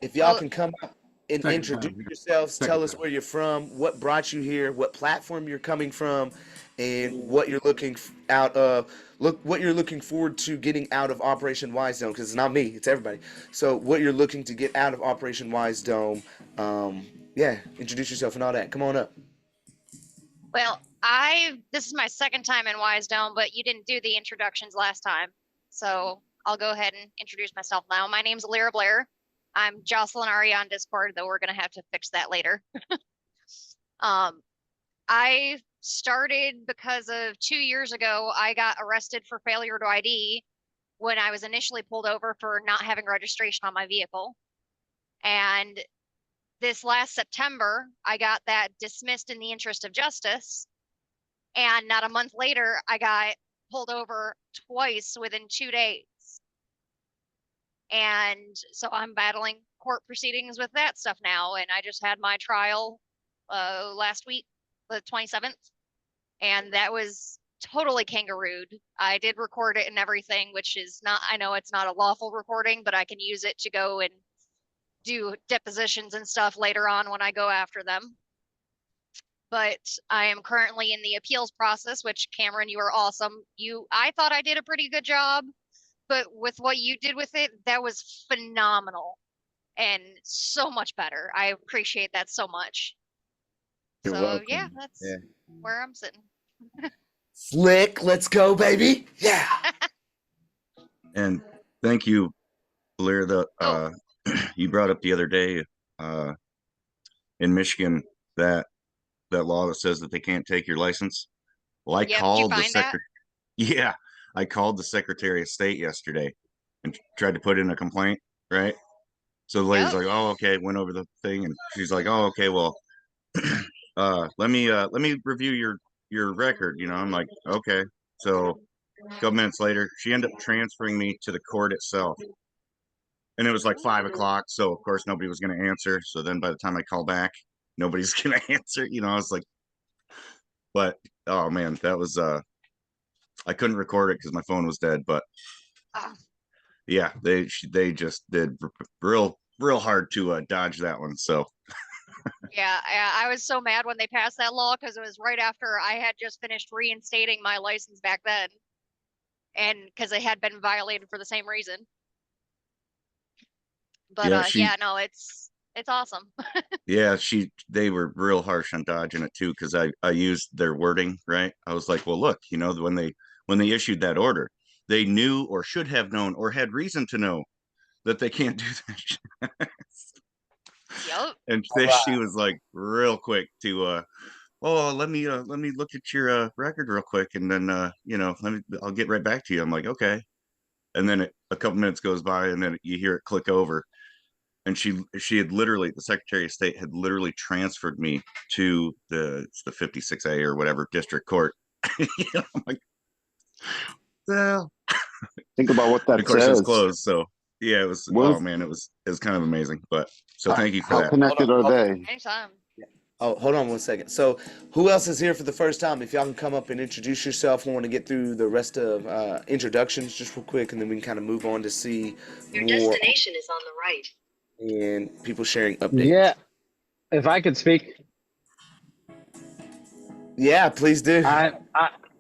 If y'all can come up and introduce yourselves, tell us where you're from, what brought you here, what platform you're coming from, and what you're looking forward to getting out of Operation Wisedome, because it's not me, it's everybody. So what you're looking to get out of Operation Wisedome, yeah, introduce yourself and all that. Come on up. Well, this is my second time in Wisedome, but you didn't do the introductions last time. So I'll go ahead and introduce myself now. My name's Lyra Blair. I'm Jocelyn Aria on Discord, though we're going to have to fix that later. I started because of 2 years ago, I got arrested for failure to ID when I was initially pulled over for not having registration on my vehicle. And this last September, I got that dismissed in the interest of justice. And not a month later, I got pulled over twice within 2 days. And so I'm battling court proceedings with that stuff now. And I just had my trial last week the 27th, and that was totally kangarooed. I did record it and everything, which is not, I know it's not a lawful recording, but I can use it to go and do depositions and stuff later on when I go after them. But I am currently in the appeals process, which Cameron, you are awesome. I thought I did a pretty good job, but with what you did with it, that was phenomenal and so much better. I appreciate that so much. You're So welcome. yeah, that's where I'm sitting. Slick, let's go, baby. Yeah. And thank you, Blair. Oh. You brought up the other day in Michigan that law that says that they can't take your license. Well, I called the secretary. Yeah, I called the Secretary of State yesterday and tried to put in a complaint. Right. So the lady's like, "Oh, okay." Went over the thing, and she's like, "Oh, okay. Well, let me review your record." You know, I'm like, "Okay." So a couple minutes later, she ended up transferring me to the court itself. And it was like 5 o'clock, so of course nobody was going to answer. So then by the time I call back, nobody's going to answer. You know, I was like, but oh man, that was I couldn't record it because my phone was dead. But yeah, they just did real hard to dodge that one. So Yeah, I was so mad when they passed that law because it was right after I had just finished reinstating my license back then, and because it had been violated for the same reason. But yeah, no, it's awesome. yeah, they were real harsh on dodging it too, because I used their wording right. I was like, well, look, you know, when they issued that order, they knew or should have known or had reason to know that they can't do that. Yep. And she was like real quick to oh, let me look at your record real quick, and then you know, I'll get right back to you. I'm like, okay. And then a couple minutes goes by, and then you hear it click over. And she had literally, the Secretary of State had literally transferred me to the 56A or whatever district court. You know, I'm like, well, think about what that of course says. it was closed. So yeah, it was. Oh man, it was kind of amazing. But so thank you for that. How connected are they? Anytime. Oh, hold on 1 second. So, who else is here for the first time? If y'all can come up and introduce yourself, we want to get through the rest of introductions just real quick, and then we can kind of move on to see Your more destination is on the right. and people sharing updates. Yeah, if I could speak. Yeah, please do.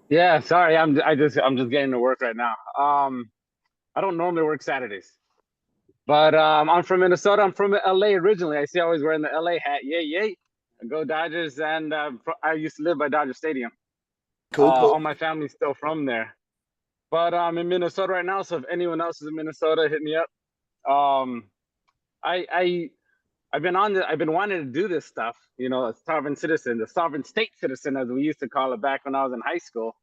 Yeah, sorry, I'm just getting to work right now. I don't normally work Saturdays, but I'm from Minnesota. I'm from LA originally. I see I always wearing the LA hat. Yay, yay! Go Dodgers! And I used to live by Dodger Stadium. Cool. All my family's still from there, but I'm in Minnesota right now. So if anyone else is in Minnesota, hit me up. I've been wanting to do this stuff, you know, a sovereign citizen, the sovereign state citizen, as we used to call it back when I was in high school,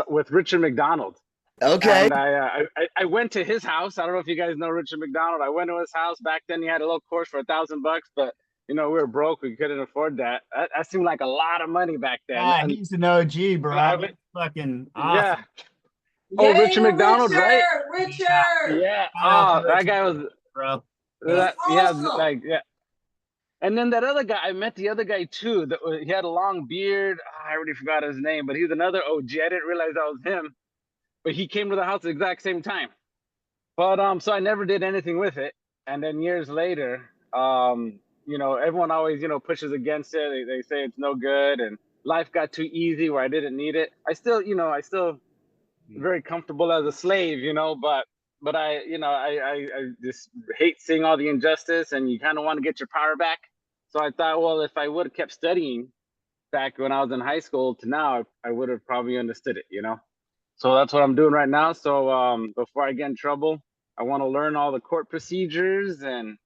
with Richard McDonald. Okay. And I went to his house. I don't know if you guys know Richard McDonald. I went to his house back then. He had a little course for $1,000, but you know, we were broke. We couldn't afford that. That seemed like a lot of money back then. Yeah, he's an OG, bro. Fucking awesome. Yeah. Oh, Yay, Richard McDonald, right? Richard! Yeah. Oh, that guy was, bro. Yeah, like, yeah. And then that other guy, I met the other guy too. He had a long beard. I already forgot his name, but he was another OG. I didn't realize that was him. But he came to the house at the exact same time. But so I never did anything with it. And then years later, you know, everyone always, you know, pushes against it. They say it's no good, and life got too easy where I didn't need it. I still very comfortable as a slave, you know, but I just hate seeing all the injustice, and you kind of want to get your power back. So I thought, well, if I would have kept studying back when I was in high school to now, I would have probably understood it, you know. So that's what I'm doing right now. So before I get in trouble, I want to learn all the court procedures and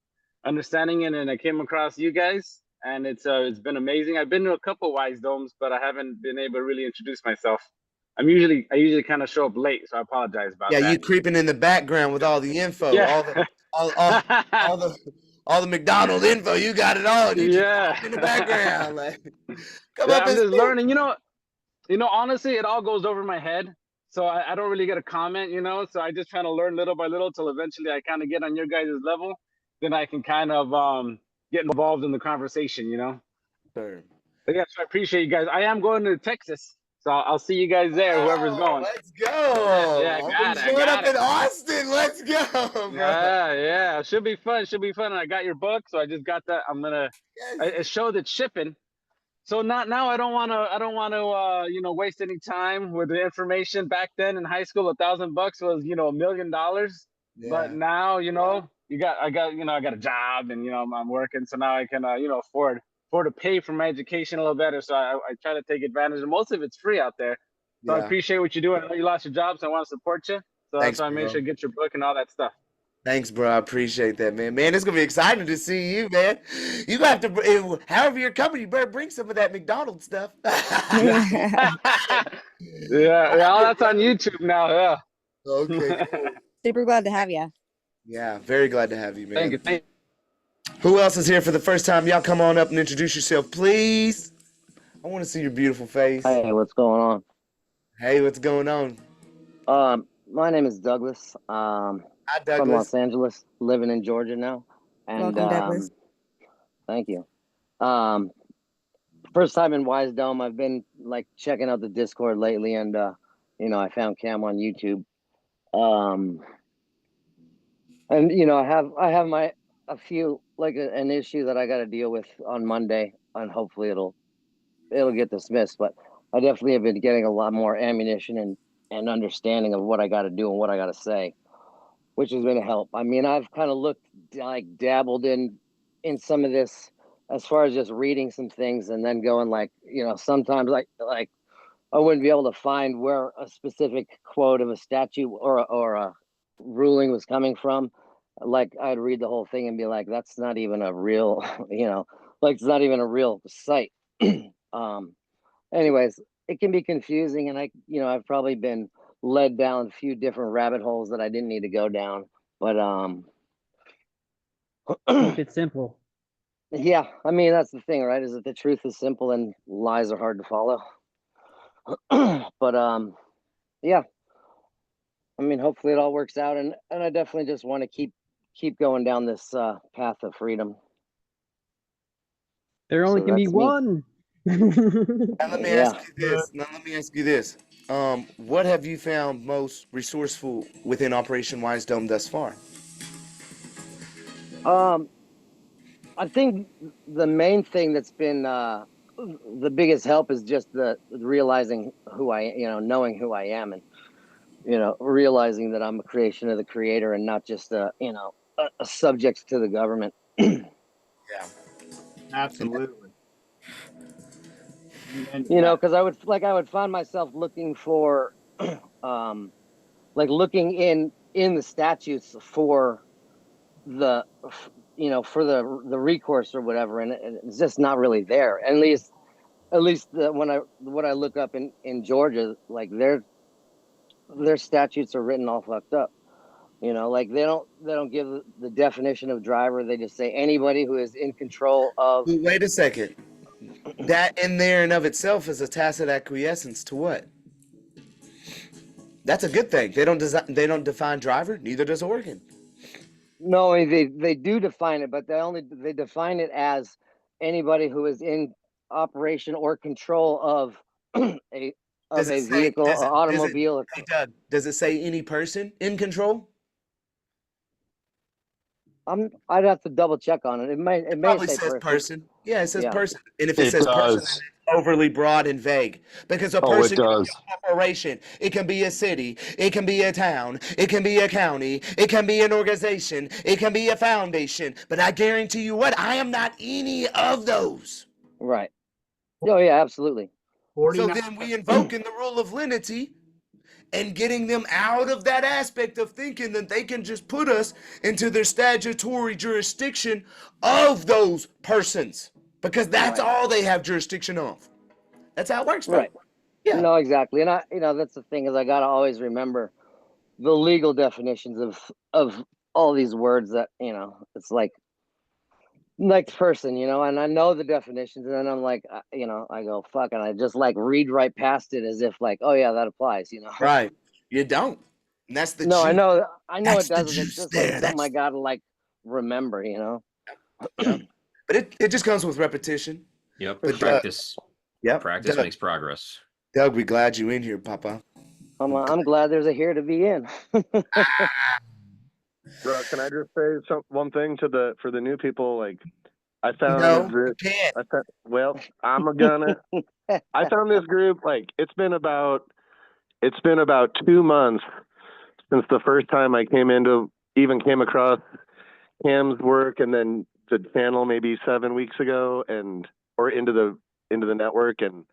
understanding it. And I came across you guys, and it's been amazing. I've been to a couple Wisedomes, but I haven't been able to really introduce myself. I usually kind of show up late, so I apologize about that. Yeah, you creeping in the background with all the info, Yeah. all the McDonald info. You got it all. You Yeah. just in the background, like come Yeah, up I'm and just speak. learning. You know, honestly, it all goes over my head, so I don't really get a comment. You know, so I just try to learn little by little till eventually I kind of get on your guys' level. Then I can kind of get involved in the conversation. You know. Sure. But yes, I appreciate you guys. I am going to Texas, so I'll see you guys there. Whoever's going. Let's go. Yeah, I got it. I Showing got up it. in Austin. Let's go, bro. Yeah. Should be fun. Should be fun. And I got your book, so I just got that. I'm gonna. It showed it's shipping. So now I don't want to waste any time with the information. Back then in high school, $1,000 was $1 million. But now I got a job and I'm working, so now I can afford to pay for my education a little better. So I try to take advantage, and most of it's free out there. So I Yeah. appreciate what you do. I know you lost your job, so I want to support you. So Thanks, that's why I made bro. sure to get your book and all that stuff. Thanks, bro. I appreciate that, man. Man, it's gonna be exciting to see you, man. You gonna have to, however you're coming, you better bring some of that McDonald's stuff. Yeah, all that's on YouTube now. Yeah. Okay, cool. Super glad to have you. Yeah, very glad to have you, man. Thank you. Who else is here for the first time? Y'all come on up and introduce yourself, please. I want to see your beautiful face. Hey, what's going on? Hey, what's going on? My name is Douglas. Hi, From Douglas. Los Angeles, living in Georgia now. And Welcome, Douglas. thank you. First time in Wisedome. I've been like checking out the Discord lately, and I found Cam on YouTube. And I have a few an issue that I got to deal with on Monday, and hopefully it'll get dismissed. But I definitely have been getting a lot more ammunition and understanding of what I got to do and what I got to say, which has been a help. I mean, I've kind of dabbled in some of this as far as just reading some things and then going sometimes like I wouldn't be able to find where a specific quote of a statute or a ruling was coming from. Like I'd read the whole thing and be like, that's not even a real, it's not even a real site. Anyways, it can be confusing, and I've probably been led down a few different rabbit holes that I didn't need to go down. But Keep it simple. yeah, I mean that's the thing, right? Is that the truth is simple and lies are hard to follow. But yeah, I mean hopefully it all works out, and I definitely just want to keep going down this path of freedom. There only So can be that's me. one. Now let me Yeah. ask you this. What have you found most resourceful within Operation Wisedome thus far? I think the main thing that's been the biggest help is just the realizing who knowing who I am, and realizing that I'm a creation of the Creator and not just a subject to the government. Yeah, absolutely. Because I would find myself looking for, looking in the statutes for the recourse or whatever, and it's just not really there. At least what I look up in Georgia, like their statutes are written all fucked up. They don't give the definition of driver. They just say anybody who is in control of. Wait a second. That in there and of itself is a tacit acquiescence to what? That's a good thing. They don't define driver. Neither does Oregon. No, they do define it, but they define it as anybody who is in operation or control of a vehicle, automobile. Hey Doug, does it say any person in control? I'd have to double check on it. It may Probably say says person. Yeah, it says Yeah. person. And if it says person, then it's overly broad and vague. Because a person can be a corporation, it can be a city, it can be a town, it can be a county, it can be an organization, it can be a foundation. But I guarantee you what, I am not any of those. Right. Oh yeah, absolutely. So then we invoke in the rule of lenity and getting them out of that aspect of thinking that they can just put us into their statutory jurisdiction of those persons, because that's all they have jurisdiction of. That's how it works, bro. Right. Yeah. No, exactly. And that's the thing, is I got to always remember the legal definitions of all these words that, it's like person, and I know the definitions, and then I'm like, I go, fuck, and I just read right past it as if oh yeah, that applies, Right. You don't. And that's the No, juice. I know That's it the doesn't. It's juice just there. something I gotta remember, But it just comes with repetition. Yep. But Practice. Yep. Practice Doug, makes progress. Doug, we glad you in here, Papa. I'm glad there's a here to be in. Bro, can I just say one thing for the new people? Like, I found No, this. you can't. I'm gonna. I found this group. Like, it's been about 2 months since the first time I even came across Cam's work, and then the channel maybe 7 weeks ago, or into the network, and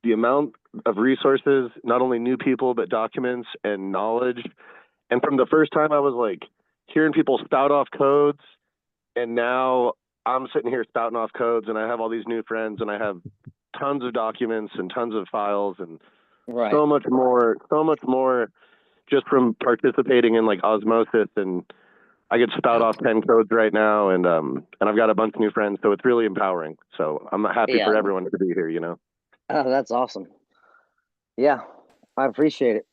the amount of resources, not only new people but documents and knowledge. And from the first time I was like hearing people spout off codes, and now I'm sitting here spouting off codes, and I have all these new friends, and I have tons of documents and tons of files, and so much more just from participating in like osmosis. And I could spout off 10 codes right now, and I've got a bunch of new friends, so it's really empowering. So I'm happy for everyone to be here, you know. Oh, that's awesome. Yeah, I appreciate it.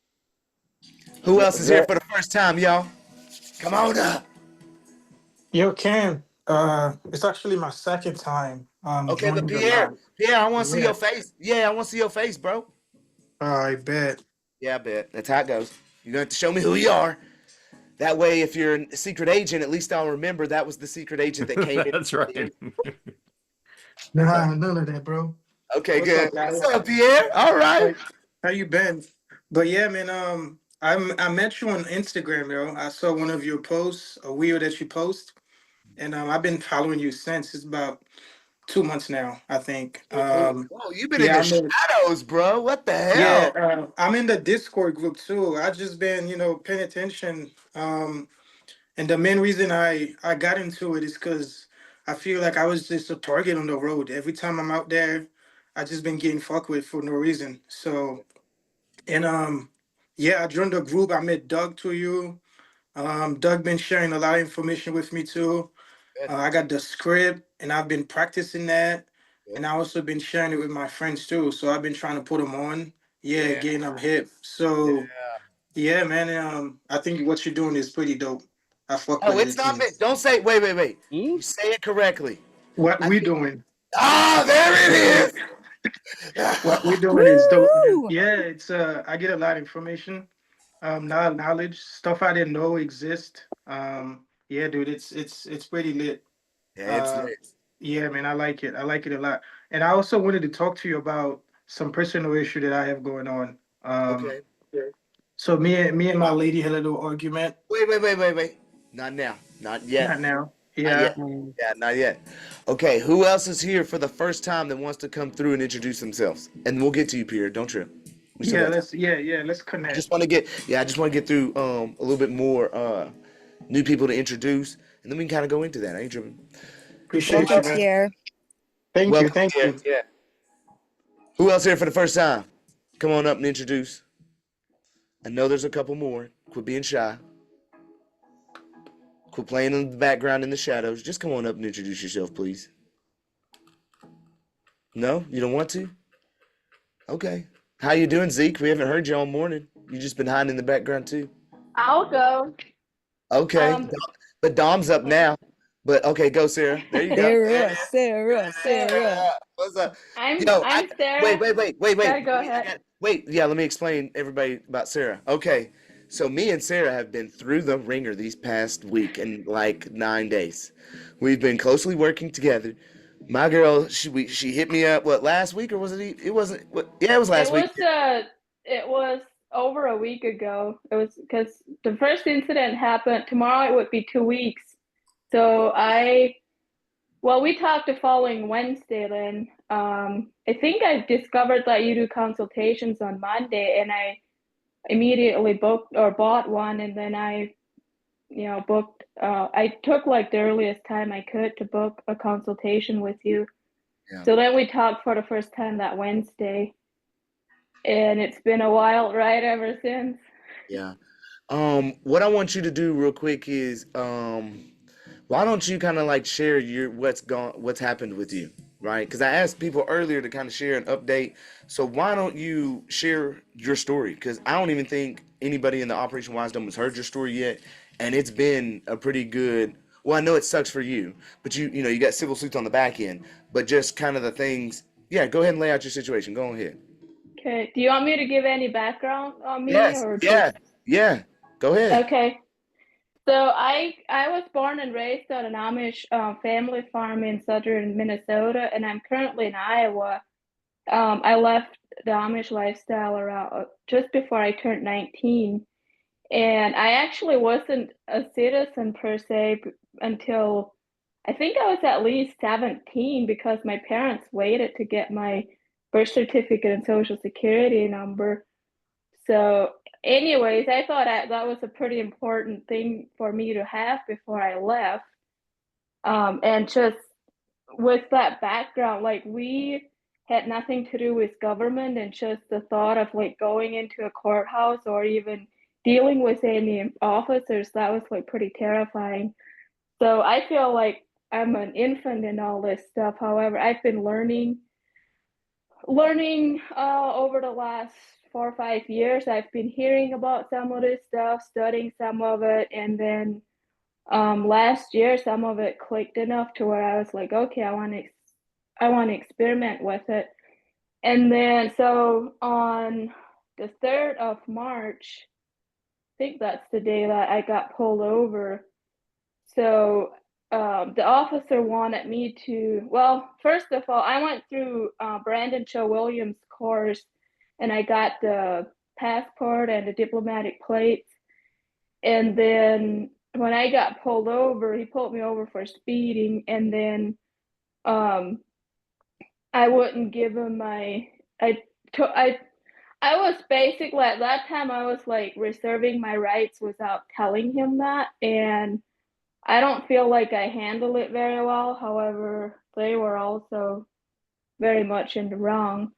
Who else is here for the first time, y'all? Come on up. Yo, Cam. It's actually my second time. Okay, but joining the live. Pierre, I want to see Yeah. your face. Yeah, I want to see your face, bro. I bet. Yeah, I bet. That's how it goes. You're going to have to show me who you are. That way, if you're a secret agent, at least I'll remember that was the secret agent that came in. That's right. Nah, none of that, bro. Okay, What's good. up, guys? What's up, Pierre? All right. How you been? But yeah, man. I met you on Instagram, yo. I saw one of your posts, a wheel that you post, and I've been following you since. It's about 2 months now, I think. Whoa, you've been Yeah, in the shadows, bro. What the hell? yeah, I'm in the Discord group too. I just been, paying attention. And the main reason I got into it is because I feel like I was just a target on the road. Every time I'm out there, I just been getting fucked with for no reason. So, and yeah, I joined the group. I met Doug to you. Doug been sharing a lot of information with me too. I got the script and I've been practicing that. And I also been sharing it with my friends too. So I've been trying to put them on. Yeah, getting them hip. So yeah, man. I think what you're doing is pretty dope. I fuck Oh, with it's it. not me. Don't say. Wait. You say it correctly. What we doing? Ah, there it is. What we doing is dope, man. Yeah, it's I get a lot of information, knowledge, stuff I didn't know exist. Yeah, dude, it's pretty lit. Yeah, it's lit. Yeah, man, I like it. I like it a lot. And I also wanted to talk to you about some personal issue that I have going on. Okay. So me and my lady had a little argument. Wait. Not now. Not yet. Not now. Not Yeah. yet. Yeah, not yet. Okay, who else is here for the first time that wants to come through and introduce themselves? And we'll get to you, Pierre. Don't trip. Yeah, let's connect. I just want to get through a little bit more new people to introduce, and then we can kind of go into that. I ain't tripping. Appreciate you, man. Pierre. Thank Welcome, you. Thank Pierre. you. Yeah. Who else here for the first time? Come on up and introduce. I know there's a couple more. Quit being shy. Quit playing in the background in the shadows. Just come on up and introduce yourself, please. No? You don't want to? Okay. How you doing, Zeke? We haven't heard you all morning. You just been hiding in the background too. I'll go. Okay. But Dom's up now. But okay, go, Sarah. There you go. Sarah. What's up? I'm Yo, Sarah. Wait. Sorry, go ahead. Wait, yeah, let me explain everybody about Sarah. Okay. So me and Sarah have been through the ringer these past week and like 9 days. We've been closely working together. My girl, she hit me up last week, or was it? It wasn't. Yeah, it was last week. It was over a week ago. It was because the first incident happened. Tomorrow it would be 2 weeks. So we talked the following Wednesday then. I think I discovered that you do consultations on Monday, and I immediately bought one, and then I booked. I took like the earliest time I could to book a consultation with you. Yeah. So then we talked for the first time that Wednesday, and it's been a wild ride ever since. Yeah. What I want you to do real quick is why don't you kind of like share what's happened with you, right? Because I asked people earlier to kind of share an update. So why don't you share your story? Because I don't even think anybody in the Operation Wisedome has heard your story yet, and it's been a pretty good Well, I know it sucks for you, but you know, you got civil suits on the back end, but just kind of the things. Yeah, go ahead and lay out your situation. Go ahead. Okay. Do you want me to give any background on me Yes. or Yeah. just Yeah. Go ahead. okay? So I was born and raised on an Amish family farm in southern Minnesota, and I'm currently in Iowa. I left the Amish lifestyle around just before I turned 19, and I actually wasn't a citizen per se until I think I was at least 17 because my parents waited to get my birth certificate and social security number. So, anyways, I thought that was a pretty important thing for me to have before I left. And just with that background, like we had nothing to do with government, and just the thought of like going into a courthouse or even dealing with any officers, that was like pretty terrifying. So I feel like I'm an infant in all this stuff. However, I've been learning over the last 4 or 5 years. I've been hearing about some of this stuff, studying some of it, and then last year some of it clicked enough to where I was like, okay, I want to experiment with it. And then so on the 3rd of March, I think that's the day that I got pulled over. So the officer wanted me to, well, first of all, I went through Brandon Cho Williams' course, and I got the passport and the diplomatic plates. And then when I got pulled over, he pulled me over for speeding, and then I wouldn't give him I was basically at that time I was like reserving my rights without telling him that, and I don't feel like I handled it very well. However, they were also very much in the wrong.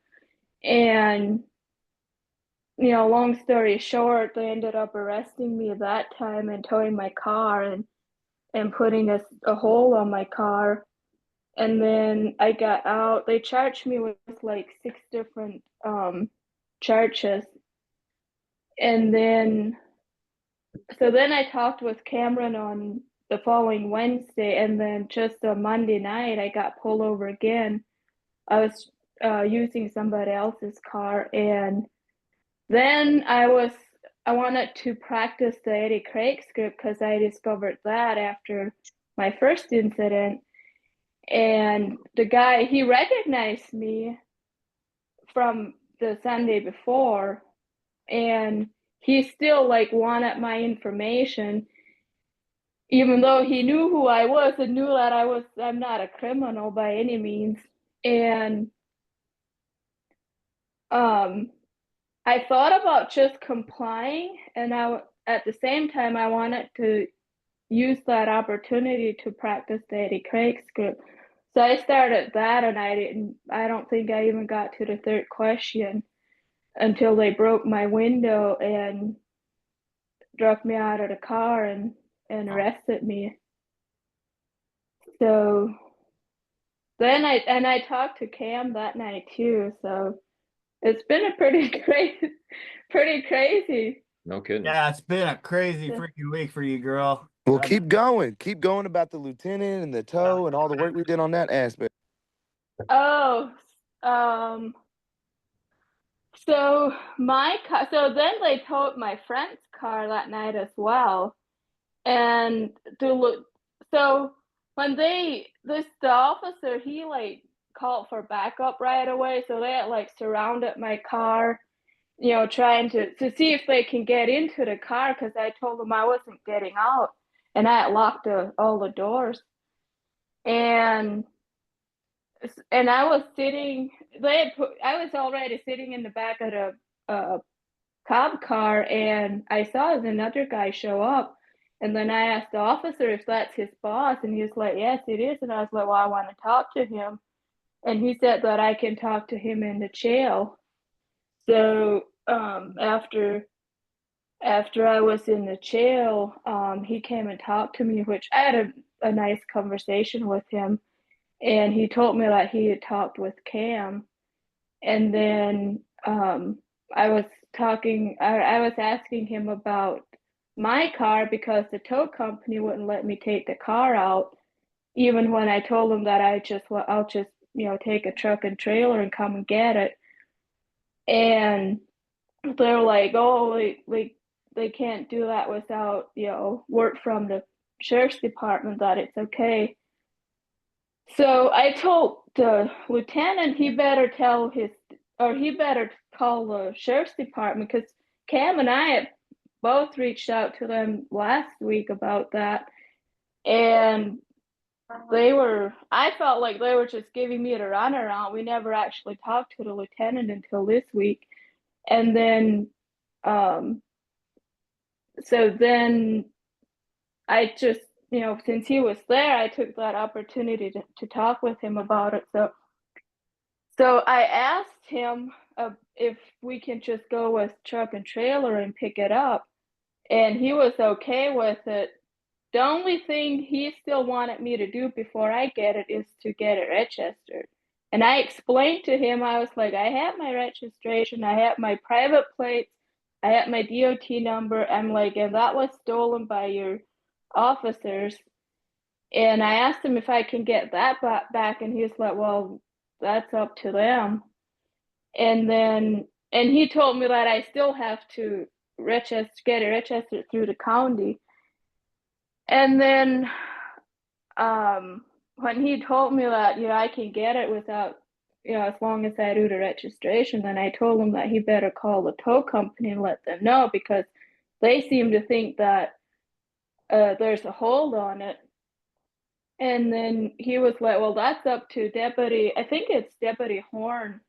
And, you know, long story short, they ended up arresting me at that time and towing my car and putting a hold on my car. And then I got out. They charged me with like 6 different charges. And then, so then I talked with Cameron on the following Wednesday, and then just on Monday night, I got pulled over again. I was using somebody else's car, and then I wanted to practice the Eddie Craig script because I discovered that after my first incident. And the guy, he recognized me from the Sunday before, and he still like wanted my information, even though he knew who I was and knew that I'm not a criminal by any means. And I thought about just complying, and at the same time I wanted to use that opportunity to practice the Eddie Craig script. So I started that, and I don't think I even got to the 3rd question until they broke my window and drove me out of the car and arrested me. So then I talked to Cam that night too. So it's been a pretty crazy. No kidding. Yeah, it's been a crazy freaking week for you, girl. Well, keep going. Keep going about the lieutenant and the tow and all the work we did on that aspect. Oh, so my car. So then they towed my friend's car that night as well, and so when the officer, he like called for backup right away. So they had like surrounded my car, you know, trying to see if they can get into the car because I told them I wasn't getting out, and I had locked all the doors. And I was sitting. I was already sitting in the back of the cop car, and I saw another guy show up. And then I asked the officer if that's his boss, and he was like, "Yes, it is." And I was like, "Well, I want to talk to him." And he said that I can talk to him in the jail. So after I was in the jail, he came and talked to me, which I had a nice conversation with him. And he told me that he had talked with Cam. And then I was asking him about my car because the tow company wouldn't let me take the car out, even when I told them that I'll just take a truck and trailer and come and get it. And they're like, oh, they can't do that without word from the sheriff's department that it's okay. So I told the lieutenant he better call the sheriff's department, because Cam and I have both reached out to them last week about that, and I felt like they were just giving me the runaround. We never actually talked to the lieutenant until this week. And then so then I just, since he was there, I took that opportunity to talk with him about it. So I asked him if we can just go with truck and trailer and pick it up, and he was okay with it. The only thing he still wanted me to do before I get it is to get it registered. And I explained to him, I was like, I have my registration, I have my private plates, I have my DOT number. I'm like, and that was stolen by your officers. And I asked him if I can get that back, and he was like, well, that's up to them. And he told me that I still have to get it registered through the county. And then when he told me that I can get it without as long as I do the registration, then I told him that he better call the tow company and let them know, because they seem to think that there's a hold on it. And then he was like, well, that's up to I think it's Deputy Horn.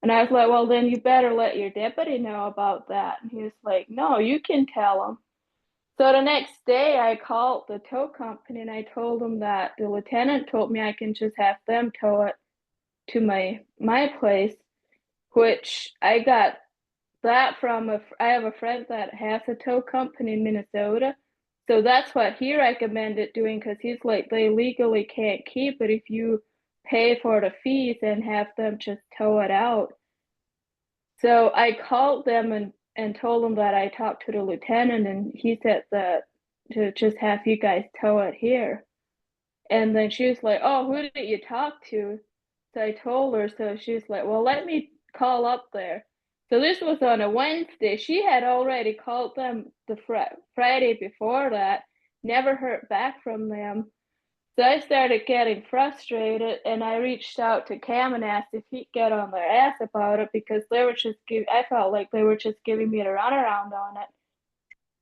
And I was like, well, then you better let your deputy know about that. And he was like, no, you can tell him. So the next day I called the tow company and I told them that the lieutenant told me I can just have them tow it to my place, which I got that from I have a friend that has a tow company in Minnesota. So that's what he recommended doing, because he's like, they legally can't keep it if you pay for the fees and have them just tow it out. So I called them and told them that I talked to the lieutenant, and he said that to just have you guys tow it here. And then she was like, oh, who did you talk to? So I told her. So she was like, well, let me call up there. So this was on a Wednesday. She had already called them the Friday before that, never heard back from them. So I started getting frustrated, and I reached out to Cam and asked if he'd get on their ass about it, because they were just I felt like they were just giving me the runaround on it.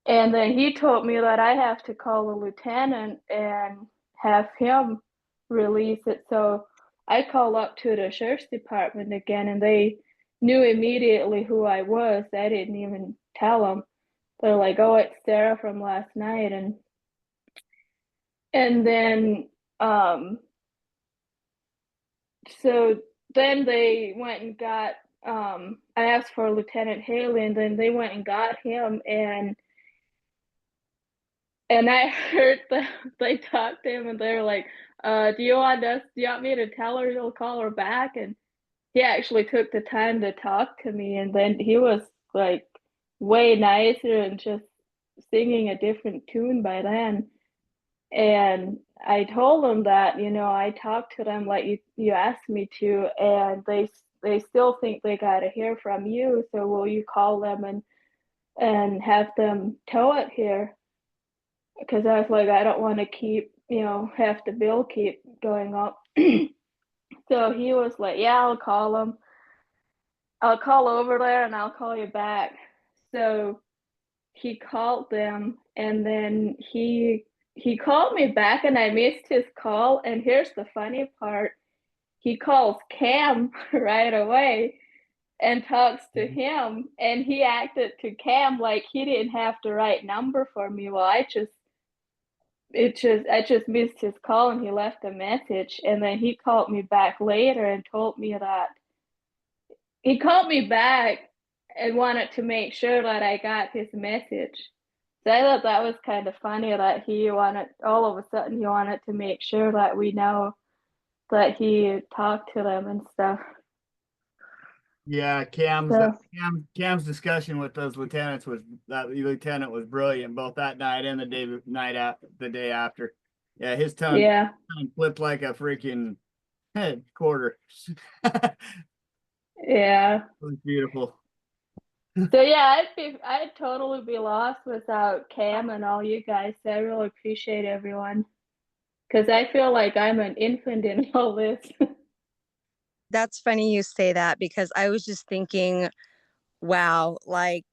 And then he told me that I have to call the lieutenant and have him release it. So I called up to the sheriff's department again, and they knew immediately who I was. I didn't even tell them. They're like, oh, it's Sarah from last night. And then so then they went and got I asked for Lieutenant Haley, and then they went and got him, and I heard that they talked to him, and they were like, do you want me to tell her you'll call her back? And he actually took the time to talk to me, and then he was like way nicer and just singing a different tune by then. And I told them that, I talked to them like you asked me to, and they still think they gotta hear from you. So will you call them and have them tow it here? Because I was like, I don't want to keep, have the bill keep going up. So he was like, yeah, I'll call them. I'll call over there and I'll call you back. So he called them, and then he called me back, and I missed his call. And here's the funny part. He calls Cam right away and talks to him, and he acted to Cam like he didn't have the right number for me. Well, I just missed his call, and he left a message, and then he called me back later and told me that he called me back and wanted to make sure that I got his message. So I thought that was kind of funny that all of a sudden he wanted to make sure that we know that he talked to them and stuff. Yeah, Cam's discussion with those lieutenants was that lieutenant was brilliant, both that night and the day after. Yeah, his tongue flipped like a freaking head quarter. Yeah. It was beautiful. So yeah, I'd totally be lost without Cam and all you guys. So I really appreciate everyone. Because I feel like I'm an infant in all this. That's funny you say that because I was just thinking, wow, like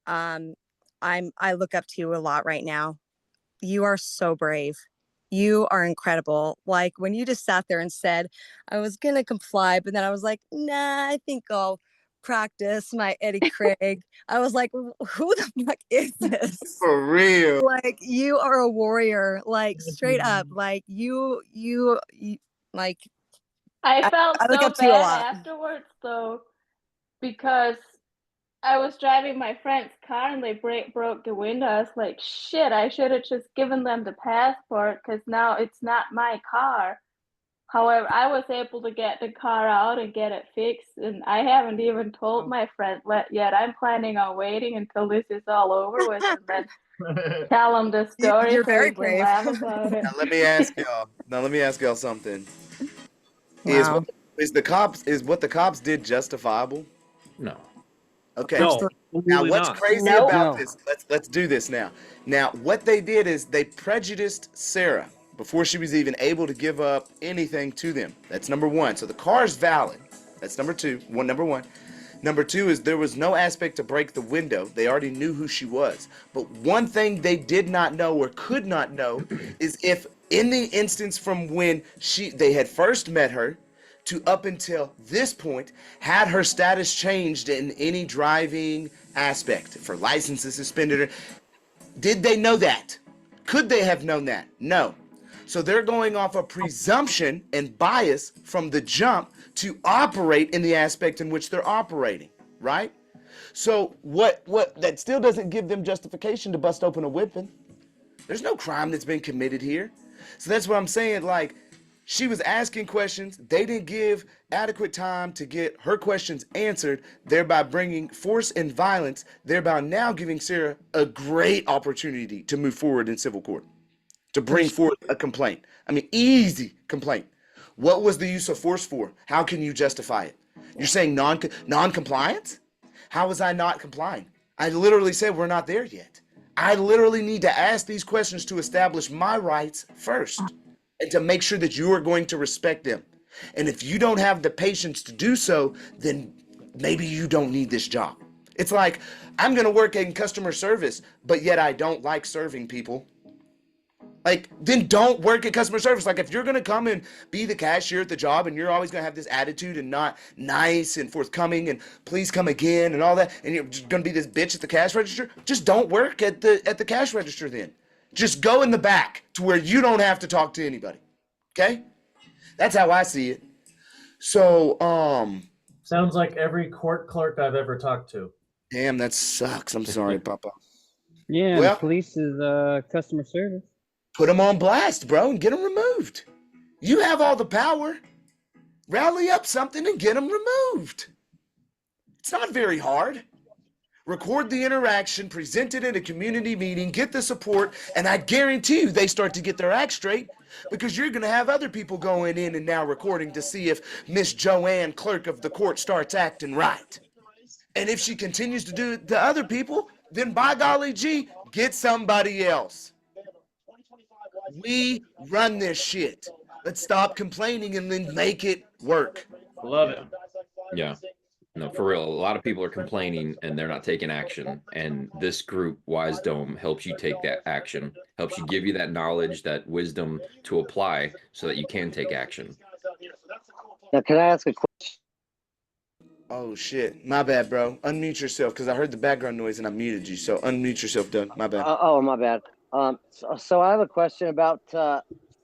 I look up to you a lot right now. You are so brave. You are incredible. Like when you just sat there and said, I was gonna comply, but then I was like, nah, I think I'll practice my Eddie Craig. I was like, who the fuck is this? For real. Like you are a warrior, like straight up. Like you like I felt I look so up to you a bad lot. afterwards though, because I was driving my friend's car and they broke the window. I was like, shit, I should have just given them the passport because now it's not my car. However, I was able to get the car out and get it fixed, and I haven't even told my friend yet. I'm planning on waiting until this is all over with and then tell them the story You're so we very can brave. laugh about it. Now let me ask y'all. Now let me ask y'all something. Wow. Is what the cops did justifiable? No. Okay. No, Now absolutely what's not. crazy Nope. about No. this? Let's do this now. Now what they did is they prejudiced Sarah before she was even able to give up anything to them. That's number one. So the car's valid. That's number one. Number two is there was no aspect to break the window. They already knew who she was. But one thing they did not know or could not know is if in the instance from when they had first met her to up until this point, had her status changed in any driving aspect, if her license is suspended, did they know that? Could they have known that? No. So they're going off a presumption and bias from the jump to operate in the aspect in which they're operating, right? So what that still doesn't give them justification to bust open a weapon. There's no crime that's been committed here. So that's what I'm saying, like she was asking questions. They didn't give adequate time to get her questions answered, thereby bringing force and violence, thereby now giving Sarah a great opportunity to move forward in civil court, to bring forth a complaint. I mean, easy complaint. What was the use of force for? How can you justify it? You're saying non-compliance? How was I not complying? I literally said we're not there yet. I literally need to ask these questions to establish my rights first and to make sure that you are going to respect them. And if you don't have the patience to do so, then maybe you don't need this job. It's like, I'm going to work in customer service, but yet I don't like serving people. Like, then don't work at customer service. Like, if you're going to come and be the cashier at the job and you're always going to have this attitude and not nice and forthcoming and please come again and all that, and you're just going to be this bitch at the cash register, just don't work at the cash register then. Just go in the back to where you don't have to talk to anybody. Okay? That's how I see it. So, Sounds like every court clerk I've ever talked to. damn, that sucks. I'm sorry, Papa. Yeah, Well, and police is customer service. put them on blast, bro, and get them removed. You have all the power. Rally up something and get them removed. It's not very hard. Record the interaction, present it in a community meeting, get the support, and I guarantee you they start to get their act straight because you're going to have other people going in and now recording to see if Miss Joanne, clerk of the court, starts acting right. And if she continues to do it to other people, then by golly gee, get somebody else. We run this shit. Let's stop complaining and then make it work. Love it. Yeah. No, for real. A lot of people are complaining and they're not taking action. And this group, Wisedome, helps you take that action, helps you give you that knowledge, that wisdom to apply so that you can take action. Now, can I ask a question? Oh shit, my bad, bro. Unmute yourself because I heard the background noise and I muted you. So unmute yourself, Doug. My bad. Oh, my bad. So I have a question about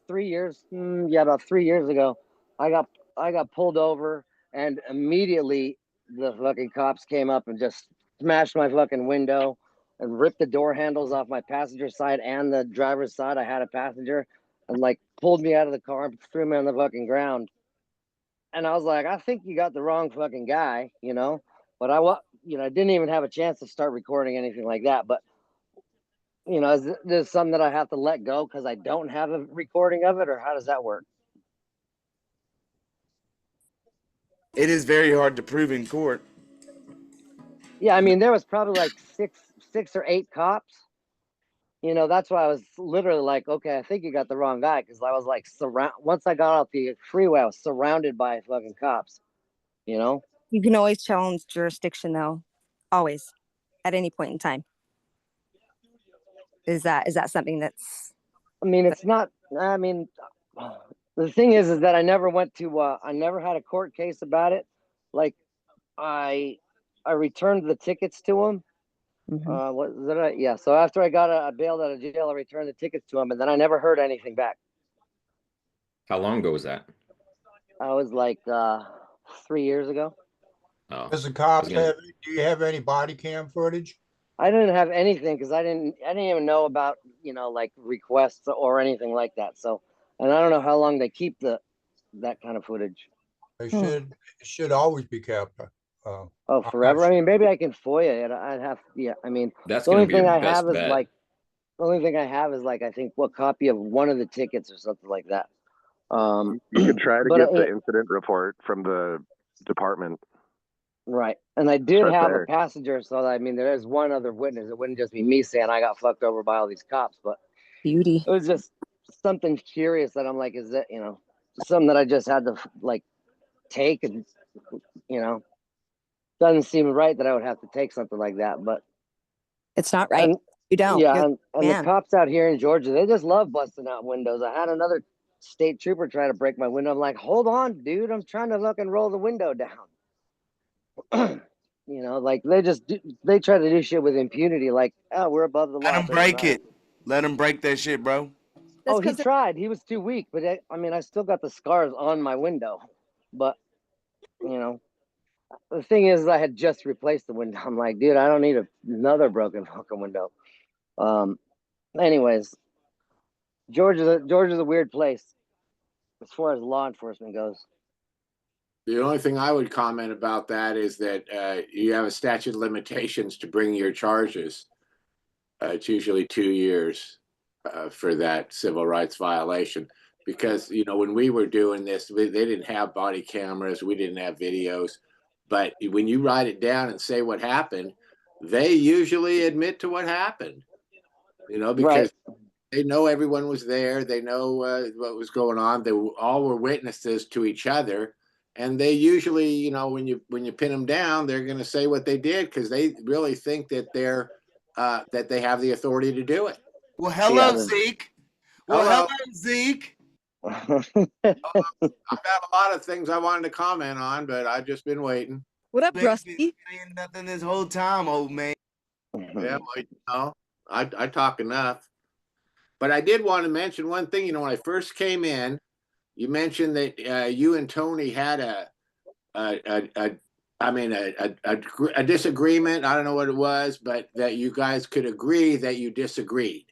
3 years. About 3 years ago, I got pulled over, and immediately the fucking cops came up and just smashed my fucking window and ripped the door handles off my passenger side and the driver's side. I had a passenger, and like pulled me out of the car and threw me on the fucking ground. and I was like, I think you got the wrong fucking guy, you know. But I didn't even have a chance to start recording anything like that. But you know, is this something that I have to let go because I don't have a recording of it, or how does that work? It is very hard to prove in court. Yeah, I mean, there was probably like six or eight cops. You know, that's why I was literally like, okay, I think you got the wrong guy, because I was like once I got off the freeway, I was surrounded by fucking cops. You know, You can always challenge jurisdiction, though, always, at any point in time. Is that something that's? I mean, it's not. I mean, the thing is that I never went to. I never had a court case about it. Like, I returned the tickets to him. What is that? Yeah. So after I got a bailed out of jail, I returned the tickets to him, and then I never heard anything back. How long ago was that? I was like 3 years ago. Oh, Does the cops have? Do you have any body cam footage? I didn't have anything because I didn't even know about, you know, like requests or anything like that. So, and I don't know how long they keep that kind of footage. They should always be kept. Oh, forever. I mean, maybe I can FOIA it. I'd have. Yeah. I mean, That's the gonna only be thing your I best have is bet. like, the only thing I have is like, I think what copy of one of the tickets or something like that. You could try to but get the incident report from the department. Right. And I did Start have there. a passenger, so I mean, there is one other witness. It wouldn't just be me saying I got fucked over by all these cops, but beauty. It was just something curious that I'm like, is that, you know, something that I just had to like take, and, you know, doesn't seem right that I would have to take something like that, but it's not right. And, you don't. Yeah. You're And the man. cops out here in Georgia, they just love busting out windows. I had another state trooper try to break my window. I'm like, hold on, dude. I'm trying to look and roll the window down. You know, like they try to do shit with impunity, like, oh, we're above the law. Let him break it. Let him break that shit, bro. Oh, he tried. He was too weak, but I mean, I still got the scars on my window. But you know, the thing is, I had just replaced the window. I'm like, dude, I don't need another broken fucking window. Anyways, Georgia's a weird place as far as law enforcement goes. The only thing I would comment about that is that you have a statute of limitations to bring your charges. It's usually 2 years for that civil rights violation. Because, you know, when we were doing this, they didn't have body cameras. We didn't have videos. But when you write it down and say what happened, they usually admit to what happened, you know, because they know everyone was there. They know what was going on. They all were witnesses to each other. And they usually, you know, when you pin them down, they're going to say what they did because they really think that that they have the authority to do it. Well, hello, Zeke. Well, hello, Zeke. I've got a lot of things I wanted to comment on, but I've just been waiting. What up, Rusty? Saying nothing this whole time, old man. Yeah, well, you know, I talk enough. But I did want to mention one thing. You know, when I first came in, you mentioned that you and Tony had a disagreement. I don't know what it was, but that you guys could agree that you disagreed.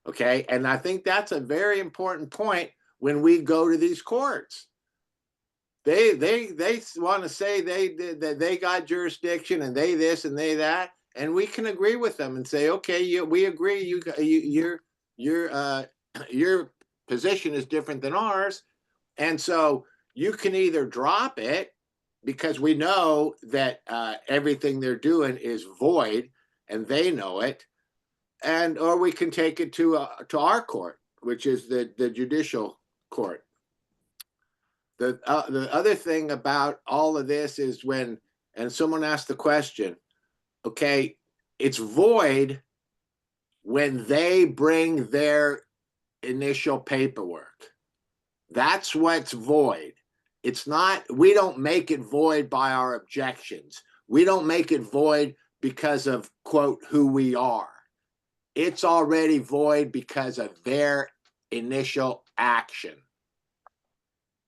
Okay, and I think that's a very important point when we go to these courts. They want to say they got jurisdiction and they this and they that, and we can agree with them and say, okay, we agree. Your position is different than ours, and so you can either drop it because we know that everything they're doing is void and they know it, or we can take it to our court, which is the judicial court. The other thing about all of this is and someone asked the question, okay, it's void when they bring their initial paperwork. That's what's void. It's not, we don't make it void by our objections. We don't make it void because of, quote, who we are. It's already void because of their initial action.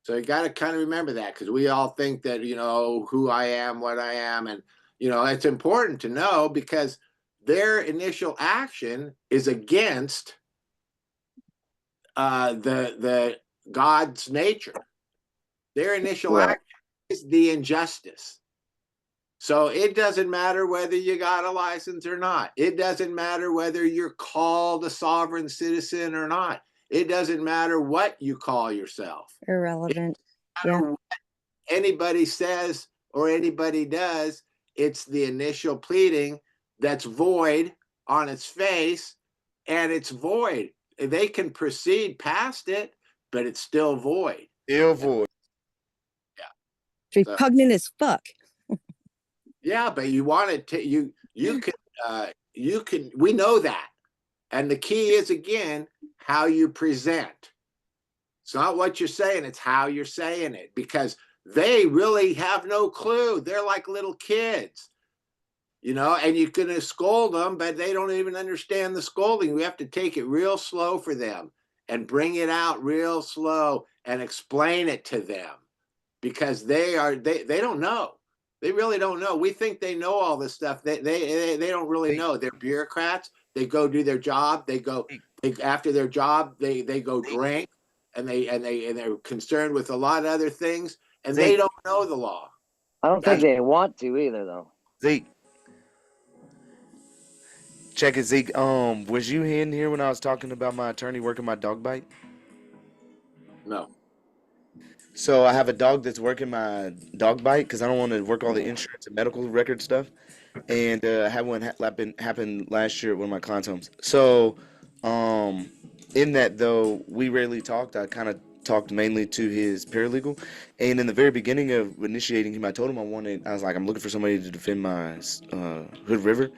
So you got to kind of remember that, because we all think that, you know, who I am, what I am. And, you know, it's important to know because their initial action is against the God's nature. Their initial Right. action is the injustice. So it doesn't matter whether you got a license or not. It doesn't matter whether you're called a sovereign citizen or not. It doesn't matter what you call yourself. Irrelevant. No Yeah. matter what anybody says or anybody does, it's the initial pleading that's void on its face, and it's void. They can proceed past it, but it's still void. Still void. Repugnant as fuck. Yeah, but you want it to you can we know that. And the key is again how you present. It's not what you're saying, it's how you're saying it, because they really have no clue. They're like little kids. You know, and you're going to scold them, but they don't even understand the scolding. We have to take it real slow for them and bring it out real slow and explain it to them, because they don't know. They really don't know. We think they know all this stuff. They don't really know. They're bureaucrats. They go do their job. After their job, they go drink, and they're concerned with a lot of other things, and they don't know the law. I don't think they want to either, though. Zeke. Check it, Zeke. Was you in here when I was talking about my attorney working my dog bite? No. So I have a dog that's working my dog bite because I don't want to work all the insurance and medical record stuff. And I had one happened last year at one of my clients' homes. So, in that though, we rarely talked. I kind of talked mainly to his paralegal. And in the very beginning of initiating him, I told him I was like, I'm looking for somebody to defend my Hood River.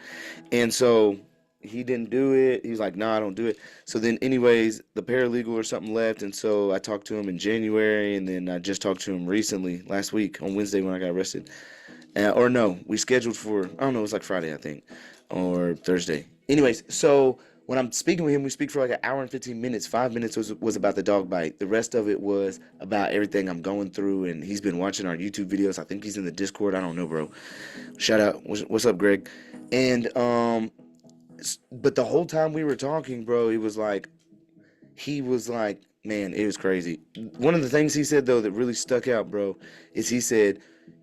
And so he didn't do it. He was like, no, I don't do it. So then anyways, the paralegal or something left. And so I talked to him in January, and then I just talked to him recently, last week on Wednesday when I got arrested. Or no, we scheduled for, I don't know, it was like Friday, I think, or Thursday. Anyways, so when I'm speaking with him, we speak for like an hour and 15 minutes. 5 minutes was about the dog bite. The rest of it was about everything I'm going through, and he's been watching our YouTube videos. I think he's in the Discord. I don't know, bro. Shout out. What's up, Greg? And, but the whole time we were talking, bro, he was like, man, it was crazy. One of the things he said, though, that really stuck out, bro, is he said,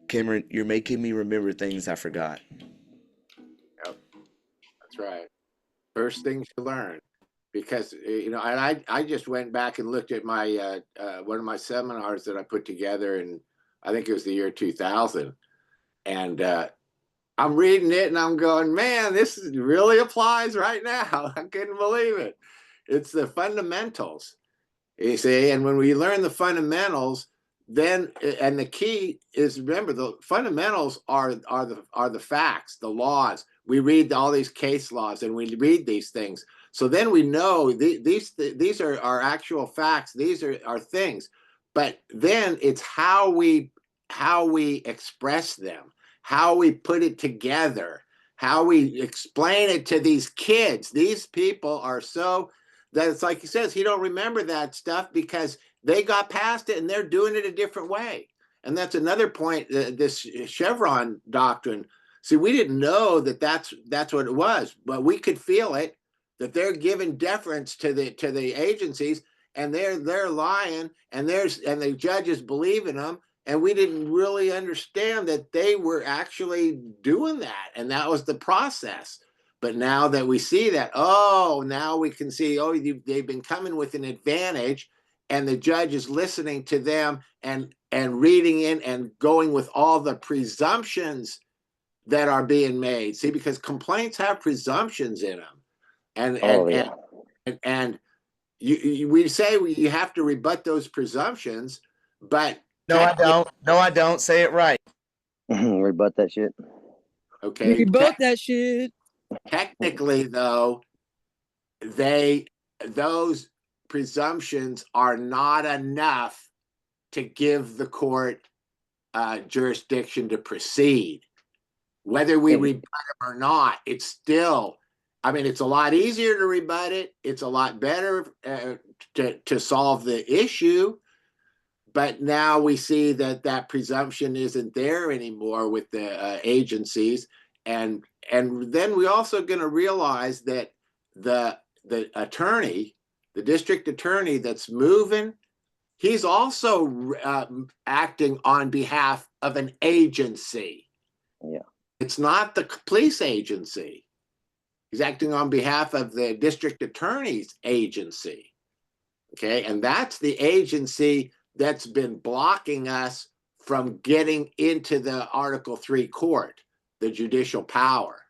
Cameron, you're making me remember things I forgot. Yep, that's right. First things you learn, because you know, and I just went back and looked at my one of my seminars that I put together, and I think it was the year 2000, and I'm reading it and I'm going, man, this really applies right now. I couldn't believe it. It's the fundamentals, you see, and when we learn the fundamentals, then, and the key is, remember, the fundamentals are the facts, the laws. We read all these case laws and we read these things. So then we know these are our actual facts. These are things, but then it's how we express them, how we put it together, how we explain it to these kids. These people are so that it's like he says, he don't remember that stuff because they got past it and they're doing it a different way. And that's another point, this Chevron doctrine. See, we didn't know that that's what it was, but we could feel it, that they're giving deference to the agencies, and they're lying, and the judges believe in them. And we didn't really understand that they were actually doing that. And that was the process. But now that we see that, oh, now we can see, oh, they've been coming with an advantage, and the judge is listening to them and reading in and going with all the presumptions that are being made. See, because complaints have presumptions in them. And we say you have to rebut those presumptions, but no, I don't. No, I don't. Say it right. Rebut that shit. Okay. Rebut that shit. Technically, though, those presumptions are not enough to give the court jurisdiction to proceed. Whether we rebut them or not, it's still, I mean, it's a lot easier to rebut it. It's a lot better to solve the issue. But now we see that presumption isn't there anymore with the agencies. And then we're also going to realize that the attorney, the district attorney that's moving he's also acting on behalf of an agency. Yeah. It's not the police agency. He's acting on behalf of the district attorney's agency. Okay, and that's the agency that's been blocking us from getting into the Article 3 court, the judicial power.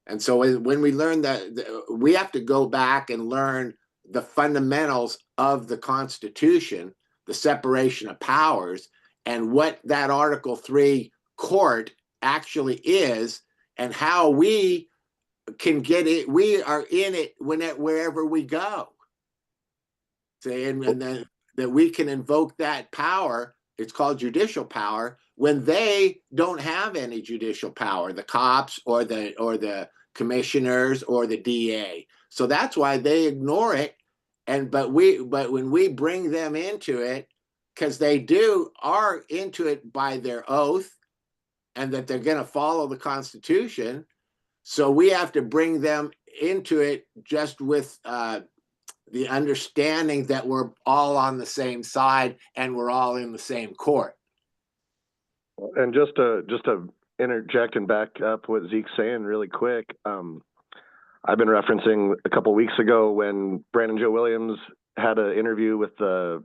And so when we learn that, we have to go back and learn the fundamentals of the Constitution, the separation of powers, and what that Article 3 court actually is, and how we can get it. We are in it wherever we go. Say, and then that we can invoke that power. It's called judicial power when they don't have any judicial power, the cops or the commissioners or the DA. So that's why they ignore it. But when we bring them into it, because they are into it by their oath, and that they're going to follow the Constitution. So we have to bring them into it just with the understanding that we're all on the same side and we're all in the same court. And just to interject and back up what Zeke's saying really quick, I've been referencing a couple weeks ago when Brandon Joe Williams had an interview with the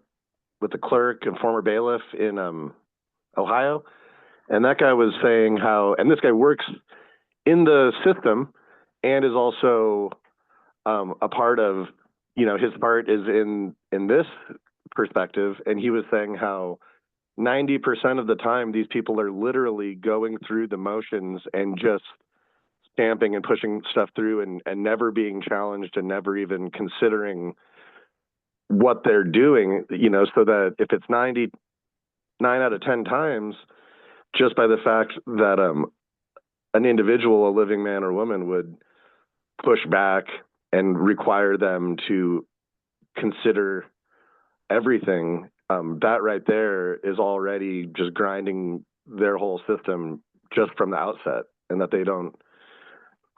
clerk and former bailiff in Ohio, and that guy was saying how, and this guy works in the system and is also a part of, his part is in this perspective, and he was saying how 90% of the time these people are literally going through the motions and just stamping and pushing stuff through and never being challenged and never even considering what they're doing, so that if it's 99 out of 10 times, just by the fact that an individual, a living man or woman, would push back and require them to consider everything, that right there is already just grinding their whole system just from the outset, and that they don't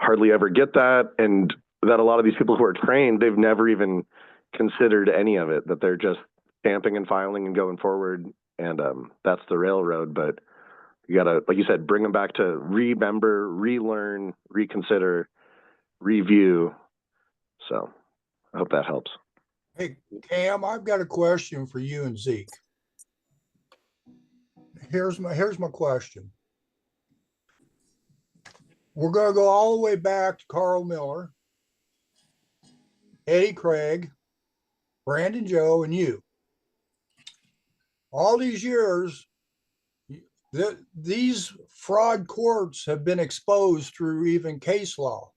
hardly ever get that, and that a lot of these people who are trained, they've never even considered any of it, that they're just stamping and filing and going forward, and that's the railroad. But you gotta, like you said, bring them back to remember, relearn, reconsider, review. So I hope that helps. Hey, Cam, I've got a question for you and Zeke. Here's my question. We're going to go all the way back to Carl Miller, Eddie Craig, Brandon Joe, and you. All these years, these fraud courts have been exposed through even case law.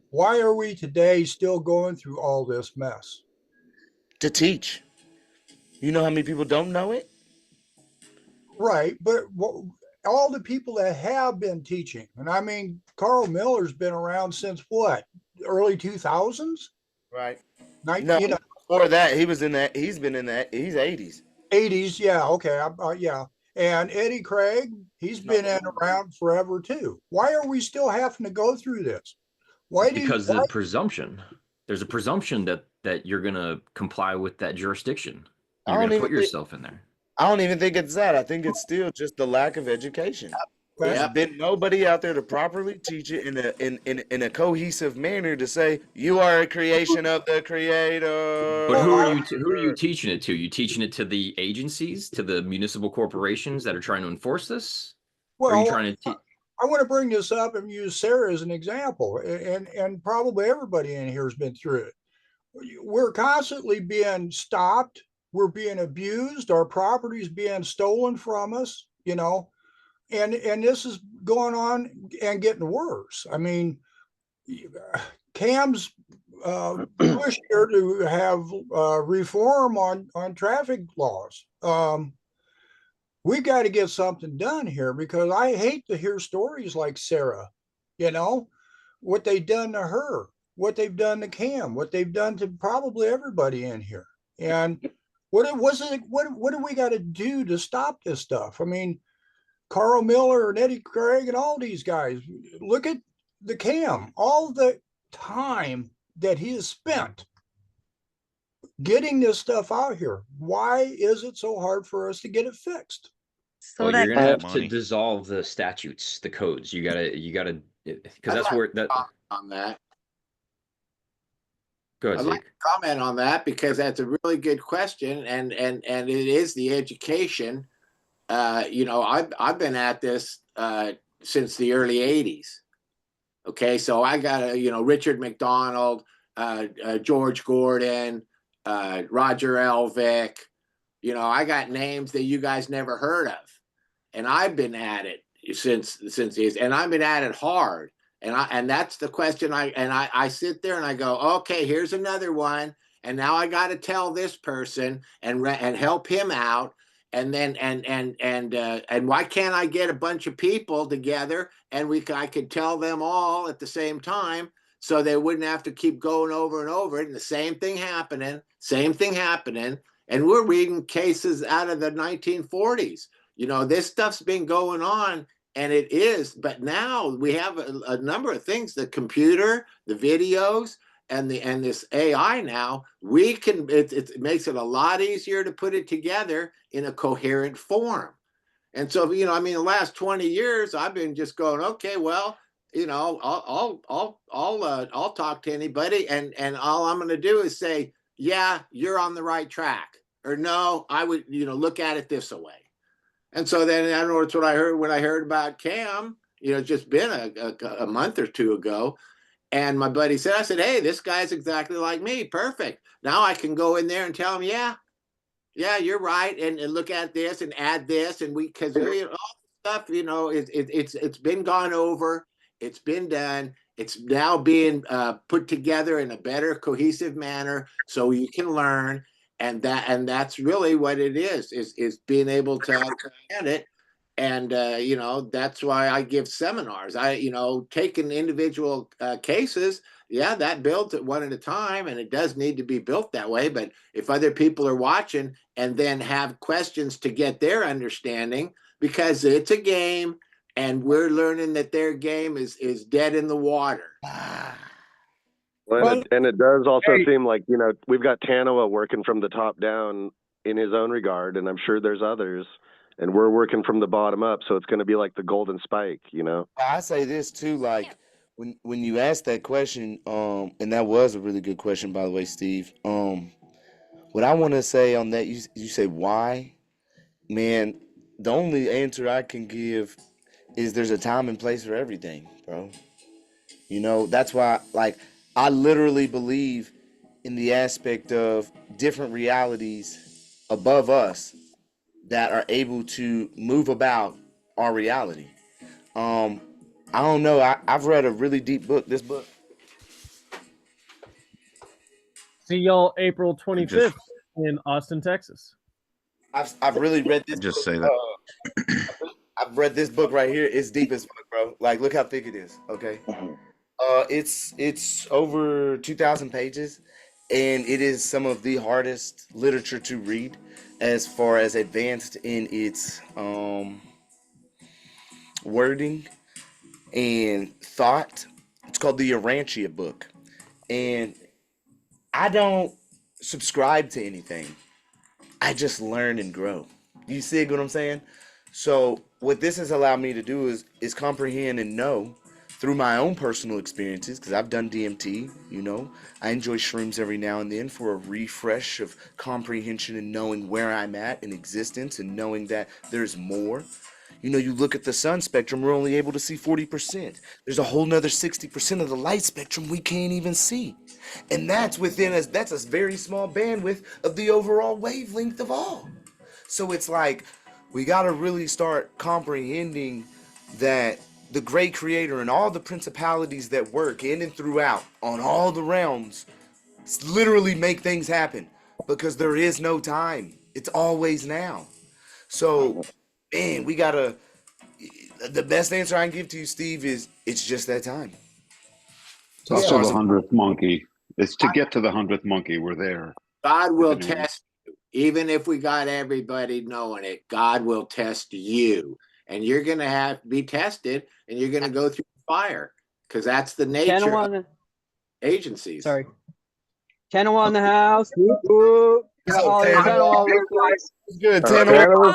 Why are we today still going through all this mess? To teach. You know how many people don't know it? Right, but all the people that have been teaching, and I mean, Carl Miller's been around since what, early 2000s? Right. No, before that, he's been in that, he's 80s. 80s, yeah, okay, yeah. And Eddie Craig, he's been around forever too. Why are we still having to go through this? Because the presumption, there's a presumption that you're going to comply with that jurisdiction. You're going to put yourself in there. I don't even think it's that. I think it's still just the lack of education. There's been nobody out there to properly teach it in a cohesive manner to say you are a creation of the creator. But who are you teaching it to? You teaching it to the agencies, to the municipal corporations that are trying to enforce this? Well, or are you trying to I want to bring this up and use Sarah as an example, and probably everybody in here has been through it. We're constantly being stopped. We're being abused. Our property's being stolen from us, and this is going on and getting worse. I mean, Cam's push here to have reform on traffic laws. We've got to get something done here, because I hate to hear stories like Sarah, what they've done to her, what they've done to Cam, what they've done to probably everybody in here. And what do we got to do to stop this stuff? I mean, Carl Miller and Eddie Craig and all these guys, look at the Cam, all the time that he has spent getting this stuff out here. Why is it so hard for us to get it fixed? So Well, that you're gonna have to dissolve the statutes, the codes. You gotta, because that's where that. On that. Go ahead, I'd like Zeke. to comment on that because that's a really good question, and it is the education. You know, I've been at this since the early '80s. Okay, so I got Richard McDonald, George Gordon, Roger Elvick. You know, I got names that you guys never heard of, and I've been at it since these, and I've been at it hard. And that's the question. I sit there and I go, okay, here's another one, and now I got to tell this person and help him out. And then and why can't I get a bunch of people together and I could tell them all at the same time so they wouldn't have to keep going over and over it, and the same thing happening, and we're reading cases out of the 1940s. You know, this stuff's been going on, and it is, but now we have a number of things, the computer, the videos, and this AI now, we can, it makes it a lot easier to put it together in a coherent form. And so, you know, I mean, the last 20 years, I've been just going, okay, well, you know, I'll talk to anybody, and all I'm going to do is say, yeah, you're on the right track, or no, I would, you know, look at it this way. And so then I don't know, it's what I heard when I heard about Cam, you know, it's just been a month or two ago. And my buddy said, I said, hey, this guy's exactly like me. Perfect. Now I can go in there and tell him, yeah, you're right. And look at this and add this. And because all the stuff, you know, it's been gone over. It's been done. It's now being put together in a better cohesive manner so you can learn. And that's really what it is being able to understand it. And you know, that's why I give seminars. You know, taking individual cases, yeah, that builds it one at a time, and it does need to be built that way. But if other people are watching and then have questions to get their understanding, because it's a game, and we're learning that their game is dead in the water. Well, and it does also seem like, you know, we've got Tanoa working from the top down in his own regard, and I'm sure there's others, and we're working from the bottom up. So it's going to be like the golden spike, you know? I say this too, like when you ask that question, and that was a really good question, by the way, Steve. What I want to say on that, you say why, man. The only answer I can give is there's a time and place for everything, bro. You know, that's why, like, I literally believe in the aspect of different realities above us that are able to move about our reality. I don't know. I've read a really deep book. This book. See y'all April 25th in Austin, Texas. I've really read this. Just book, say that. I've read this book right here. It's deep as fuck, bro. Like, look how thick it is. Okay. It's over 2,000 pages, and it is some of the hardest literature to read, as far as advanced in its wording and thought. It's called the Urantia book, and I don't subscribe to anything. I just learn and grow. You see what I'm saying? So what this has allowed me to do is comprehend and know through my own personal experiences, because I've done DMT, you know. I enjoy shrooms every now and then for a refresh of comprehension and knowing where I'm at in existence and knowing that there's more. You know, you look at the sun spectrum, we're only able to see 40%. There's a whole nother 60% of the light spectrum we can't even see. And that's within us, that's a very small bandwidth of the overall wavelength of all. So it's like, we got to really start comprehending that the great creator and all the principalities that work in and throughout on all the realms literally make things happen, because there is no time. It's always now. So, man, we got to, the best answer I can give to you, Steve, is it's just that time. It's also the 100th monkey. It's to get to the 100th monkey. We're there. God will test you. Even if we got everybody knowing it, God will test you. And you're going to have to be tested, and you're going to go through fire, because that's the nature of agencies. Sorry. Channel in the house. Whoop, whoop. Got all your channel real quick. Good, Channel.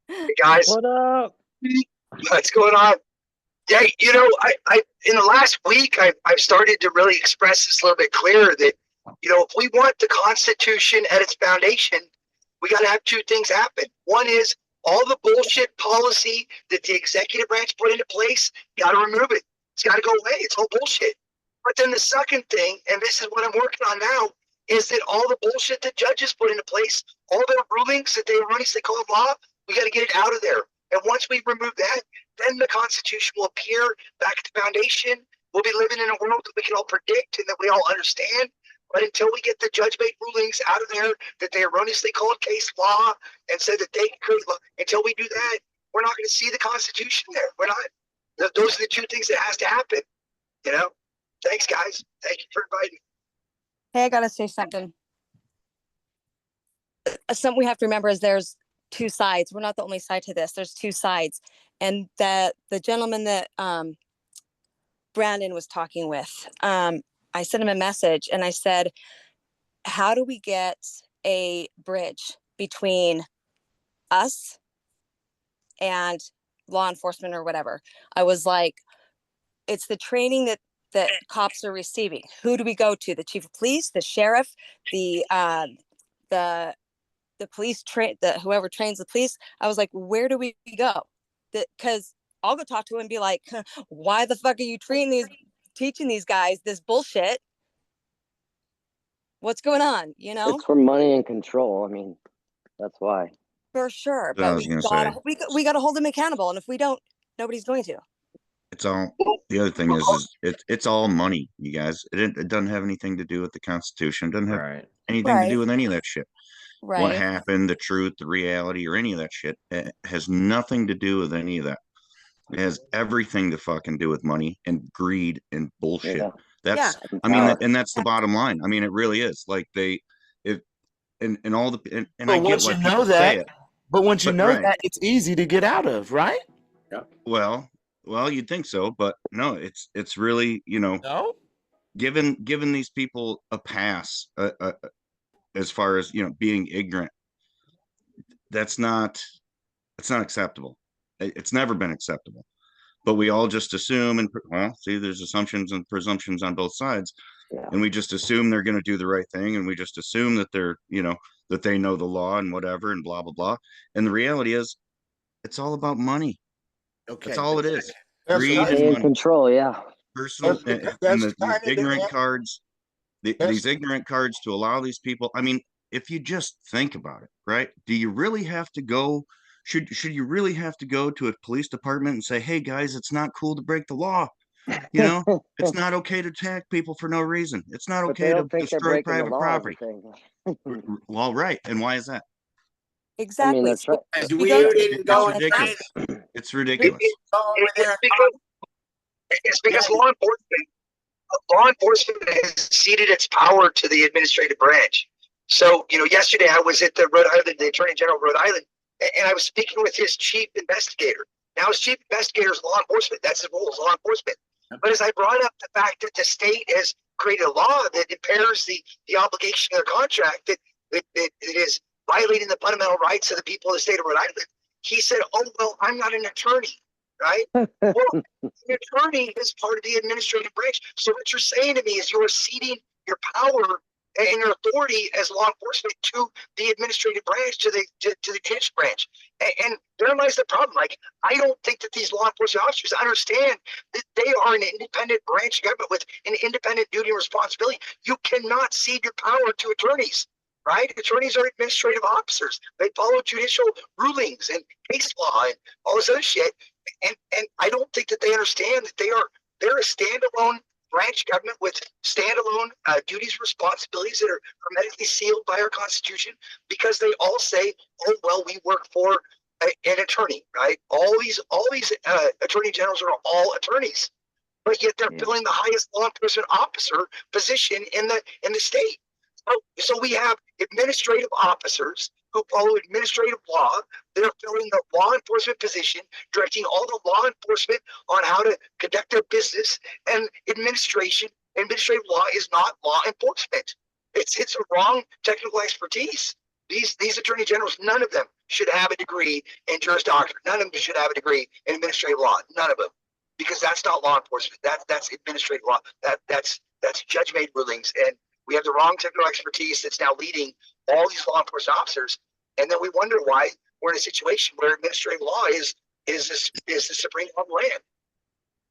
Hey guys, What up? what's going on? Yeah, you know, I in the last week, I've started to really express this a little bit clearer that, you know, if we want the Constitution at its foundation, we got to have two things happen. One is all the bullshit policy that the executive branch put into place, got to remove it. It's got to go away. It's all bullshit. But then the second thing, and this is what I'm working on now, is that all the bullshit that judges put into place, all their rulings that they erroneously call law, we got to get it out of there. And once we remove that, then the Constitution will appear back at the foundation. We'll be living in a world that we can all predict and that we all understand. But until we get the judge-made rulings out of there that they erroneously called case law and said that they could, until we do that, we're not going to see the Constitution there. We're not. Those are the two things that has to happen. You know. Thanks, guys. Thank you for inviting. Hey, I gotta say something. Something we have to remember is there's two sides. We're not the only side to this. There's two sides, and that the gentleman that Brandon was talking with, I sent him a message and I said, how do we get a bridge between us and law enforcement or whatever? I was like, it's the training that cops are receiving. Who do we go to? The chief of police, the sheriff, the police whoever trains the police. I was like, where do we go? Because I'll go talk to him and be like, why the fuck are you teaching these guys this bullshit? What's going on? You know, It's for money and control. I mean, that's why. For sure, That's what I but was gonna say. we gotta hold them accountable, and if we don't, nobody's going to. It's all the other thing is it's all money, you guys. It doesn't have anything to do with the Constitution. It doesn't have anything to do with any of that shit. What Right. happened, the truth, the reality, or any of that shit, it has nothing to do with any of that. It has everything to fucking do with money and greed and bullshit. Yeah. That's Yeah. I mean, and that's the bottom line. I mean, it really is. Like and all the and But I get once why you people know say that, it. but once you But know right. that, it's easy to get out of, right? Yeah. Well, you'd think so, but no, it's really, you know, No? giving these people a pass as far as, you know, being ignorant. That's not acceptable. It's never been acceptable. But we all just assume, and well, see, there's assumptions and presumptions on both sides, and we just assume they're going to do the right thing, and we just assume that they're, you know, that they know the law and whatever, and blah blah blah. And the reality is, it's all about money. Okay. That's all it is. That's Greed money and and money. control. Yeah. Personal and these ignorant cards, these ignorant cards to allow these people. I mean, if you just think about it, right? Do you really have to go? Should you really have to go to a police department and say, "Hey guys, it's not cool to break the law. You know, it's not okay to attack people for no reason. It's not But they okay to don't think they're destroy breaking the private law. property." Is the thing. Well, right. And why is that? Exactly. I mean, they're trying. Because we didn't go It's and train. ridiculous. It's ridiculous. It's because law enforcement has ceded its power to the administrative branch. So, you know, yesterday I was at the Rhode Island, the Attorney General of Rhode Island, and I was speaking with his chief investigator. Now, his chief investigator is law enforcement. That's his role, is law enforcement. But as I brought up the fact that the state has created a law that impairs the obligation of their contract, that is violating the fundamental rights of the people of the state of Rhode Island, he said, "Oh, well, I'm not an attorney." Right? Well, the attorney is part of the administrative branch. So what you're saying to me is you're ceding your power and your authority as law enforcement to the administrative branch, to the judicial branch. And there lies the problem. Like, I don't think that these law enforcement officers understand that they are an independent branch of government with an independent duty and responsibility. You cannot cede your power to attorneys. Right? Attorneys are administrative officers. They follow judicial rulings and case law and all this other shit. And I don't think that they understand that they're a standalone branch government with standalone duties and responsibilities that are hermetically sealed by our Constitution, because they all say, "Oh, well, we work for an attorney," right? All these attorney generals are all attorneys, but yet they're filling the highest law enforcement officer position in the state. So we have administrative officers who follow administrative law. They're filling the law enforcement position, directing all the law enforcement on how to conduct their business, and administration administrative law is not law enforcement. It's a wrong technical expertise. These attorney generals, none of them should have a degree in Juris Doctor. None of them should have a degree in administrative law. None of them, because that's not law enforcement. That's administrative law. That's judge-made rulings, and we have the wrong technical expertise that's now leading all these law enforcement officers. And then we wonder why we're in a situation where administrative law is the supreme law of the land.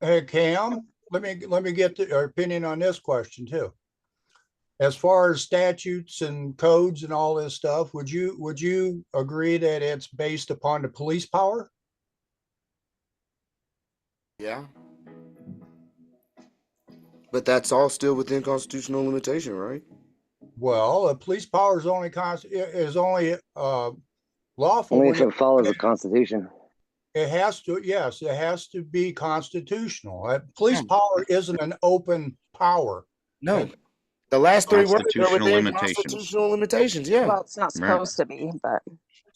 Hey, Cam, let me get your opinion on this question too. As far as statutes and codes and all this stuff, would you agree that it's based upon the police power? Yeah. But that's all still within constitutional limitation, right? Well, police power is only lawful Only when if it follows the Constitution. it has to. Yes, it has to be constitutional. Police power isn't an open power. No. The last three words are Constitutional within limitations. constitutional limitations. Yeah. Well, it's not supposed to be, but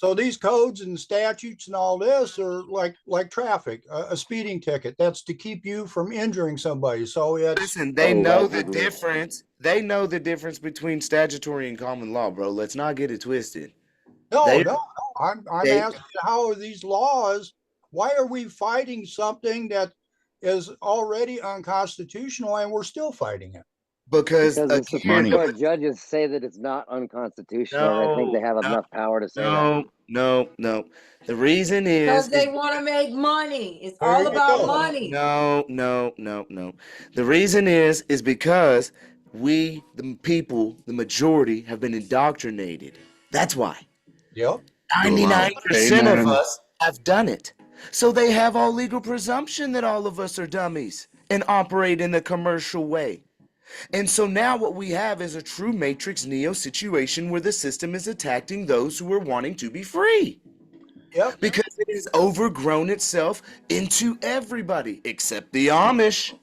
So these codes and statutes and all this are like traffic, a speeding ticket. That's to keep you from injuring somebody. So it's Listen, they know the difference. They know the difference between statutory and common law, bro. Let's not get it twisted. No. I'm asking, how are these laws? Why are we fighting something that is already unconstitutional and we're still fighting it? Because the Supreme Court judges say that it's not unconstitutional. and I think they have enough power to say that. No. The reason is Because they want to make money. It's all about money. No. The reason is because we, the people, the majority, have been indoctrinated. That's why. Yep. 99% of us have done it. So they have all legal presumption that all of us are dummies and operate in the commercial way. And so now what we have is a true Matrix Neo situation where the system is attacking those who are wanting to be free. Yep. Because it has overgrown itself into everybody except the Amish,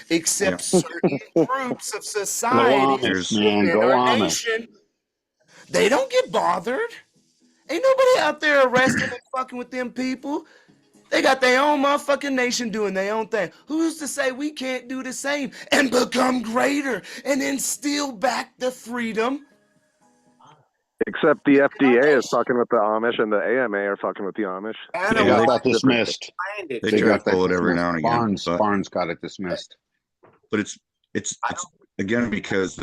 except certain groups of society in our nation. They don't get bothered. Ain't nobody out there arresting and fucking with them people. They got their own motherfucking nation doing their own thing. Who's to say we can't do the same and become greater and instill back the freedom? Except the FDA is fucking with the Amish and the AMA are fucking with the Amish. They got that dismissed. They try to pull it every now and again. Barnes got it dismissed. But it's again because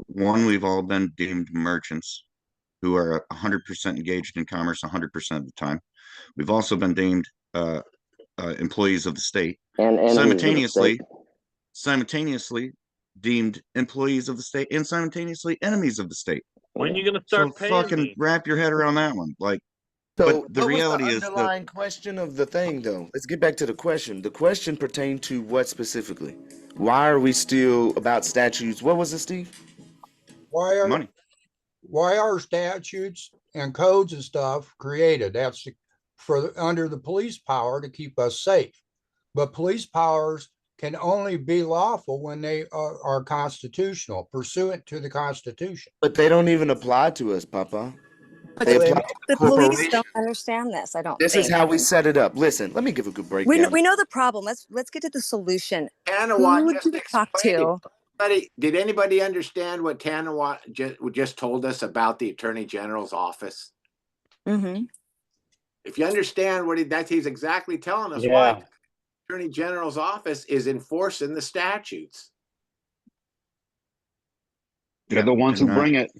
we've all been deemed merchants who are 100% engaged in commerce 100% of the time. We've also been deemed employees of the state, and simultaneously deemed employees of the state, and simultaneously enemies of the state. When are you gonna start paying fucking me? wrap your head around that one? Like, So but the reality is the underlying question of the thing, though. Let's get back to the question. The question pertained to what specifically? Why are we still about statutes? What was it, Steve? Why are statutes and codes and stuff created? That's under the police power to keep us safe. But police powers can only be lawful when they are constitutional, pursuant to the Constitution. But they don't even apply to us, Papa. They apply to the police don't understand this. I don't. This is how we set it up. Listen, let me give a good breakdown. We know the problem. Let's get to the solution. Tanawat Who do we talk to? Did anybody understand what Tanawat just told us about the Attorney General's office? Mm-hmm. If you understand what he's exactly telling us, Yeah. why the Attorney General's office is enforcing the statutes. They're the ones who bring it.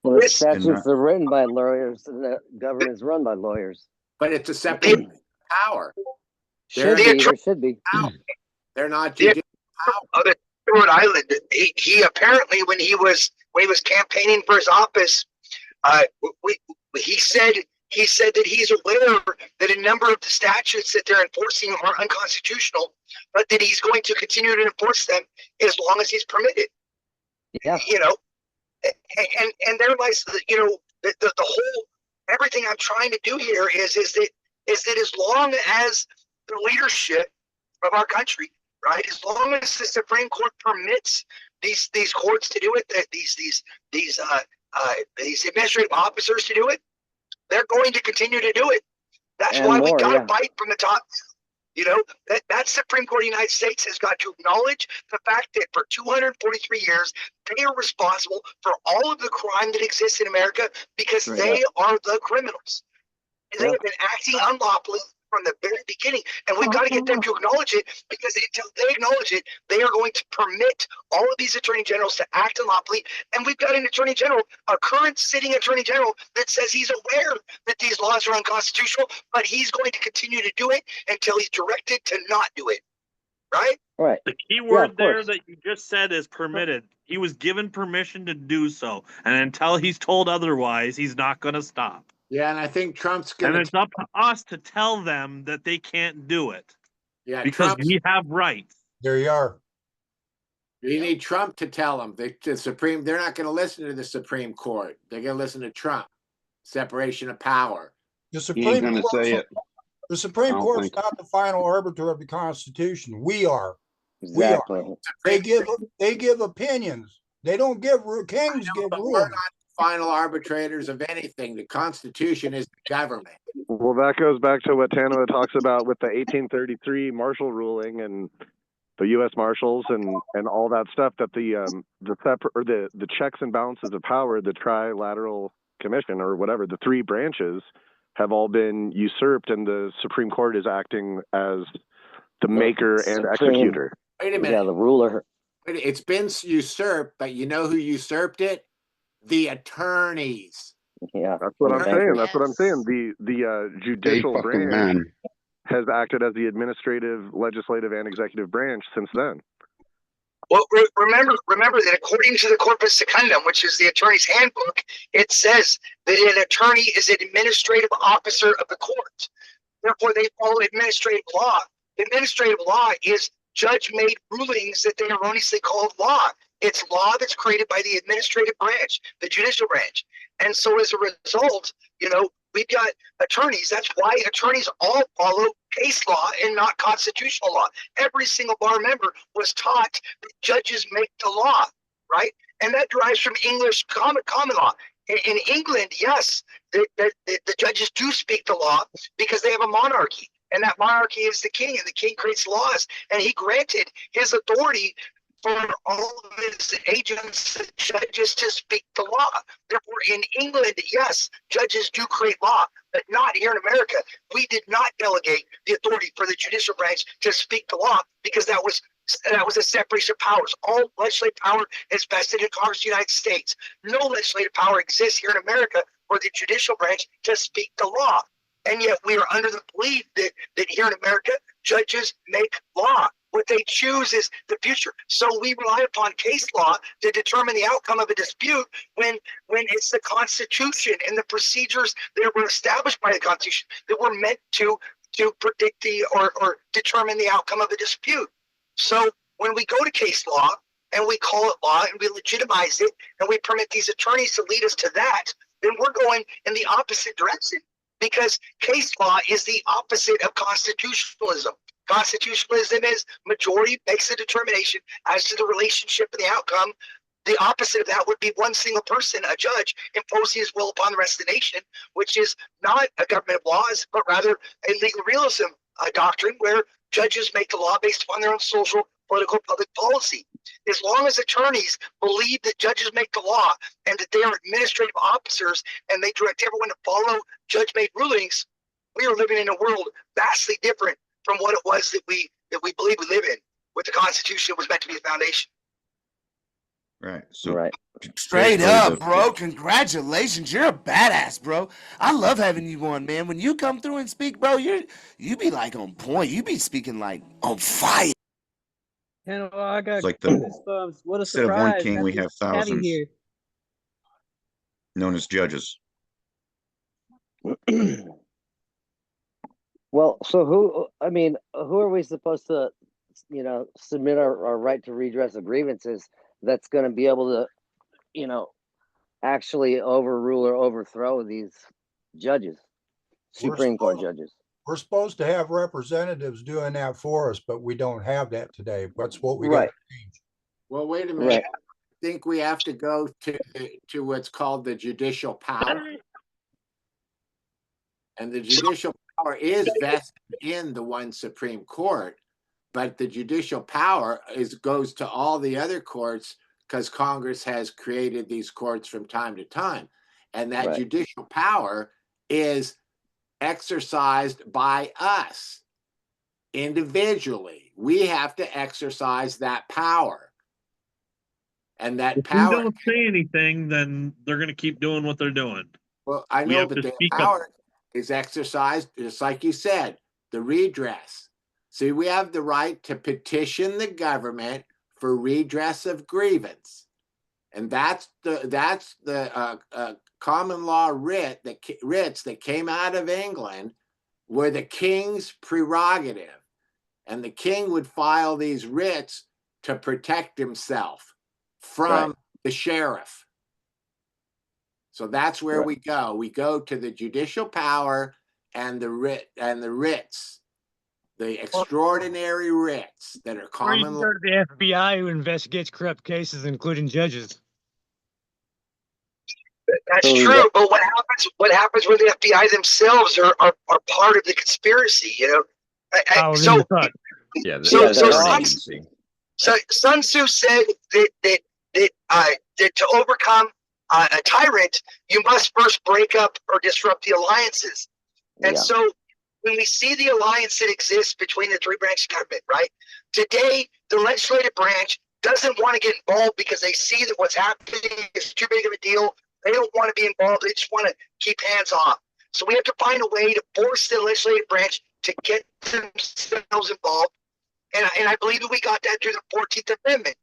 Well, the statutes are written by lawyers, and the government is run by lawyers. But it's a separate power. There should be. They're not judicial power. Rhode Island. He apparently, when he was campaigning for his office, he said that he's aware that a number of the statutes that they're enforcing are unconstitutional, but that he's going to continue to enforce them as long as he's permitted. Yeah. You know, and there lies, you know, the whole everything I'm trying to do here is that as long as the leadership of our country, right, as long as the Supreme Court permits these courts to do it, that these administrative officers to do it, they're going to continue to do it. That's why we gotta fight from the top. You know, that Supreme Court of the United States has got to acknowledge the fact that for 243 years, they are responsible for all of the crime that exists in America because they are the criminals. And they have been acting unlawfully from the very beginning. And we've got to get them to acknowledge it, because until they acknowledge it, they are going to permit all of these attorney generals to act unlawfully. And we've got an attorney general, a current sitting attorney general, that says he's aware that these laws are unconstitutional, but he's going to continue to do it until he's directed to not do it. Right? Right. The key word there that you just said is permitted. He was given permission to do so. And until he's told otherwise, he's not going to stop. Yeah, and I think Trump's going And to. it's up to us to tell them that they can't do it. Yeah, because we have rights. There you are. You need Trump to tell them. The Supreme, they're not going to listen to the Supreme Court. They're going to listen to Trump. Separation of power. The Supreme Court. The Supreme Court's not the final arbiter of the Constitution. We are. Exactly. We are. They give opinions. They don't give kings give rules. We're not final arbitrators of anything. The Constitution is the government. Well, that goes back to what Tanoa talks about with the 1833 Marshall ruling and the U.S. Marshals and all that stuff. That the checks and balances of power, the trilateral commission or whatever, the three branches have all been usurped, and the Supreme Court is acting as the maker and executor. Wait a minute. Yeah, the ruler. It's been usurped, but you know who usurped it? The attorneys. Yeah, that's what I'm saying. That's what I'm saying. The judicial branch has acted as the administrative, legislative, and executive branch since then. Well, remember that according to the Corpus Secundum, which is the attorney's handbook, it says that an attorney is an administrative officer of the court. Therefore, they follow administrative law. Administrative law is judge-made rulings that they erroneously called law. It's law that's created by the administrative branch, the judicial branch. And so as a result, we've got attorneys. That's why attorneys all follow case law and not constitutional law. Every single bar member was taught that judges make the law, right? And that derives from English common law. In England, yes, the judges do speak the law because they have a monarchy. And that monarchy is the king, and the king creates laws. And he granted his authority for all of his agents and judges to speak the law. Therefore, in England, yes, judges do create law, but not here in America. We did not delegate the authority for the judicial branch to speak the law because that was a separation of powers. All legislative power is vested in Congress of the United States. No legislative power exists here in America for the judicial branch to speak the law. And yet we are under the belief that here in America, judges make law. What they choose is the future. So we rely upon case law to determine the outcome of a dispute when it's the Constitution and the procedures that were established by the Constitution that were meant to predict or determine the outcome of a dispute. So when we go to case law and we call it law and we legitimize it and we permit these attorneys to lead us to that, then we're going in the opposite direction, because case law is the opposite of constitutionalism. Constitutionalism is majority makes a determination as to the relationship and the outcome. The opposite of that would be one single person, a judge, imposing his will upon the rest of the nation, which is not a government of laws, but rather a legal realism doctrine where judges make the law based upon their own social, political, public policy. As long as attorneys believe that judges make the law and that they are administrative officers and they direct everyone to follow judge-made rulings, we are living in a world vastly different from what it was that we believe we live in, with the Constitution was meant to be the foundation. Right. So right. Straight up, bro. Congratulations. You're a badass, bro. I love having you on, man. When you come through and speak, bro, you be like on point. You be speaking like on fire. I got It's like goosebumps. What a instead of surprise. one king, we have thousands Here. known as judges. Well, so who are we supposed to, submit our right to redress of grievances that's going to be able to, actually overrule or overthrow these judges, Supreme Court judges? We're supposed to have representatives doing that for us, but we don't have that today. That's what we got Right. to change. Well, wait a minute. Right. I think we have to go to what's called the judicial power. And the judicial power is vested in the one Supreme Court, but the judicial power goes to all the other courts because Congress has created these courts from time to time. And that judicial power is exercised by us individually. We have to exercise that power. And that If power. we don't say anything, then they're going to keep doing what they're doing. Well, I know, but the power is exercised, just like you said, the redress. See, we have the right to petition the government for redress of grievance. And that's the common law writs that came out of England were the king's prerogative. And the king would file these writs to protect himself from the sheriff. So that's where we go. We go to the judicial power and the writs, the extraordinary writs that are common law. Or you go to the FBI who investigates corrupt cases, including judges. That's true, but what happens when the FBI themselves are part of the conspiracy, you know? So Sun Tzu said that to overcome a tyrant, you must first break up or disrupt the alliances. And so when we see the alliance that exists between the three branches of government, right? Today, the legislative branch doesn't want to get involved because they see that what's happening is too big of a deal. They don't want to be involved. They just want to keep hands off. So we have to find a way to force the legislative branch to get themselves involved. And I believe that we got that through the 14th Amendment.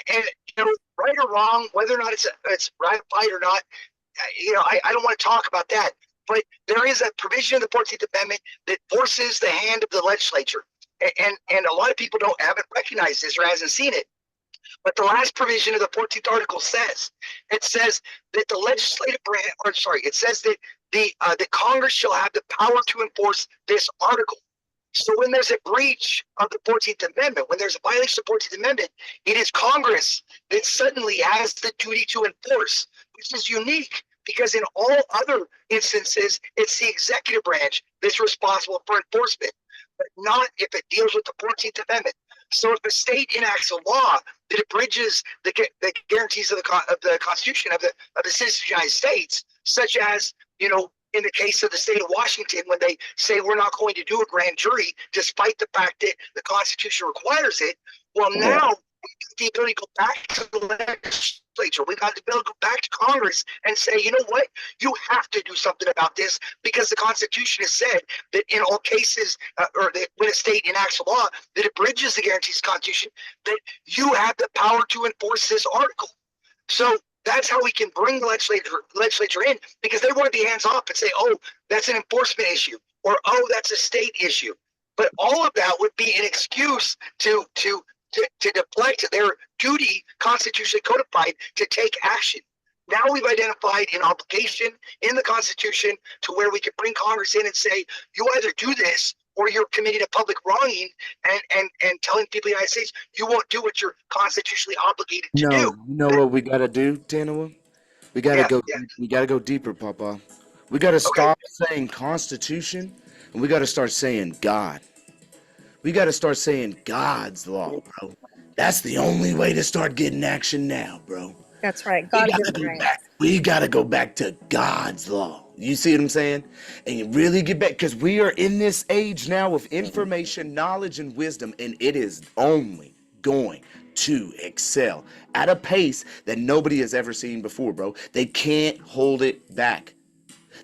And you know, right or wrong, whether or not it's ratified or not, you know, I don't want to talk about that. But there is a provision in the 14th Amendment that forces the hand of the legislature. And a lot of people haven't recognized this or hasn't seen it. But the last provision of the 14th article says that the legislative branch, it says that the Congress shall have the power to enforce this article. So when there's a breach of the 14th Amendment, when there's a violation of the 14th Amendment, it is Congress that suddenly has the duty to enforce, which is unique because in all other instances, it's the executive branch that's responsible for enforcement, but not if it deals with the 14th Amendment. So if a state enacts a law that abridges the guarantees of the Constitution of the citizens of the United States, such as, you know, in the case of the state of Washington, when they say we're not going to do a grand jury, despite the fact that the Constitution requires it, well, now we have the ability to go back to the legislature. We've got the ability to go back to Congress and say, you know what, you have to do something about this because the Constitution has said that in all cases, or that when a state enacts a law that abridges the guarantees of the Constitution, that you have the power to enforce this article. So that's how we can bring the legislature in, because they want to be hands off and say, oh, that's an enforcement issue, or oh, that's a state issue. But all of that would be an excuse to deflect their duty constitutionally codified to take action. Now we've identified an obligation in the Constitution to where we can bring Congress in and say, you either do this or you're committing a public wronging and telling people in the United States you won't do what you're constitutionally obligated to do. You know what we gotta do, Tanoa? We gotta we gotta go deeper, Papa. We gotta stop saying Constitution and we gotta start saying God. We gotta start saying God's law, bro. That's the only way to start getting action now, bro. That's right. God given right. We gotta go back to God's law. You see what I'm saying? And you really get back, because we are in this age now of information, knowledge, and wisdom, and it is only going to excel at a pace that nobody has ever seen before, bro. They can't hold it back.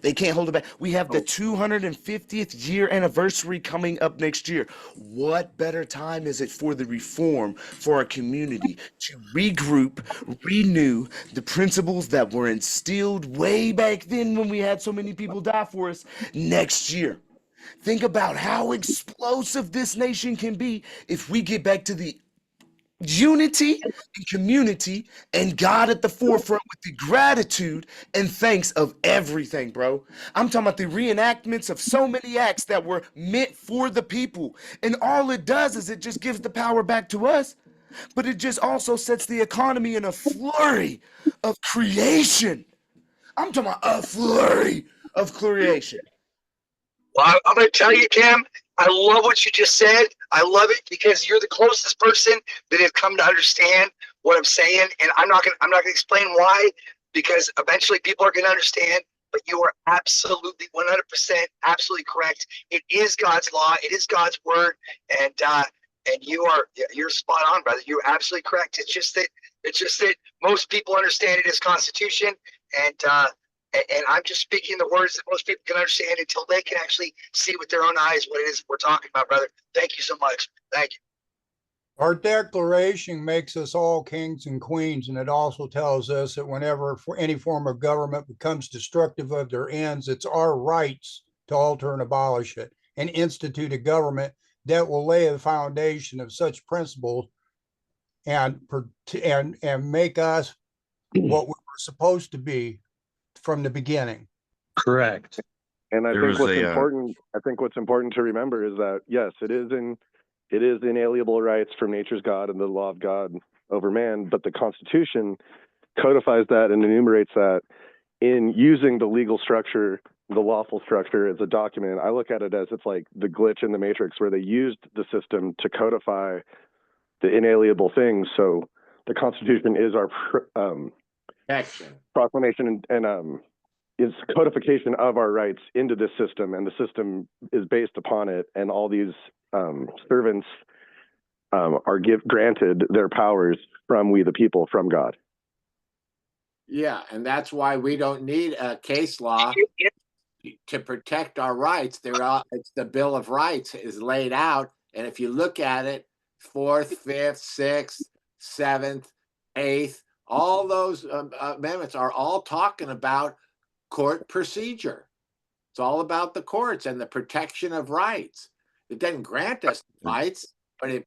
They can't hold it back. We have the 250th year anniversary coming up next year. What better time is it for the reform for our community to regroup, renew the principles that were instilled way back then when we had so many people die for us next year? Think about how explosive this nation can be if we get back to the unity and community and God at the forefront with the gratitude and thanks of everything, bro. I'm talking about the reenactments of so many acts that were meant for the people. And all it does is it just gives the power back to us, but it just also sets the economy in a flurry of creation. I'm talking about a flurry of creation. Well, I'm going to tell you, Cam, I love what you just said. I love it because you're the closest person that have come to understand what I'm saying. And I'm not going to explain why, because eventually people are going to understand. But you are absolutely 100% absolutely correct. It is God's law. It is God's word. And you're spot on, brother. You're absolutely correct. It's just that most people understand it as Constitution, and I'm just speaking the words that most people can understand until they can actually see with their own eyes what it is we're talking about, brother. Thank you so much. Thank you. Our declaration makes us all kings and queens, and it also tells us that whenever any form of government becomes destructive of their ends, it's our rights to alter and abolish it and institute a government that will lay a foundation of such principles and make us what we were supposed to be from the beginning. Correct. And I think what's important to remember is that yes, it is inalienable rights from nature's God and the law of God over man, but the Constitution codifies that and enumerates that in using the legal structure, the lawful structure as a document. I look at it as it's like the glitch in the matrix where they used the system to codify the inalienable things. So the Constitution is our proclamation and is codification of our rights into this system, and the system is based upon it, and all these servants are granted their powers from we the people, from God. Yeah, and that's why we don't need a case law to protect our rights. It's the Bill of Rights is laid out, and if you look at it, 4th, 5th, 6th, 7th, 8th, all those amendments are all talking about court procedure. It's all about the courts and the protection of rights. It doesn't grant us rights, but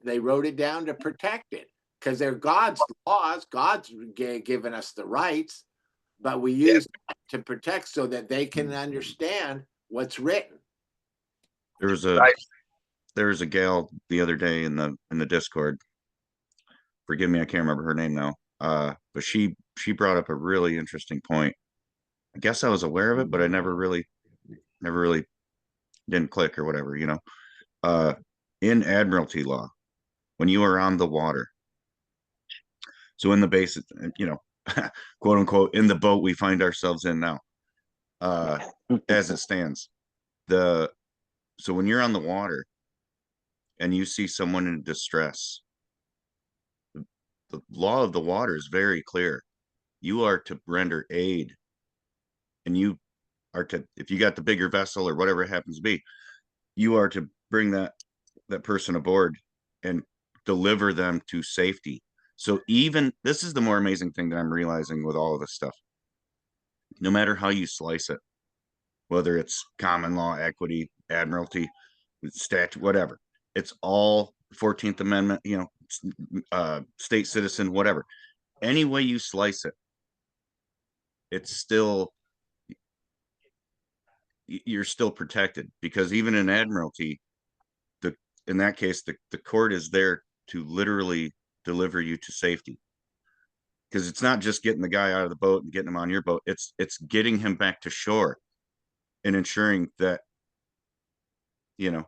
they wrote it down to protect it because they're God's laws. God's given us the rights, but we use that to protect so that they can understand what's written. There was a gal the other day in the Discord. Forgive me, I can't remember her name now. But she brought up a really interesting point. I guess I was aware of it, but I never really didn't click or whatever, you know. In admiralty law, when you are on the water, so in the basic, you know, quote unquote, in the boat we find ourselves in now, as it stands, so when you're on the water and you see someone in distress, the law of the water is very clear. You are to render aid, and you are to, if you got the bigger vessel or whatever it happens to be, you are to bring that person aboard and deliver them to safety. So even this is the more amazing thing that I'm realizing with all of this stuff. No matter how you slice it, whether it's common law, equity, admiralty, statute, whatever, it's all 14th Amendment, you know, state citizen, whatever. Any way you slice it, it's still, you're still protected, because even in admiralty, in that case, the court is there to literally deliver you to safety, because it's not just getting the guy out of the boat and getting him on your boat. It's getting him back to shore and ensuring that, you know,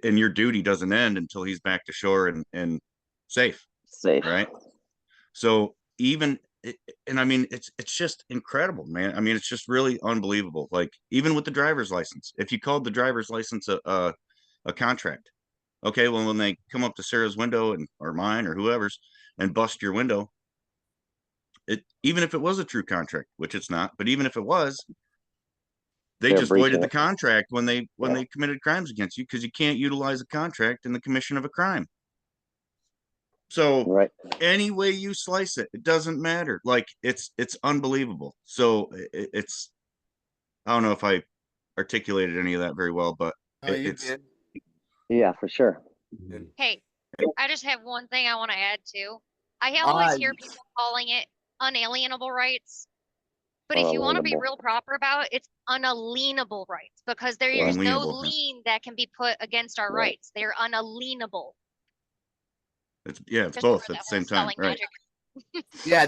your duty doesn't end until he's back to shore and safe, right? So even, and I mean, it's just incredible, man. I mean, it's just really unbelievable. Like, even with the driver's license, if you called the driver's license a contract, okay, well, when they come up to Sarah's window or mine or whoever's and bust your window, even if it was a true contract, which it's not, but even if it was, they just voided the contract when they committed crimes against you, because you can't utilize a contract in the commission of a crime. So any way you slice it, it doesn't matter. Like, it's unbelievable. So it's, I don't know if I articulated any of that very well, but yeah, for sure. Hey, I just have one thing I want to add to. I always hear people calling it unalienable rights, but if you want to be real proper about it, it's unalienable rights, because there's no lien that can be put against our rights. They're unalienable. It's both at the same time, right? Yeah,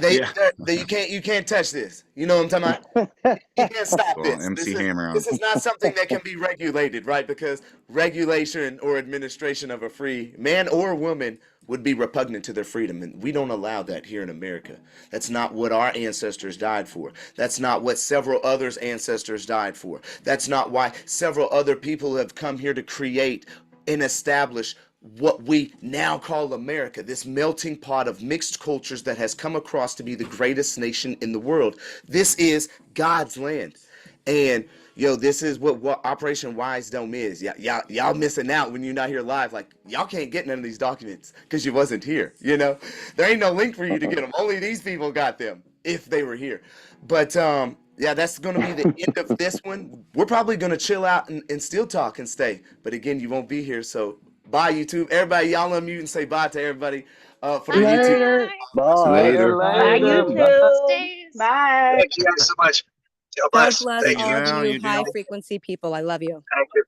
you can't touch this. You know what I'm talking about? You can't stop Well, this. MC Hammer on. This is not something that can be regulated, right? Because regulation or administration of a free man or woman would be repugnant to their freedom, and we don't allow that here in America. That's not what our ancestors died for. That's not what several others' ancestors died for. That's not why several other people have come here to create and establish what we now call America, this melting pot of mixed cultures that has come across to be the greatest nation in the world. This is God's land. And this is what Operation Wisedome is. Y'all missing out when you're not here live. Like, y'all can't get none of these documents because you wasn't here. There ain't no link for you to get them. Only these people got them if they were here. But yeah, that's going to be the end of this one. We're probably going to chill out and still talk and stay. But again, you won't be here. So bye, YouTube. Everybody, y'all unmute and say bye to everybody for the YouTube. Bye. Later. Bye, YouTube. Bye. Thank you guys so much. God God bless. bless Thank all you. of down, you you high do. frequency people. I love you. Thank you.